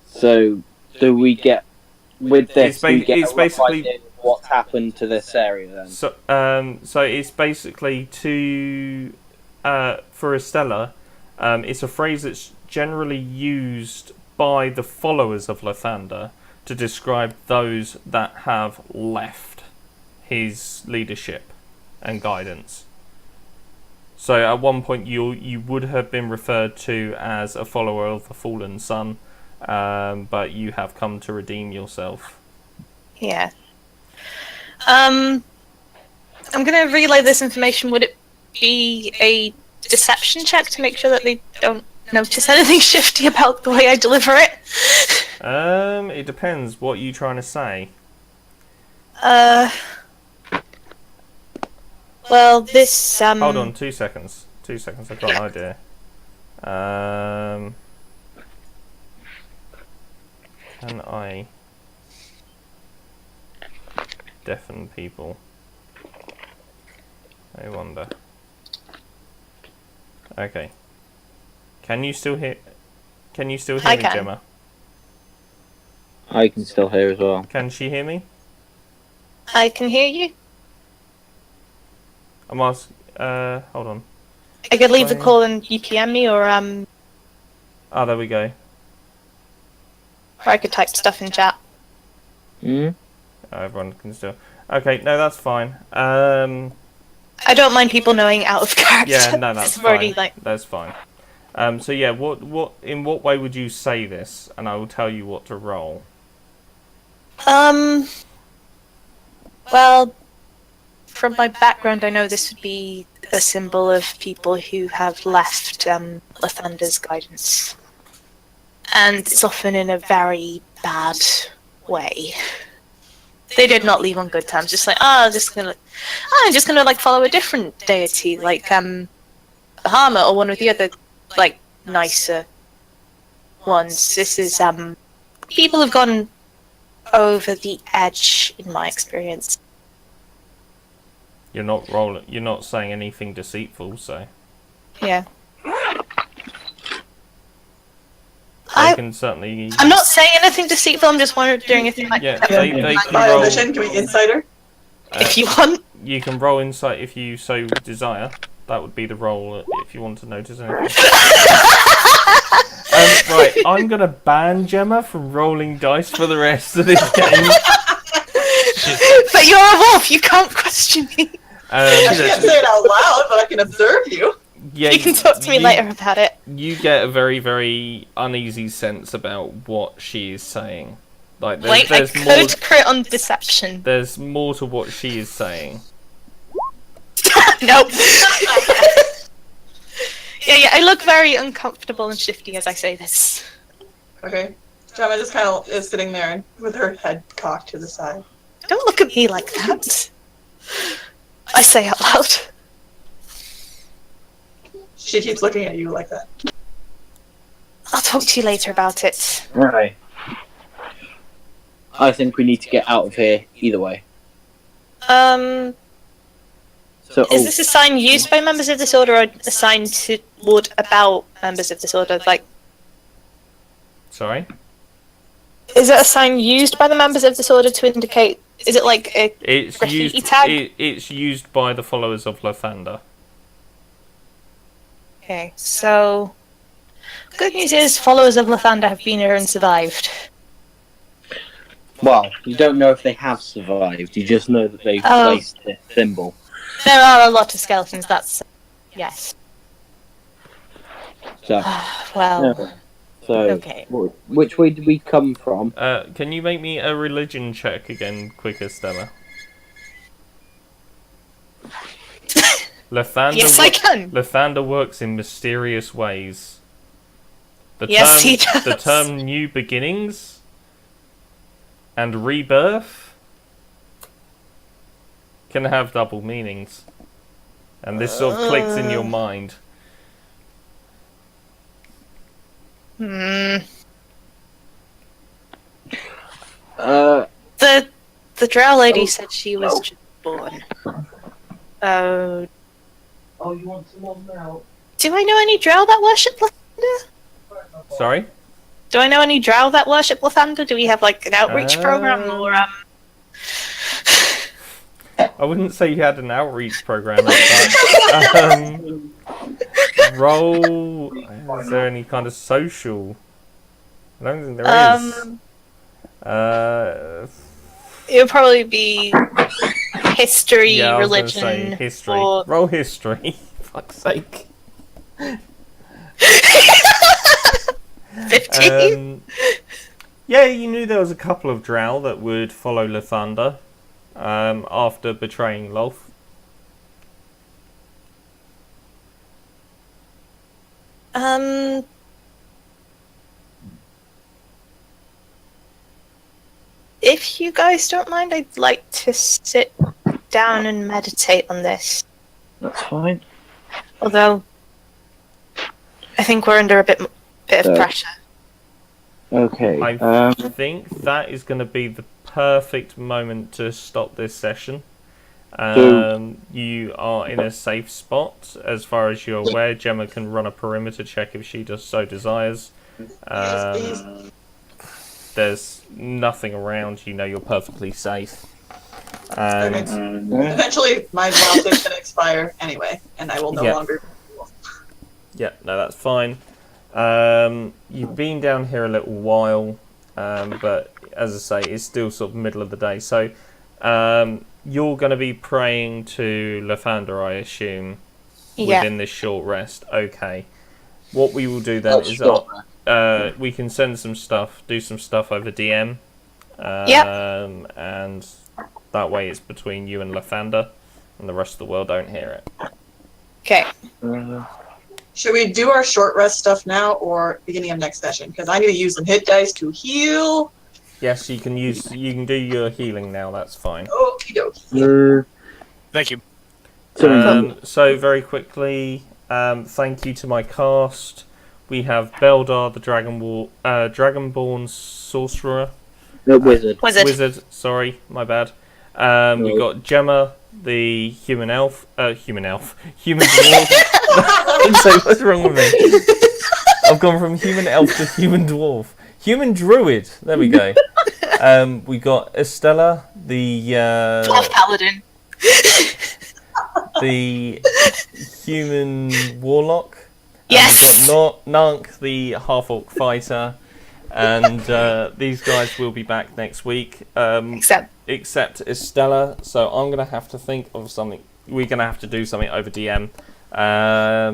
So, do we get with this? It's we get it's a rough basically- idea of what's happened to this area then. So, so it's basically to for Estella. It's a phrase that's generally used by the followers of Lathander to describe those that have left his leadership and guidance. So at one point you would have been referred to as a follower of the fallen sun, but you have come to redeem yourself. Yeah. I'm gonna relay this information. Would it be a deception check to make sure that they don't notice anything shifty about the way I deliver it? It depends. What are you trying to say? Well, this Hold on, 2 seconds. 2 seconds. I've got an idea. Can I deafen people? I wonder. Okay. Can you still hear? Can you still hear I me, can. Gemma? I can still hear as well. Can she hear me? I can hear you. I'm asking. Hold on. I could leave the Fine. call and you PM me, or Ah, there we go. I could type stuff in chat. Hmm? Everyone can still. Okay, no, that's fine. I don't mind people knowing out of character. Yeah, no, that's I've already, fine. That's fine. So yeah, in what way would you say this? And I will tell you what to roll. Well, from my background, I know this would be a symbol of people who have left Lathander's guidance. And it's often in a very bad way. They did not leave on good terms. Just like, I'm just gonna like follow a different deity, like Bahama or one of the other like nicer ones. This is people have gone over the edge in my experience. You're not rolling. You're not saying anything deceitful, so Yeah. they can certainly. I'm not saying anything deceitful. I'm just wondering if I Yeah, can they can By roll. omission, can we insider? if you want. You can roll insight if you so desire. That would be the roll if you want to notice anything. Right, I'm gonna ban Gemma from rolling dice for the rest of this game. But you're a wolf. You can't question me. I can't say it out loud, but I can observe you. Yeah, You can talk to me you- later about it. You get a very, very uneasy sense about what she is saying. Like, Wait, I there's more. could crit on deception. There's more to what she is saying. Nope. Yeah, I look very uncomfortable and shifty as I say this. Okay. Gemma just kind of is sitting there with her head cocked to the side. Don't look at me like that. I say out loud. She keeps looking at you like that. I'll talk to you later about it. Right. I think we need to get out of here either way. So, Is this a sign used by members of this order or a sign toward about members of this order? Like, Sorry? is it a sign used by the members of this order to indicate? Is it like a It's graffiti used. tag? It's used by the followers of Lathander. Okay, so good news is followers of Lathander have been here and survived. well, you don't know if they have survived. You just know that they've Oh. placed the symbol. There are a lot of skeletons. That's Yes. So, Well, yeah. So, okay. which way did we come from? Can you make me a religion check again, quicker, Stella? Lathander Yes, I can. Lathander works in mysterious ways. Yes, he does. The term new beginnings and rebirth can have double meanings. And this sort of clicks in your mind. Hmm. Uh, The drow lady said she was just born. Oh. Oh, you want some more now? Do I know any drow that worship Lathander? Sorry? Do I know any drow that worship Lathander? Do we have like an outreach program or I wouldn't say you had an outreach program like that. Roll. Is there any kind of social? I don't think there is. It would probably be history, Yeah, I was gonna religion, say history. or Roll history. Fuck's sake. 15. Yeah, you knew there was a couple of drow that would follow Lathander after betraying Lolth. If you guys don't mind, I'd like to sit down and meditate on this. That's fine. Although, I think we're under a bit of pressure. Okay. I think that is going to be the perfect moment to stop this session. You are in a safe spot, as far as you're aware. Gemma can run a perimeter check if she so desires. There's nothing around. You know you're perfectly safe. And Eventually, my wild shape's going to expire anyway, and I will no longer. Yeah, no, that's fine. You've been down here a little while, but as I say, it's still sort of middle of the day. So you're going to be praying to Lathander, I assume, within this short rest. Okay. What we will do then is we can send some stuff, do some stuff over DM. And that way it's between you and Lathander, and the rest of the world don't hear it. Okay. Should we do our short rest stuff now or beginning of next session? Because I need to use some hit dice to heal. Yes, you can do your healing now. That's fine. Okie dokie. Thank you. So very quickly, thank you to my cast. We have Beldar, the Dragonborn sorcerer. Wizard. Sorry, my bad. We've got Gemma, the human dwarf. What's wrong with me? I've gone from human elf to human dwarf. Human druid. There we go. We got Estella, the Dwarf paladin. the human warlock. Yes. We've got Nank, the half-orc fighter, and these guys will be back next week. Except Estella. So I'm gonna have to think of something. We're gonna have to do something over DM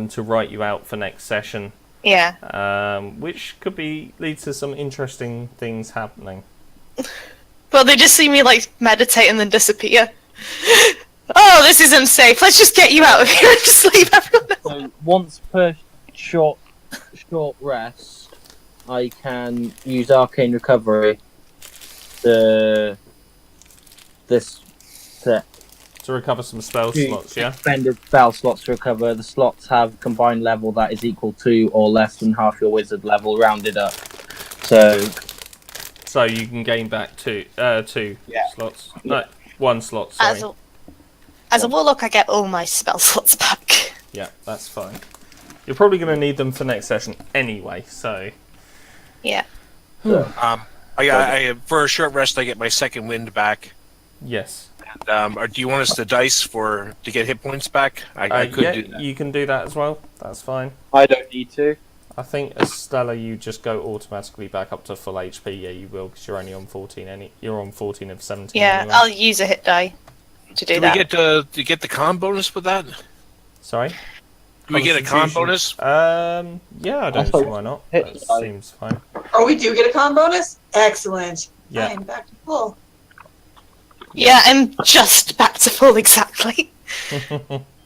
to write you out for next session. Yeah. Which could lead to some interesting things happening. Well, they just see me like meditate and then disappear. Oh, this is unsafe. Let's just get you out of here and just leave everyone. So once per short rest, I can use Arcane Recovery to recover some spell slots, yeah? Expended spell slots to recover. The slots have combined level that is equal to or less than half your wizard level, rounded up. So you can gain back two slots. No, one slot, sorry. As a warlock, I get all my spell slots back. Yeah, that's fine. You're probably going to need them for next session anyway, so... Yeah. For a short rest, I get my second wind back. Yes. And, do you want us to dice to get hit points back? I could do that. You can do that as well. That's fine. I don't need to. I think Estella, you just go automatically back up to full HP. Yeah, you will, because you're only on 14. You're on 14 of 17. Yeah, anyway. I'll use a hit die to do that. Do we get the con bonus with that? Sorry? Do we get a con Constitution. bonus? Yeah, I don't thought see why not. hit That die. seems fine. Oh, we do get a con bonus? Excellent. Yeah. I'm back to full. Yeah, I'm just back to full exactly.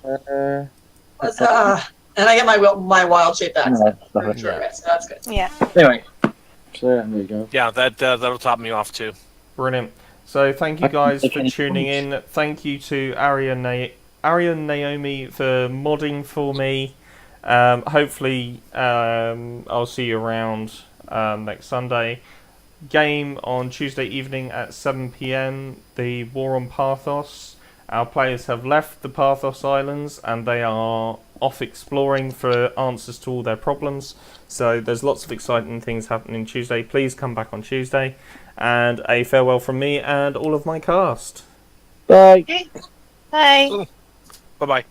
Uh, And I get my wild shape back. no, stop it. Yeah. So that's good. Yeah. Anyway, so there you go. Yeah, that'll top me off too. Brilliant. So thank you guys Take for any tuning in. Thank you to Ari and Naomi for modding for me. Hopefully I'll see you around next Sunday. Game on Tuesday evening at 7 PM. The War on Parthos. Our players have left the Parthos Islands and they are off exploring for answers to all their problems. So there's lots of exciting things happening Tuesday. Please come back on Tuesday. And a farewell from me and all of my cast. Bye. Bye. Bye bye.